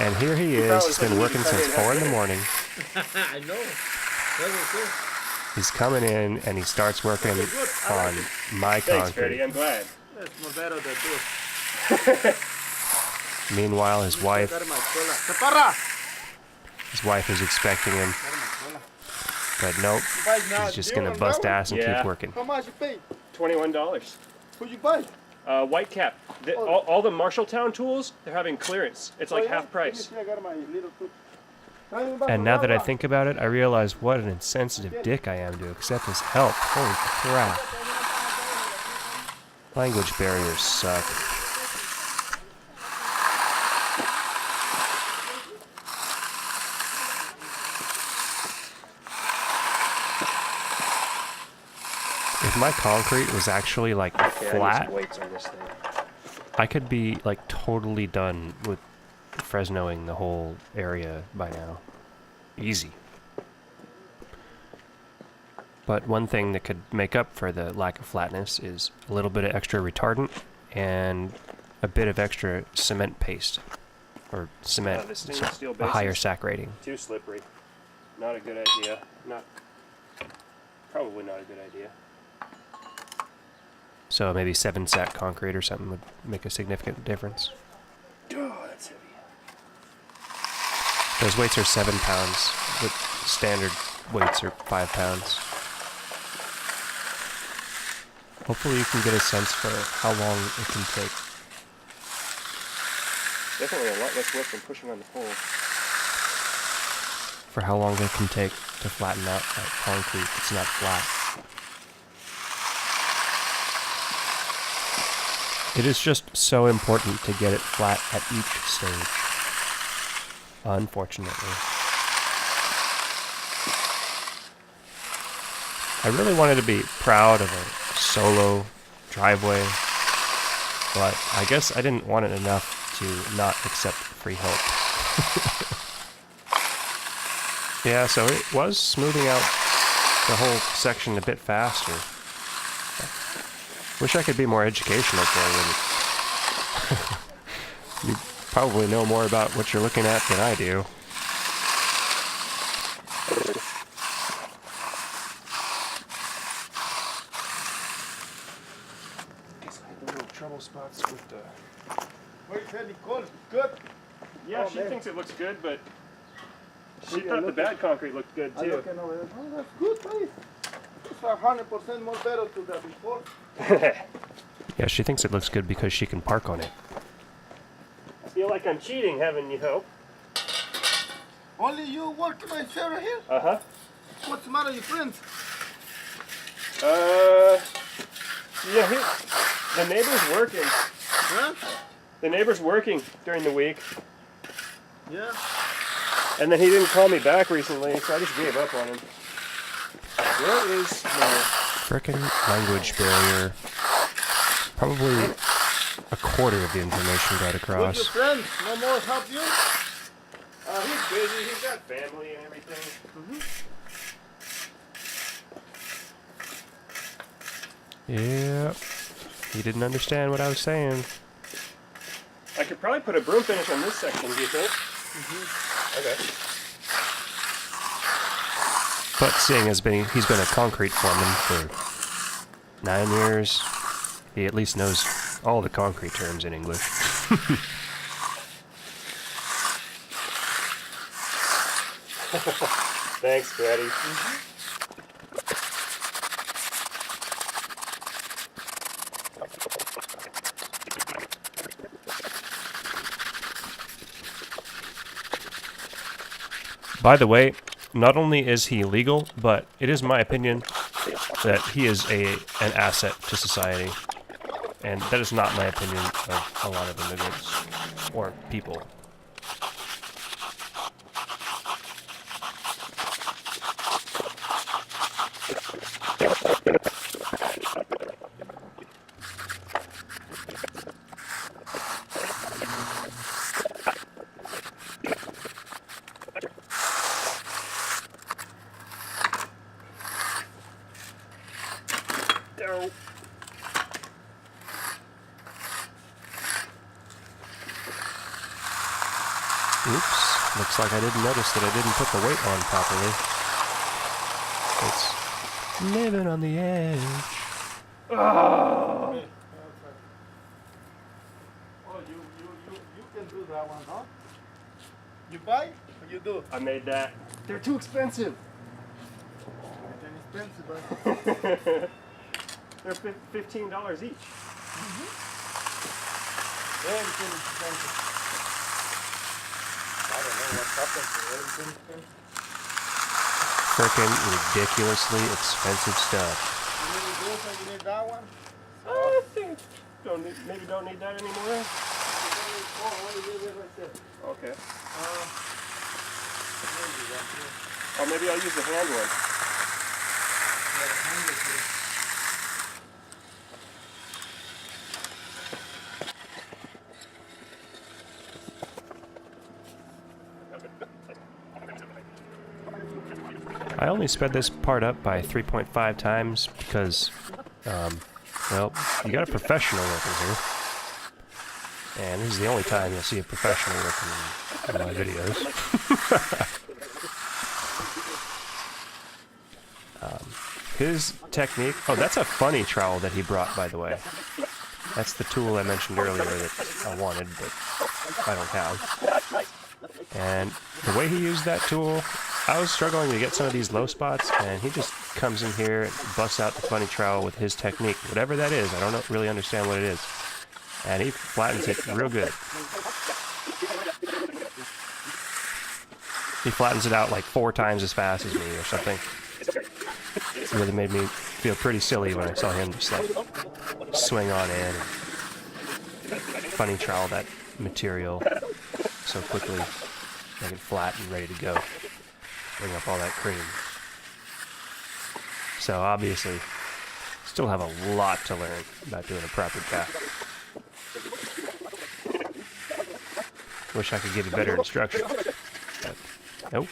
And here he is. He's been working since 4 in the morning. I know. That was good. He's coming in and he starts working on my Thanks, Freddie. concrete. I'm glad. That's more better than this. Meanwhile, his wife Chaparra! is expecting him, but nope, he's just gonna bust ass and Yeah. keep working. How much you pay? $21. Who you buy? White cap. All the Marshalltown tools, they're having clearance. It's like half price. I got my little tooth. And now that I think about it, I realize what an insensitive dick I am to accept his help. Holy crap. Language barriers suck. If my concrete was actually like flat, weights on this thing. I could be like totally done with Fresnoing the whole area by now. Easy. But one thing that could make up for the lack of flatness is a little bit of extra retardant and a bit of extra cement paste. Or cement, This stainless steel a higher bases, sack rating. too slippery. Not a good idea. Probably not a good idea. So maybe 7 sack concrete or something would make a significant difference. Oh, that's heavy. Those weights are 7 pounds. The standard weights are 5 pounds. Hopefully you can get a sense for how long it can take. Definitely a lot less work than pushing on the pole. For how long it can take to flatten out that concrete that's not flat. It is just so important to get it flat at each stage. Unfortunately. I really wanted to be proud of a solo driveway, but I guess I didn't want it enough to not accept free help. Yeah, so it was smoothing out the whole section a bit faster. Wish I could be more educational for you. You probably know more about what you're looking at than I do. Guess I had the little trouble spots with the... Wait, Nicole, good. Yeah, Oh, she man. thinks it looks good, but she Okay, thought the look bad concrete looked good I'm too. looking over there. Oh, that's good, buddy. It's 100% more better to the before. Yeah, she thinks it looks good because she can park on it. I feel like I'm cheating having you help. Only you work in my chair right here? Uh-huh. What's the matter, your friends? Yeah, the neighbor's working. Huh? The neighbor's working during the week, Yeah. and then he didn't call me back recently, so I just gave up on him. Where is my... Frickin' language barrier. Probably a quarter of the information got With your across. friends, no more help you? He's busy, he's got family and everything. Yep. He didn't understand what I was saying. I could probably put a broom finish on this section, do you think? Okay. But seeing as he's been a concrete foreman for 9 years, he at least knows all the concrete terms in English. Thanks, Betty. By the way, not only is he legal, but it is my opinion that he is an asset to society. And that is not my opinion of a lot of immigrants or people. Oops, looks like I didn't notice that I didn't put the weight on properly. It's living on the edge. Oh, you can do that one, huh? You buy or you do? I made that. They're too expensive. It's expensive, but They're $15 each. everything is expensive. I don't know what's happened to everything expensive. Frickin' ridiculously expensive stuff. You need this and you need that one. I think Maybe don't need that anymore. Okay. Oh, maybe I'll use the hand one. I only sped this part up by 3.5 times because, well, you got a professional working here. And this is the only time you'll see a professional working in my videos. His technique... Oh, that's a funny trowel that he brought, by the way. That's the tool I mentioned earlier that I wanted, but I don't have. And the way he used that tool, I was struggling to get some of these low spots, and he just comes in here and busts out the funny trowel with his technique. Whatever that is, I don't really understand what it is. And he flattens it real good. He flattens it out like 4 times as fast as me or something. It really made me feel pretty silly when I saw him just like swing on in and funny trowel that material so quickly, make it flat and ready to go. Bring up all that cream. So obviously, still have a lot to learn about doing a proper calf. Wish I could give you better instruction, but nope.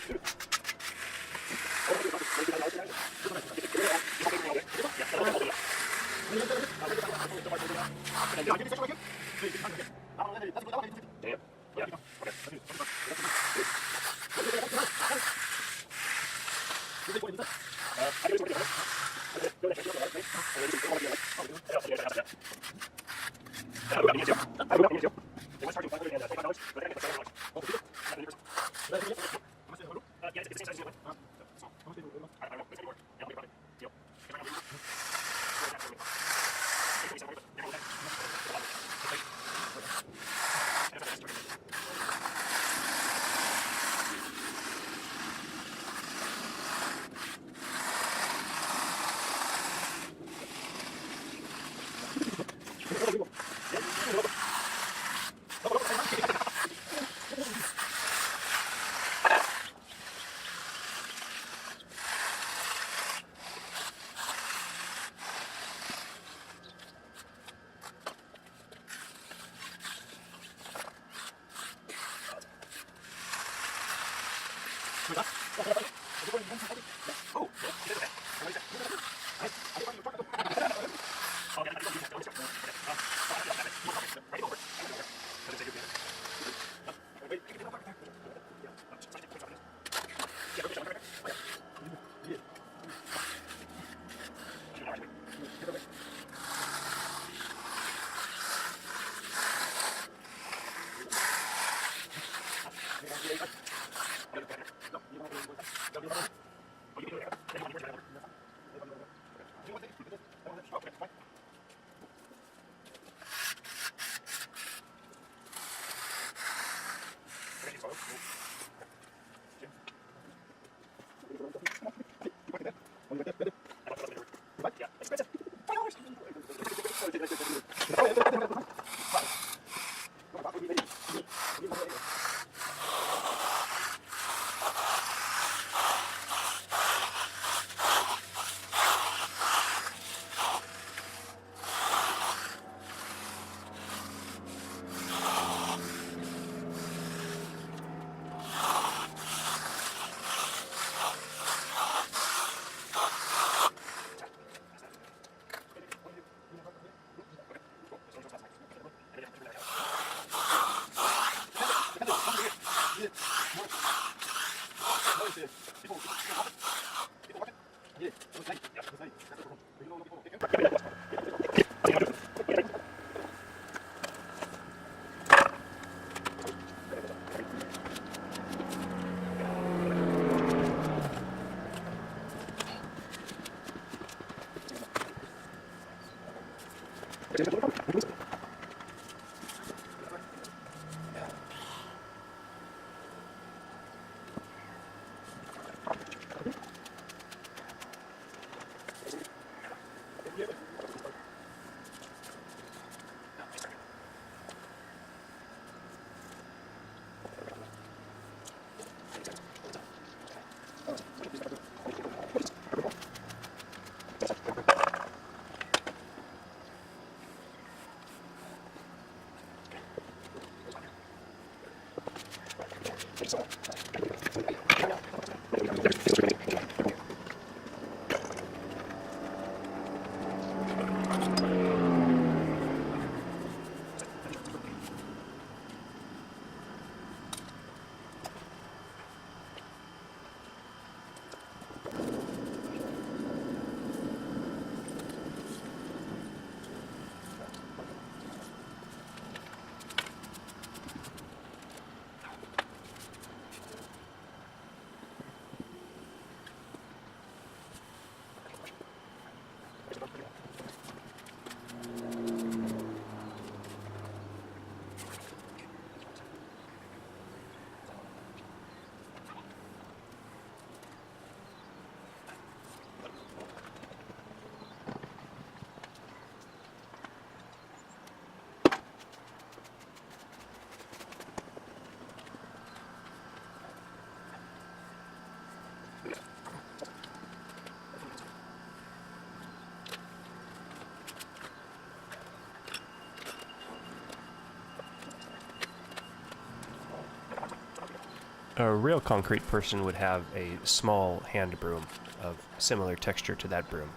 A real concrete person would have a small hand broom of similar texture to that broom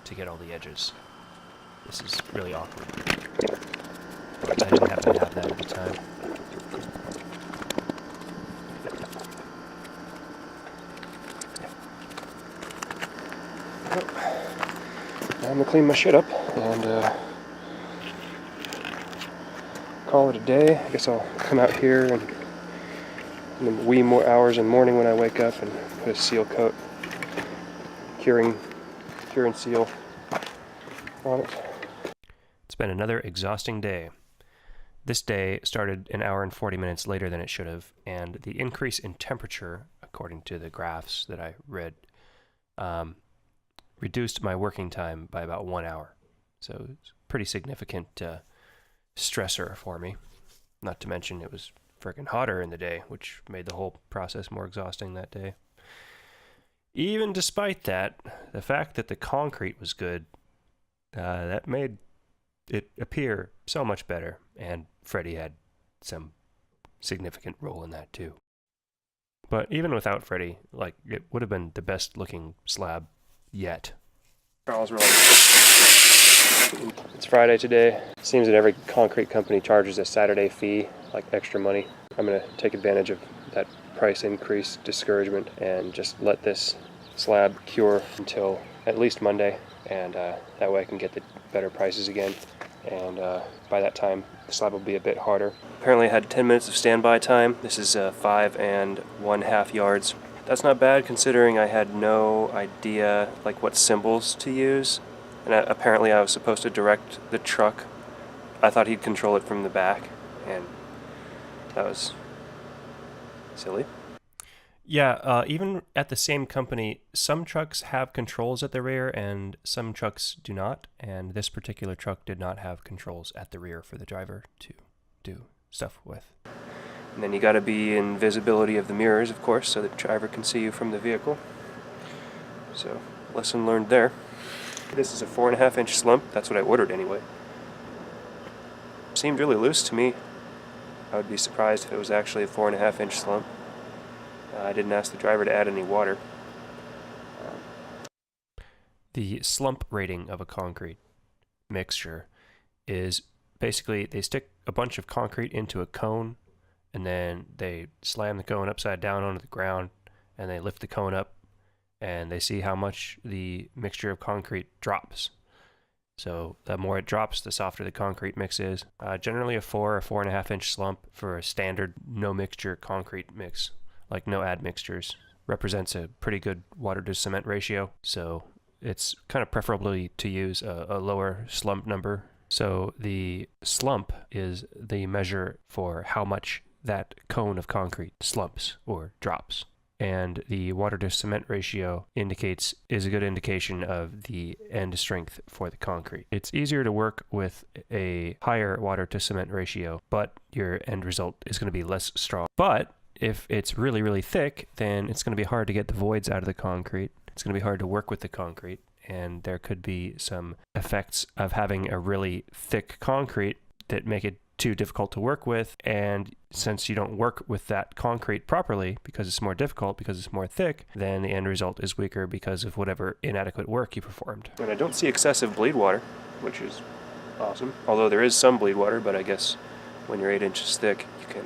to get all the edges. This is really awkward. I didn't happen to have that at the time. I'm gonna clean my shit up and call it a day. I guess I'll come out here and in the wee more hours in the morning when I wake up and put a seal coat, curing seal on it. It's been another exhausting day. This day started an hour and 40 minutes later than it should have, and the increase in temperature, according to the graphs that I read, reduced my working time by about 1 hour. So it's a pretty significant stressor for me. Not to mention it was freaking hotter in the day, which made the whole process more exhausting that day. Even despite that, the fact that the concrete was good, that made it appear so much better, and Freddie had some significant role in that too. But even without Freddie, like, it would have been the best looking slab yet. Carl's really. It's Friday today. Seems that every concrete company charges a Saturday fee, like extra money. I'm going to take advantage of that price increase discouragement and just let this slab cure until at least Monday, and that way I can get the better prices again, and by that time the slab will be a bit harder. Apparently I had 10 minutes of standby time. This is 5 1/2 yards. That's not bad considering I had no idea like what symbols to use, and apparently I was supposed to direct the truck. I thought he'd control it from the back, and that was silly. Yeah, even at the same company, some trucks have controls at the rear and some trucks do not, and this particular truck did not have controls at the rear for the driver to do stuff with. And then you got to be in visibility of the mirrors, of course, so the driver can see you from the vehicle. So, lesson learned there. This is a 4.5 inch slump. That's what I ordered anyway. Seemed really loose to me. I would be surprised if it was actually a 4.5 inch slump. I didn't ask the driver to add any water. The slump rating of a concrete mixture is basically they stick a bunch of concrete into a cone, and then they slam the cone upside down onto the ground, and they lift the cone up, and they see how much the mixture of concrete drops. So the more it drops, the softer the concrete mix is. Generally a 4 or 4.5 inch slump for a standard no mixture concrete mix, like no admixtures, represents a pretty good water to cement ratio. So it's kind of preferably to use a lower slump number. So the slump is the measure for how much that cone of concrete slumps or drops. And the water to cement ratio is a good indication of the end strength for the concrete. It's easier to work with a higher water to cement ratio, but your end result is going to be less strong. But if it's really, really thick, then it's going to be hard to get the voids out of the concrete. It's going to be hard to work with the concrete, and there could be some effects of having a really thick concrete that make it too difficult to work with, and since you don't work with that concrete properly because it's more difficult, because it's more thick, then the end result is weaker because of whatever inadequate work you performed. And I don't see excessive bleed water, which is awesome. Although there is some bleed water, but I guess when you're 8 inches thick, you can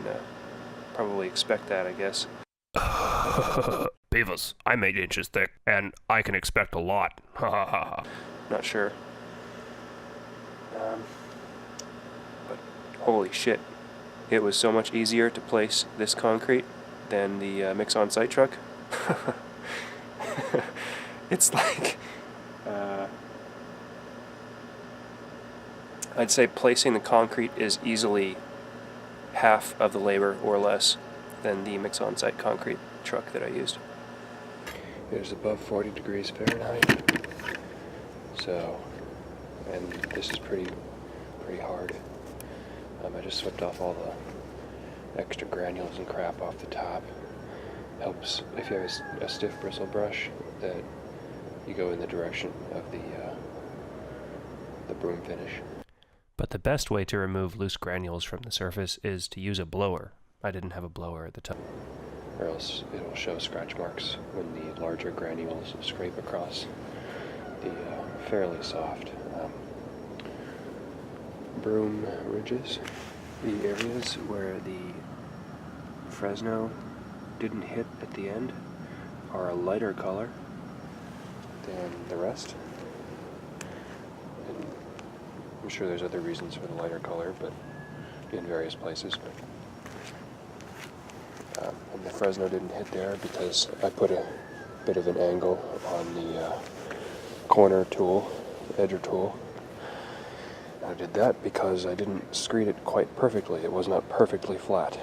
probably expect that, I guess. Beavis, I'm 8 inches thick, and I can expect a lot. Ha ha ha ha. Not sure. But holy shit. It was so much easier to place this concrete than the mix on site truck. It's like, I'd say placing the concrete is easily half of the labor or less than the mix on site concrete truck that I used. It is above 40 degrees Fahrenheit. So, and this is pretty hard. I just swept off all the extra granules and crap off the top. Helps if you have a stiff bristle brush that you go in the direction of the broom finish. But the best way to remove loose granules from the surface is to use a blower. I didn't have a blower at the time. Or else it'll show scratch marks when the larger granules scrape across the fairly soft broom ridges. The areas where the Fresno didn't hit at the end are a lighter color than the rest. And I'm sure there's other reasons for the lighter color, but in various places. And the Fresno didn't hit there because I put a bit of an angle on the corner tool, edger tool. I did that because I didn't screed it quite perfectly. It was not perfectly flat.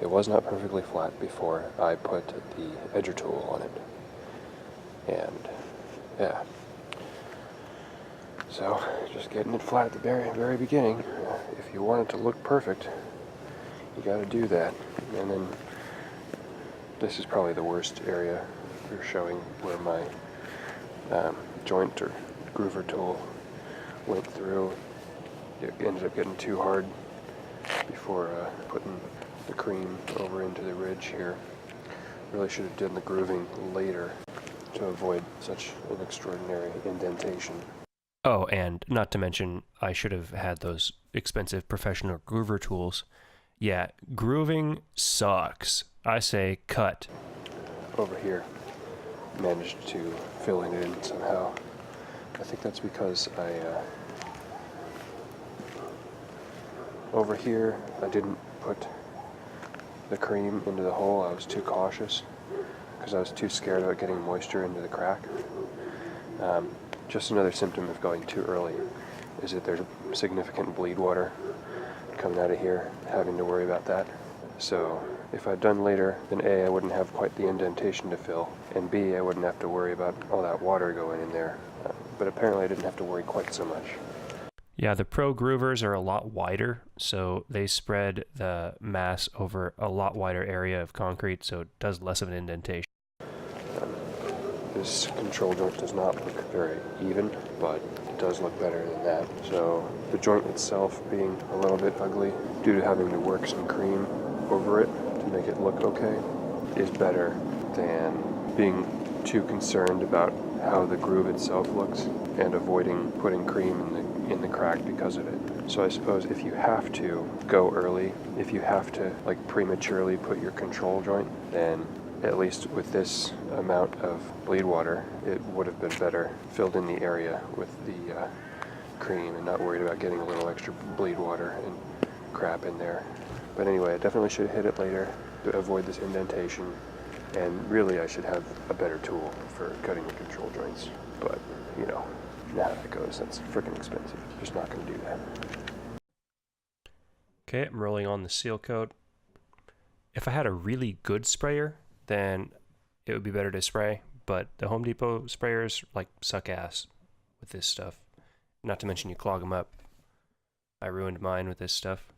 It was not perfectly flat before I put the edger tool on it. And yeah. So just getting it flat at the very beginning. If you want it to look perfect, you got to do that. And then this is probably the worst area for showing where my joint or groover tool went through. It ended up getting too hard before putting the cream over into the ridge here. Really should have done the grooving later to avoid such an extraordinary indentation. Oh, and not to mention, I should have had those expensive professional groover tools. Yeah, grooving sucks. I say cut. Over here, managed to fill it in somehow. I think that's because over here, I didn't put the cream into the hole. I was too cautious because I was too scared about getting moisture into the crack. Just another symptom of going too early is that there's significant bleed water coming out of here, having to worry about that. So if I'd done later, then A, I wouldn't have quite the indentation to fill, and B, I wouldn't have to worry about all that water going in there. But apparently I didn't have to worry quite so much. Yeah, the Pro Groovers are a lot wider, so they spread the mass over a lot wider area of concrete, so it does less of an indentation. This control joint does not look very even, but it does look better than that. So the joint itself being a little bit ugly due to having to work some cream over it to make it look okay is better than being too concerned about how the groove itself looks and avoiding putting cream in the crack because of it. So I suppose if you have to go early, if you have to like prematurely put your control joint, then at least with this amount of bleed water, it would have been better filled in the area with the cream and not worried about getting a little extra bleed water and crap in there. But anyway, I definitely should have hit it later to avoid this indentation, and really I should have a better tool for cutting the control joints. But, you know how that goes. That's freaking expensive. Just not going to do that. Okay, I'm rolling on the seal coat. If I had a really good sprayer, then it would be better to spray, but the Home Depot sprayers like suck ass with this stuff. Not to mention you clog them up. I ruined mine with this stuff.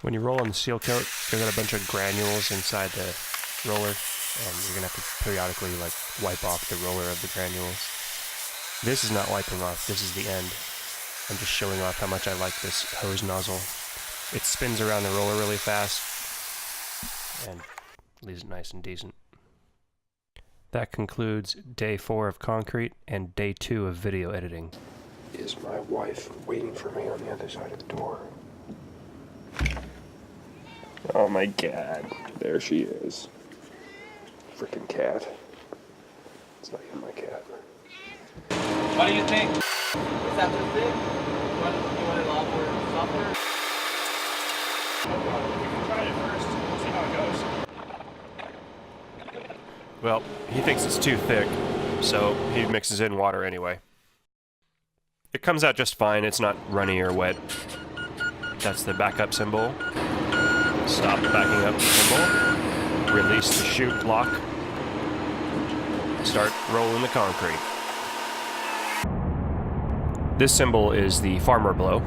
When you roll on the seal coat, there's got a bunch of granules inside the roller, and you're gonna have to periodically like wipe off the roller of the granules. This is not wiping off, this is the end. I'm just showing off how much I like this hose nozzle. It spins around the roller really fast and leaves it nice and decent. That concludes day 4 of concrete and day 2 of video editing. Is my wife waiting for me on the other side of the door? Oh my god, there she is. Freaking cat. It's not even my cat. What do you think? Is that too big? You want it a lot more softer? We can try it first. We'll see how it goes. Well, he thinks it's too thick, so he mixes in water anyway. It comes out just fine, it's not runny or wet. That's the backup symbol. Stop backing up symbol. Release the chute lock. Start rolling the concrete. This symbol is the farmer blow.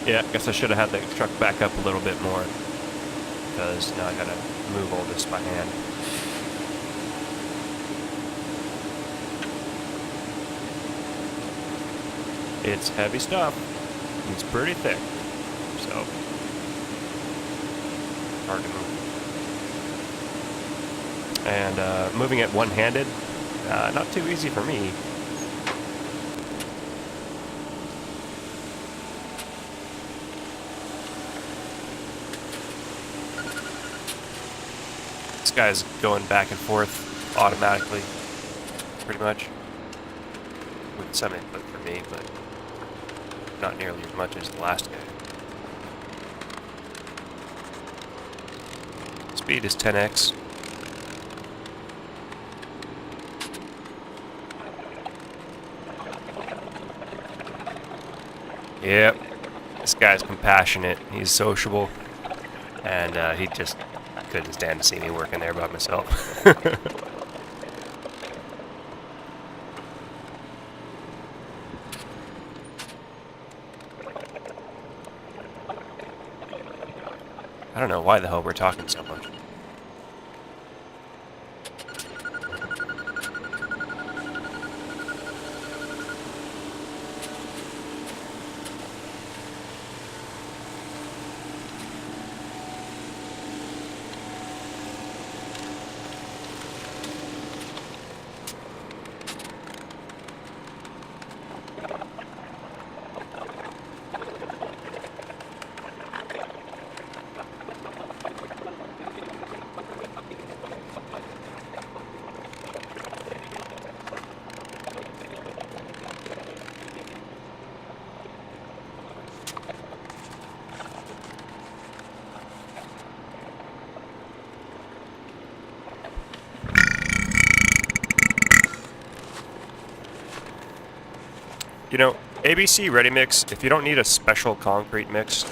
Yeah, I guess I should have had the truck back up a little bit more, because now I gotta move all this by hand. It's heavy stuff. It's pretty thick, so hard to move. And moving it one-handed, not too easy for me. This guy's going back and forth automatically, pretty much, with some input for me, but not nearly as much as the last guy. Speed is 10x. Yep, this guy's compassionate, he's sociable, and he just couldn't stand to see me working there by myself. I don't know why the hell we're talking so much. You know, ABC Ready Mix, if you don't need a special concrete mix,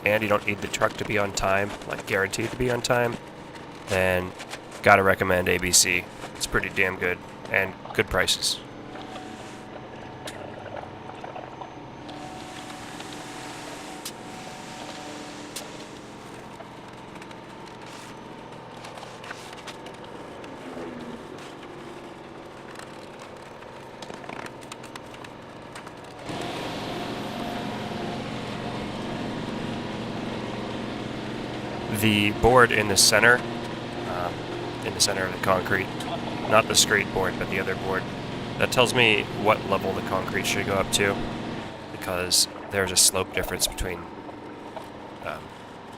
and you don't need the truck to be on time, like guaranteed to be on time, then gotta recommend ABC. It's pretty damn good, and good prices. The board in the center of the concrete, not the straight board, but the other board, that tells me what level the concrete should go up to, because there's a slope difference between,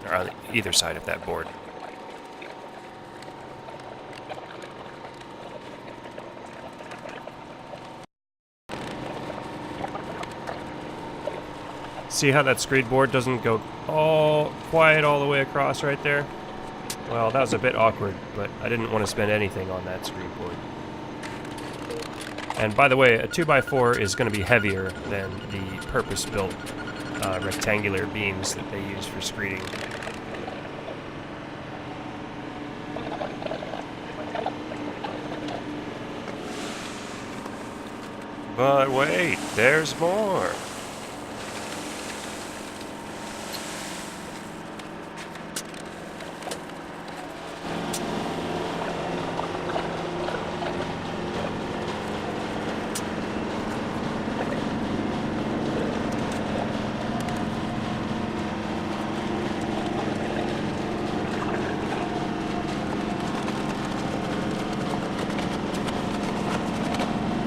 or on either side of that board. See how that screed board doesn't go quite all the way across right there? Well, that was a bit awkward, but I didn't want to spend anything on that screed board. And by the way, a 2x4 is going to be heavier than the purpose-built rectangular beams that they use for screeding. But wait, there's more.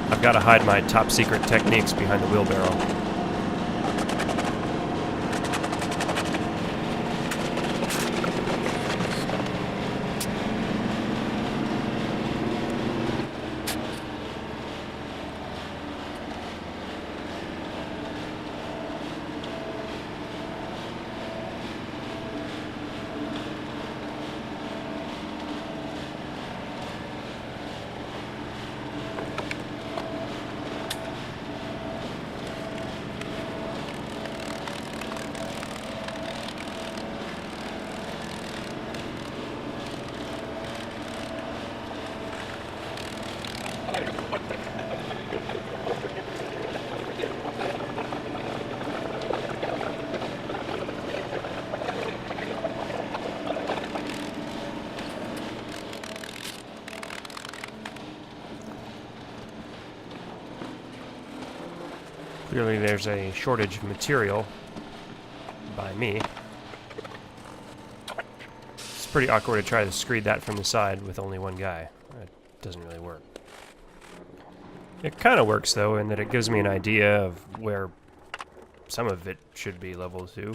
I've got to hide my top secret techniques behind the wheelbarrow. Clearly there's a shortage of material by me. It's pretty awkward to try to screed that from the side with only one guy. It doesn't really work. It kind of works though, in that it gives me an idea of where some of it should be level 2.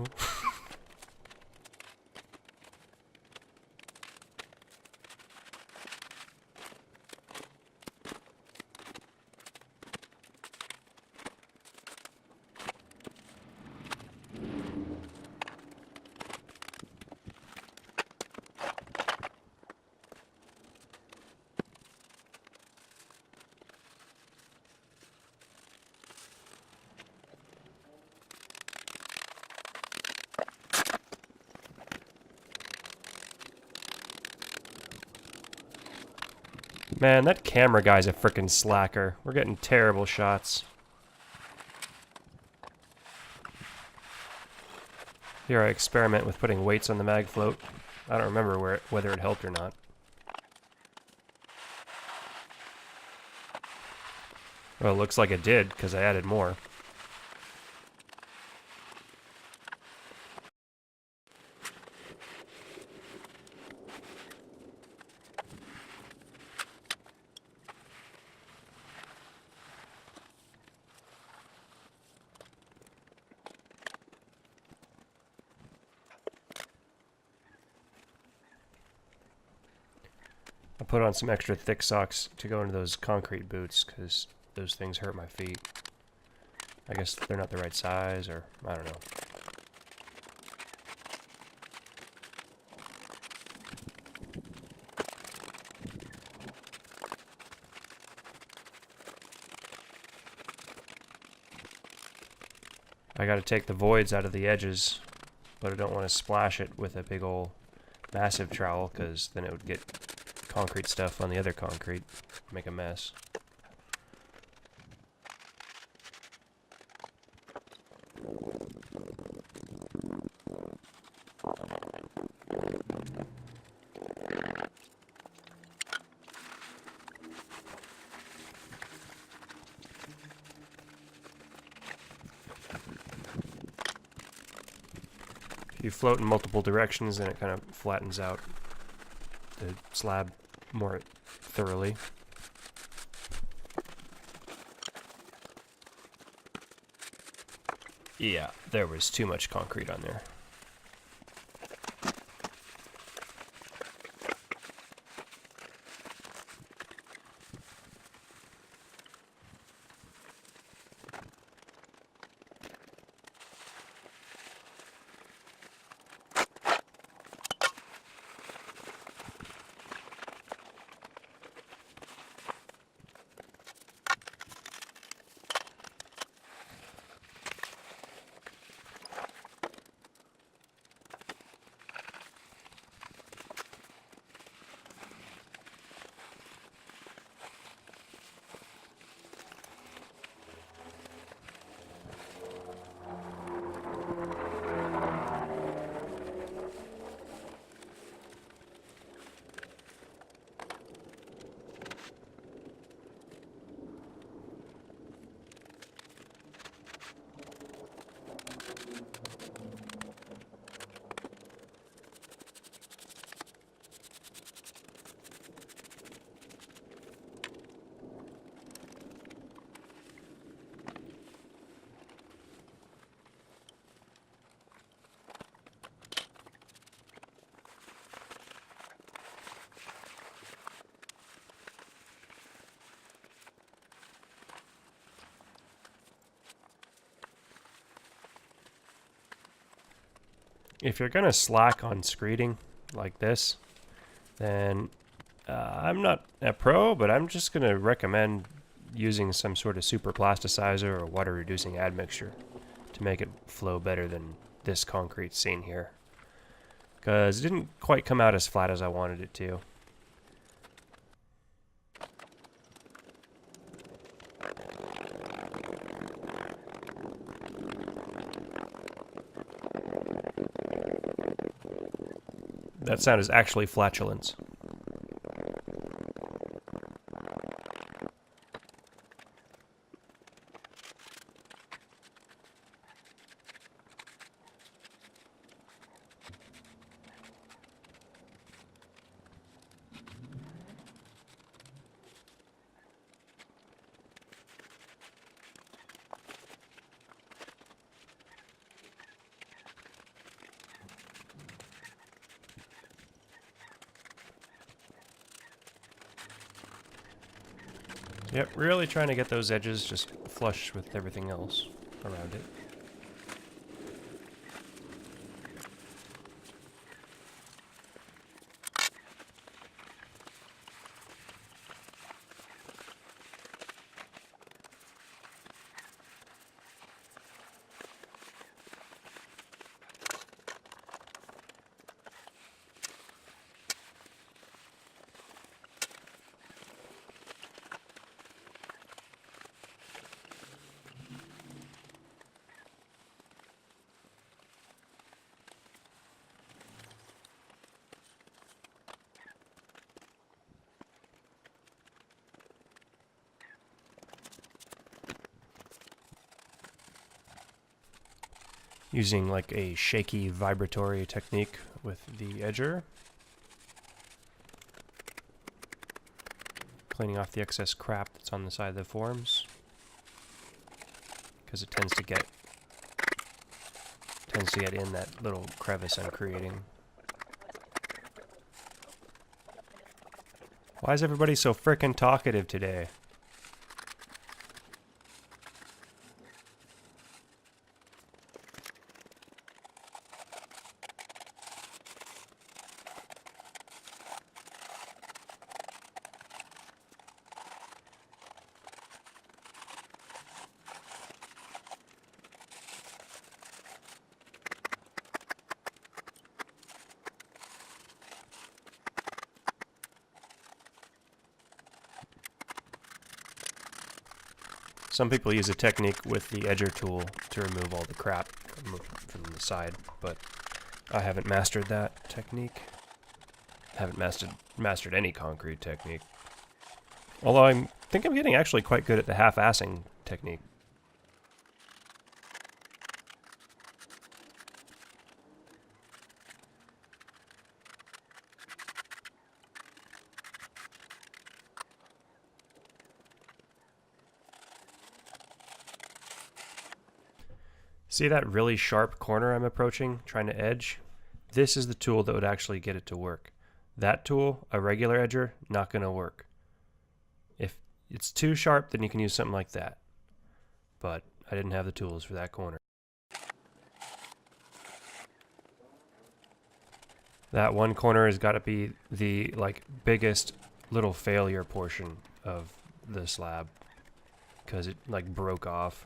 Man, that camera guy's a frickin' slacker. We're getting terrible shots. Here I experiment with putting weights on the mag float. I don't remember whether it helped or not. Well, it looks like it did, because I added more. I put on some extra thick socks to go into those concrete boots, because those things hurt my feet. I guess they're not the right size, or I don't know. I gotta take the voids out of the edges, but I don't want to splash it with a big ol' massive trowel, because then it would get concrete stuff on the other concrete, make a mess. If you float in multiple directions, then it kind of flattens out the slab more thoroughly. Yeah, there was too much concrete on there. if you're gonna slack on screeding like this, then I'm not a pro, but I'm just gonna recommend using some sort of super plasticizer or water reducing admixture to make it flow better than this concrete scene here, because it didn't quite come out as flat as I wanted it to. That sound is actually flatulence. Yep, really trying to get those edges just flush with everything else around it. Using like a shaky vibratory technique with the edger. Cleaning off the excess crap that's on the side of the forms, because it tends to get in that little crevice I'm creating. Why is everybody so frickin' talkative today? Some people use a technique with the edger tool to remove all the crap from the side, but I haven't mastered that technique. Haven't mastered any concrete technique. Although I think I'm getting actually quite good at the half-assing technique. See that really sharp corner I'm approaching, trying to edge? This is the tool that would actually get it to work. That tool, a regular edger, not going to work. If it's too sharp, then you can use something like that. But I didn't have the tools for that corner. That one corner has got to be the biggest little failure portion of the slab, because it broke off.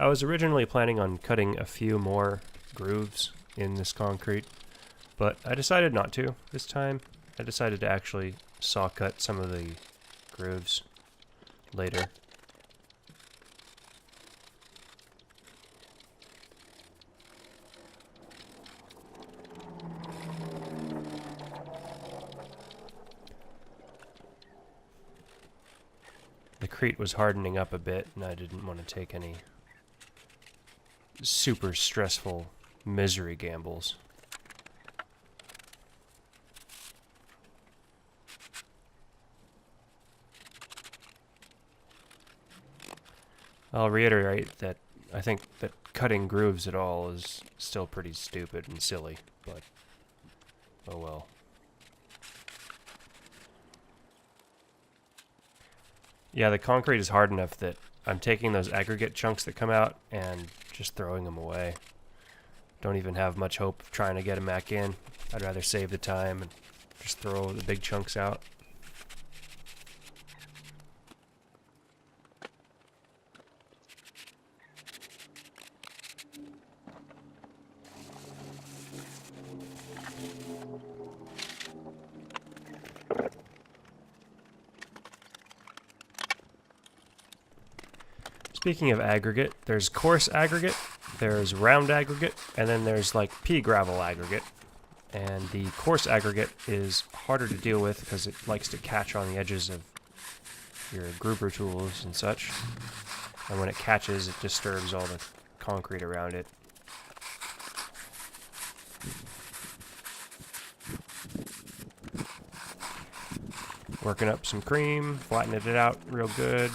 I was originally planning on cutting a few more grooves in this concrete, but I decided not to this time. I decided to actually saw cut some of the grooves later. The crete was hardening up a bit, and I didn't want to take any super stressful misery gambles. I'll reiterate that I think that cutting grooves at all is still pretty stupid and silly, but oh well. Yeah, the concrete is hard enough that I'm taking those aggregate chunks that come out and just throwing them away. Don't even have much hope of trying to get them back in. I'd rather save the time and just throw the big chunks out. Speaking of aggregate, there's coarse aggregate, there's round aggregate, and then there's like pea gravel aggregate. And the coarse aggregate is harder to deal with because it likes to catch on the edges of your groover tools and such. And when it catches, it disturbs all the concrete around it. Working up some cream, flattening it out real good.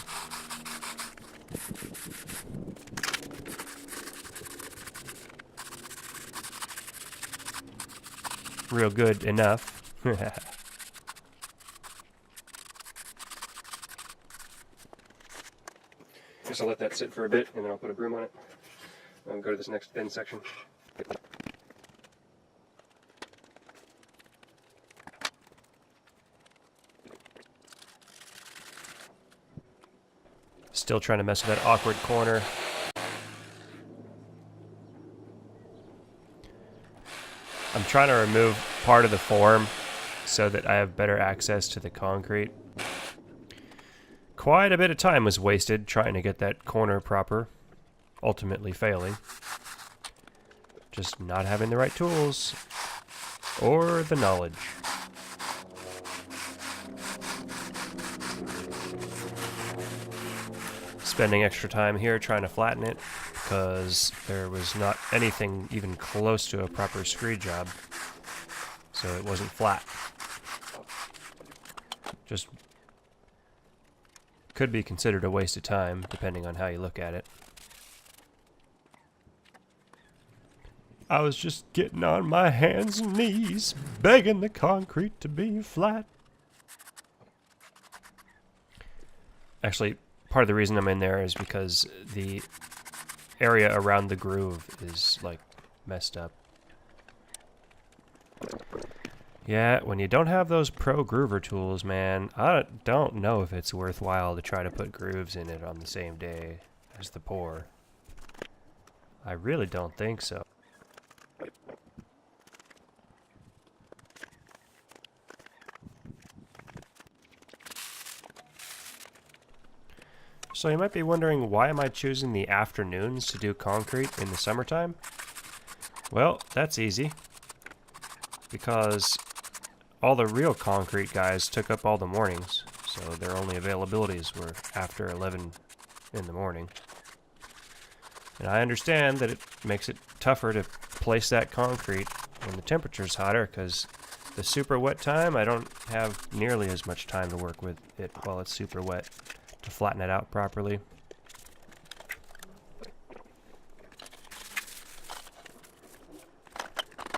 Real good enough. Guess I'll let that sit for a bit and then I'll put a broom on it. I'll go to this next thin section. Still trying to mess with that awkward corner. I'm trying to remove part of the form so that I have better access to the concrete. Quite a bit of time was wasted trying to get that corner proper, ultimately failing. Just not having the right tools or the knowledge. Spending extra time here trying to flatten it because there was not anything even close to a proper screed job, so it wasn't flat. Just could be considered a waste of time depending on how you look at it. I was just getting on my hands and knees, begging the concrete to be flat. Actually, part of the reason I'm in there is because the area around the groove is, like, messed up. Yeah, when you don't have those pro groover tools, man, I don't know if it's worthwhile to try to put grooves in it on the same day as the pour. I really don't think so. So you might be wondering, why am I choosing the afternoons to do concrete in the summertime? Well, that's easy. Because all the real concrete guys took up all the mornings, so their only availabilities were after 11 in the morning. And I understand that it makes it tougher to place that concrete when the temperature's hotter, because the super wet time, I don't have nearly as much time to work with it while it's super wet to flatten it out properly.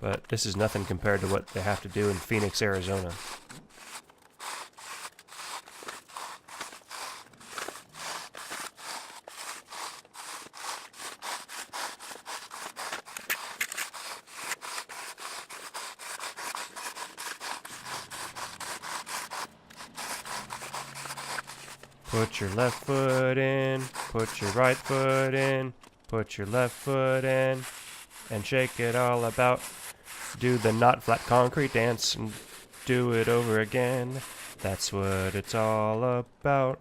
But this is nothing compared to what they have to do in Phoenix, Arizona. Put your left foot in, put your right foot in, Put your left foot in and shake it all about. Do the not flat concrete dance and do it over again. That's what it's all about.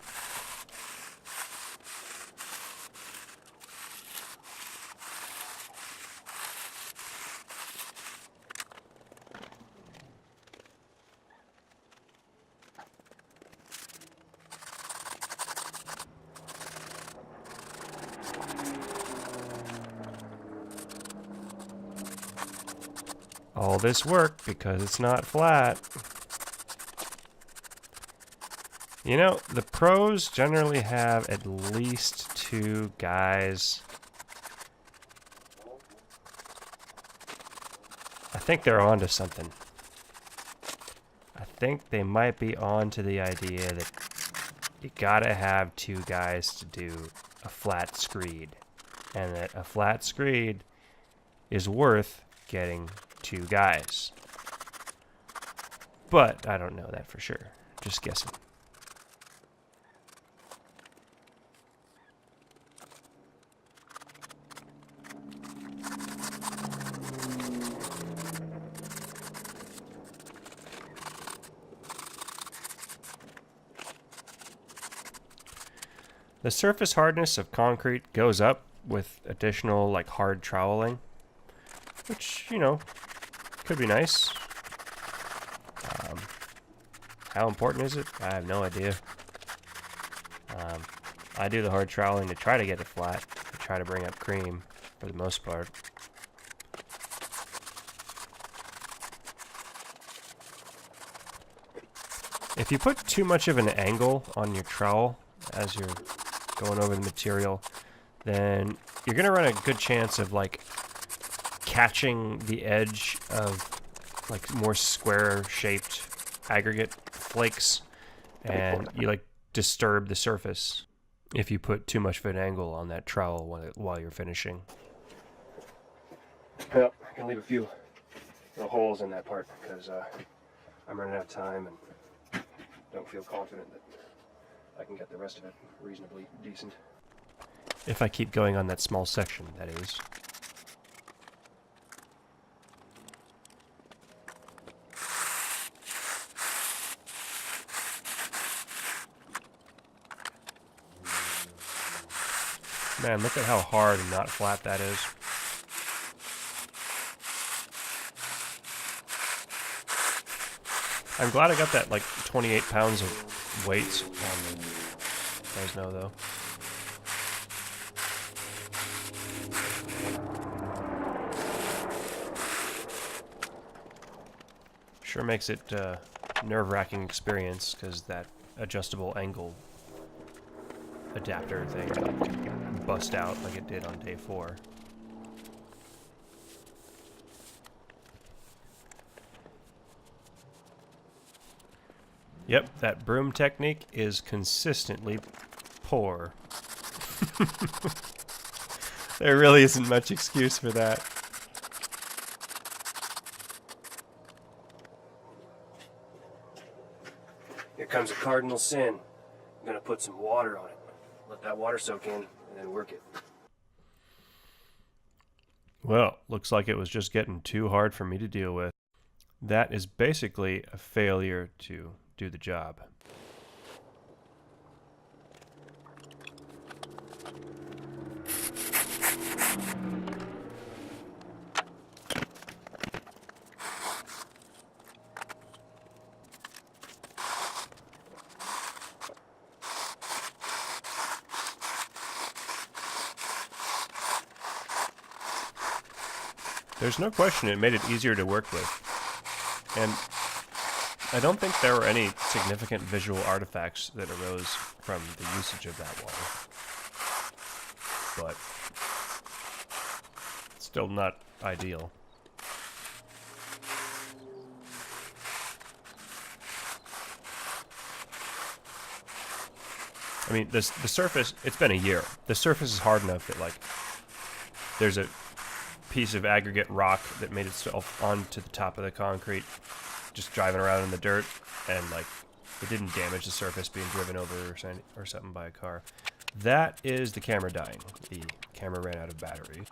All this work because it's not flat. You know, the pros generally have at least 2 guys. I think they're onto something. I think they might be onto the idea that you gotta have 2 guys to do a flat screed. And that a flat screed is worth getting 2 guys. But I don't know that for sure. Just guessing. The surface hardness of concrete goes up with additional like hard troweling, which, you know, could be nice. How important is it? I have no idea. I do the hard troweling to try to get it flat, to try to bring up cream for the most part. If you put too much of an angle on your trowel as you're going over the material, then you're going to run a good chance of like catching the edge of like more square shaped aggregate flakes, and you like disturb the surface if you put too much of an angle on that trowel while you're finishing. Well, I can leave a few little holes in that part because I'm running out of time and don't feel confident that I can get the rest of it reasonably decent. If I keep going on that small section, that is. Man, look at how hard and not flat that is. I'm glad I got that like 28 pounds of weights on me. You guys know though. Sure makes it a nerve-wracking experience because that adjustable angle adapter thing can bust out like it did on day 4. Yep, that broom technique is consistently poor. There really isn't much excuse for that. Here comes a cardinal sin. I'm gonna put some water on it. Let that water soak in and then work it. Well, looks like it was just getting too hard for me to deal with. That is basically a failure to do the job. There's no question it made it easier to work with. And I don't think there were any significant visual artifacts that arose from the usage of that water. But still not ideal. I mean, the surface, it's been a year. The surface is hard enough that, like, there's a piece of aggregate rock that made itself onto the top of the concrete just driving around in the dirt, and like it didn't damage the surface being driven over or something by a car. That is the camera dying. The camera ran out of battery.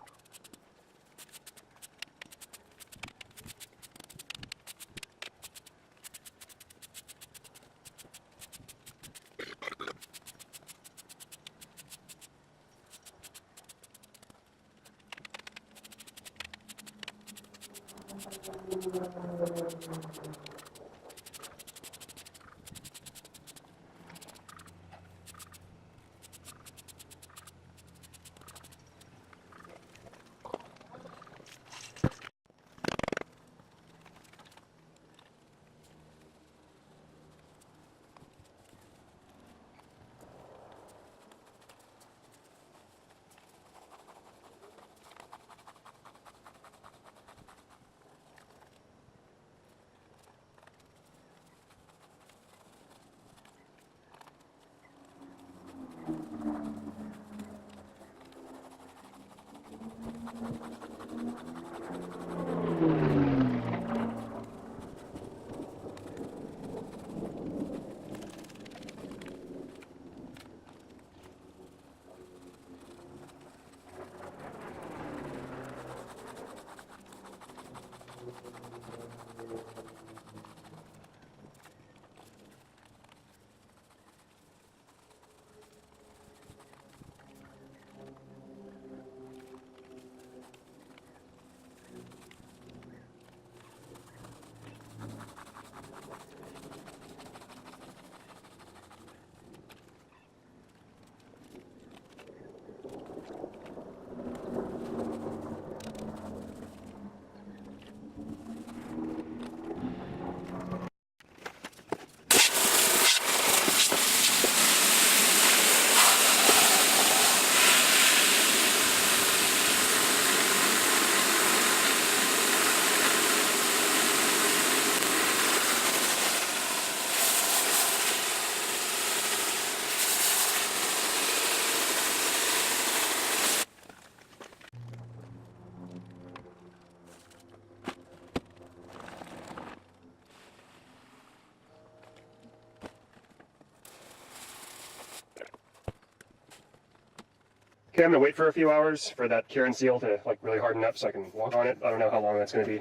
Okay, I'm gonna wait for a few hours for that cure and seal to like really harden up so I can walk on it. I don't know how long that's gonna be.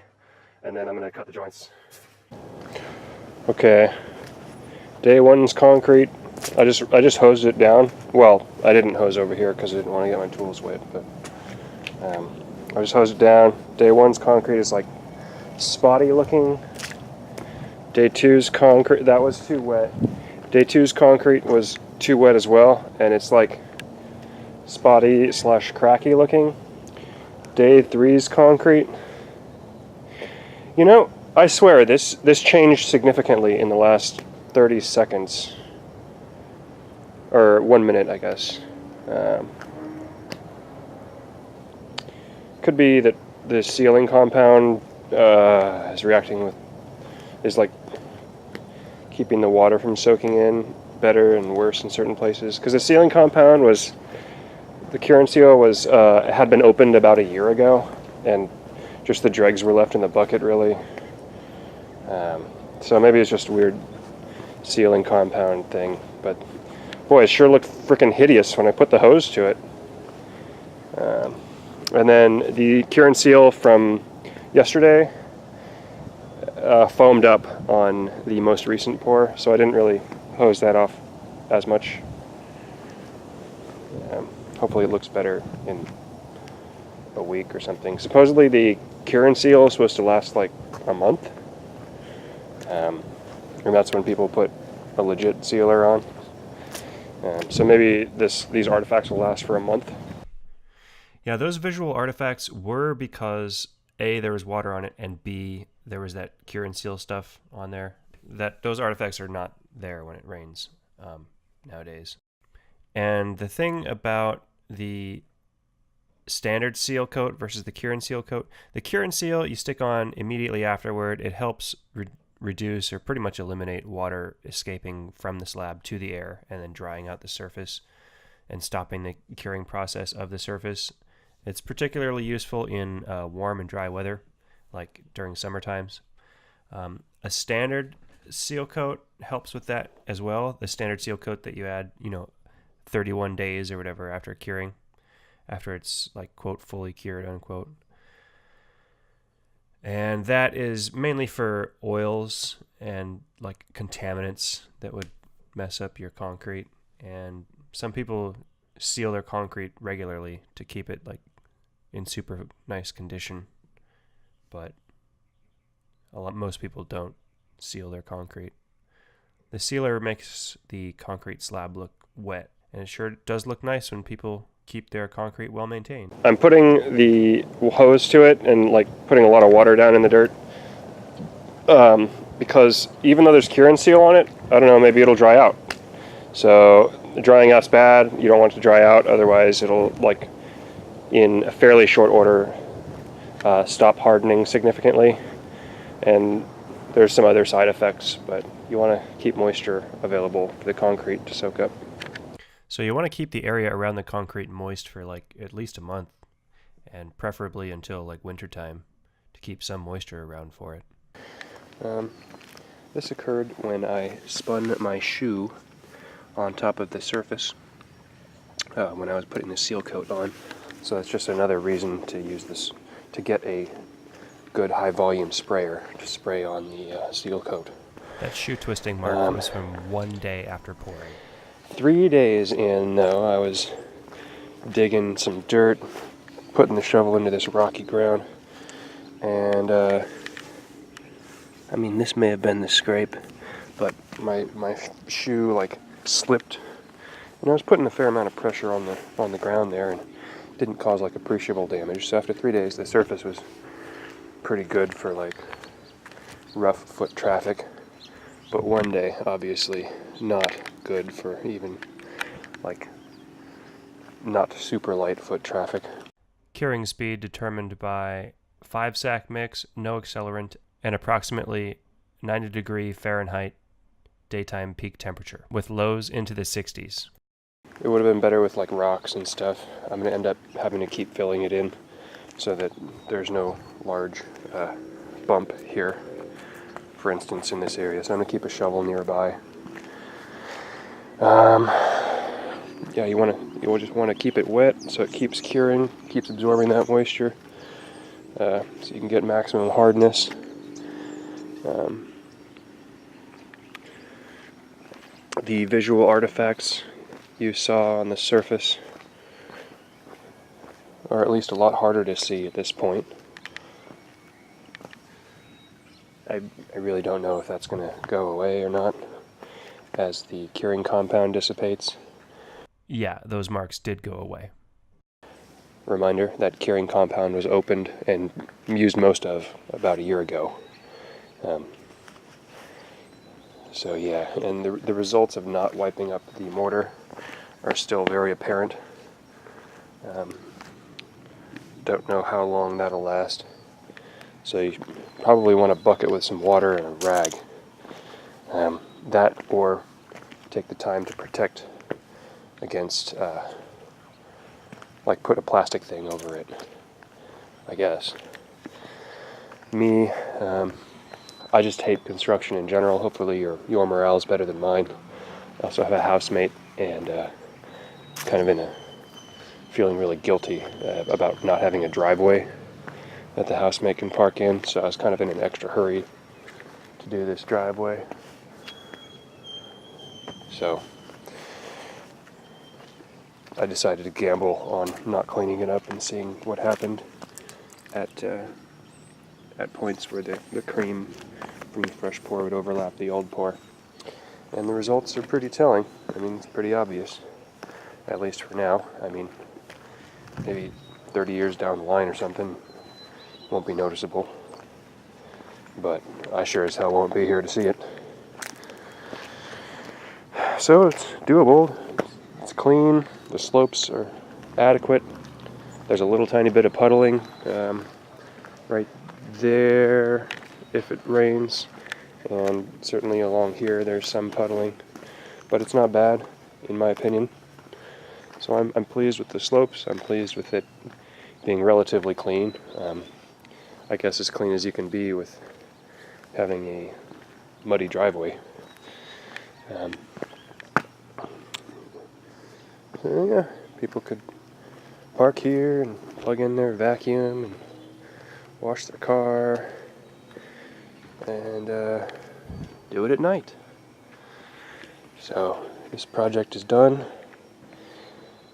And then I'm gonna cut the joints. Okay. Day one's concrete. I just hosed it down. Well, I didn't hose over here because I didn't want to get my tools wet, but I just hosed it down. Day one's concrete is like spotty looking. Day two's concrete, that was too wet. Day two's concrete was too wet as well, and it's like spotty slash cracky looking. Day three's concrete. You know, I swear this changed significantly in the last 30 seconds. Or 1 minute, I guess. Could be that the sealing compound is reacting with, is like keeping the water from soaking in better and worse in certain places. Because the sealing compound was, the cure and seal was, had been opened about a year ago, and just the dregs were left in the bucket, really. So maybe it's just a weird sealing compound thing, but boy, it sure looked freaking hideous when I put the hose to it. And then the cure and seal from yesterday foamed up on the most recent pour, so I didn't really hose that off as much. Hopefully it looks better in a week or something. Supposedly the cure and seal is supposed to last like a month. And that's when people put a legit sealer on. So maybe these artifacts will last for a month. Yeah, those visual artifacts were because A, there was water on it, and B, there was that cure and seal stuff on there. Those artifacts are not there when it rains nowadays. And the thing about the standard seal coat versus the cure and seal coat, the cure and seal you stick on immediately afterward. It helps reduce or pretty much eliminate water escaping from the slab to the air and then drying out the surface and stopping the curing process of the surface. It's particularly useful in warm and dry weather, like during summer times. A standard seal coat helps with that as well. The standard seal coat that you add, 31 days or whatever after curing, after it's like, quote, fully cured, unquote. And that is mainly for oils and like contaminants that would mess up your concrete. And some people seal their concrete regularly to keep it like in super nice condition, but most people don't seal their concrete. The sealer makes the concrete slab look wet, and it sure does look nice when people keep their concrete well maintained. I'm putting the hose to it and like putting a lot of water down in the dirt, because even though there's cure and seal on it, I don't know, maybe it'll dry out. So drying out's bad. You don't want it to dry out, otherwise it'll, like, in a fairly short order, stop hardening significantly, and there's some other side effects, but you want to keep moisture available for the concrete to soak up. So you want to keep the area around the concrete moist for like at least a month, and preferably until like wintertime, to keep some moisture around for it. This occurred when I spun my shoe on top of the surface when I was putting the seal coat on. So that's just another reason to use this, to get a good high volume sprayer to spray on the seal coat. That shoe twisting mark was from one day after pouring. 3 days in, though, I was digging some dirt, putting the shovel into this rocky ground, and I mean, this may have been the scrape, but my shoe like slipped, and I was putting a fair amount of pressure on the ground there, and didn't cause like appreciable damage. So after 3 days, the surface was pretty good for like rough foot traffic, but one day, obviously, not good for even like not super light foot traffic. Curing speed determined by 5-sack mix, no accelerant, and approximately 90-degree Fahrenheit daytime peak temperature, with lows into the 60s. It would have been better with like rocks and stuff. I'm going to end up having to keep filling it in so that there's no large bump here, for instance, in this area. So I'm going to keep a shovel nearby. Yeah, you just want to keep it wet so it keeps curing, keeps absorbing that moisture, so you can get maximum hardness. The visual artifacts you saw on the surface are at least a lot harder to see at this point. I really don't know if that's going to go away or not as the curing compound dissipates. Yeah, those marks did go away. Reminder, that curing compound was opened and used most of about a year ago. So yeah, and the results of not wiping up the mortar are still very apparent. Don't know how long that'll last. So you probably want to bucket with some water and a rag. That, or take the time to protect against, like put a plastic thing over it, I guess. Me, I just hate construction in general. Hopefully your morale is better than mine. I also have a housemate, and kind of feeling really guilty about not having a driveway that the housemate can park in, so I was kind of in an extra hurry to do this driveway. So I decided to gamble on not cleaning it up and seeing what happened at points where the cream from the fresh pour would overlap the old pour. And the results are pretty telling. I mean, it's pretty obvious, at least for now. I mean, maybe 30 years down the line or something, won't be noticeable. But I sure as hell won't be here to see it. So it's doable. It's clean. The slopes are adequate. There's a little tiny bit of puddling right there if it rains, and certainly along here there's some puddling, but it's not bad in my opinion. So I'm pleased with the slopes. I'm pleased with it being relatively clean. I guess as clean as you can be with having a muddy driveway. So yeah, people could park here and plug in their vacuum and wash their car and do it at night. So this project is done.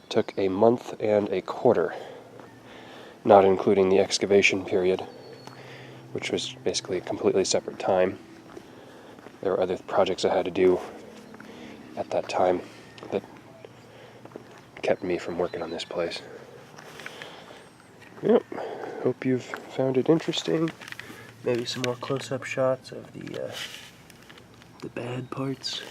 Took a month and a quarter, not including the excavation period, which was basically a completely separate time. There were other projects I had to do at that time that kept me from working on this place. Yep, hope you've found it interesting. Maybe some more close-up shots of the bad parts.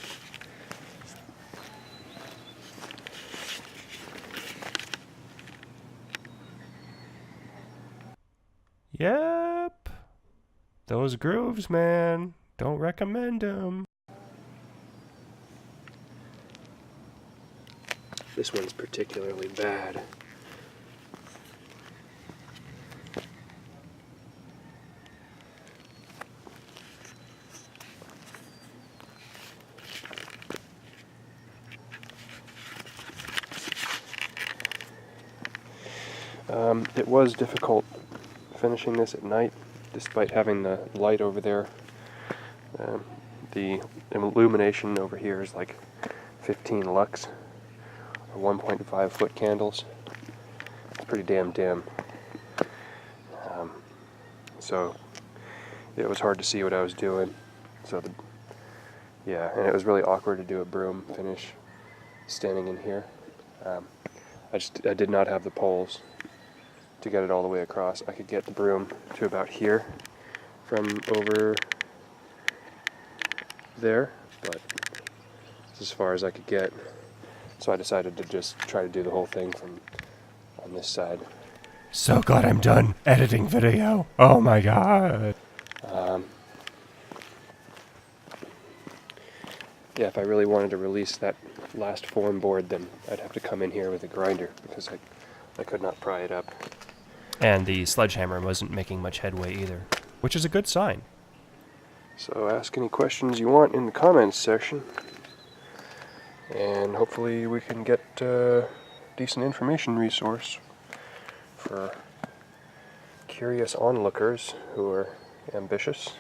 Yep. Those grooves, man. Don't recommend them. This one's particularly bad. It was difficult finishing this at night, despite having the light over there. The illumination over here is like 15 lux, or 1.5 foot candles. It's pretty damn dim. So it was hard to see what I was doing. So yeah, and it was really awkward to do a broom finish standing in here. I did not have the poles to get it all the way across. I could get the broom to about here from over there, but it's as far as I could get. So I decided to just try to do the whole thing from on this side. So glad I'm done editing video. Oh my god. Yeah, if I really wanted to release that last form board, then I'd have to come in here with a grinder because I could not pry it up. And the sledgehammer wasn't making much headway either, which is a good sign. So ask any questions you want in the comments section, and hopefully we can get a decent information resource for curious onlookers who are ambitious.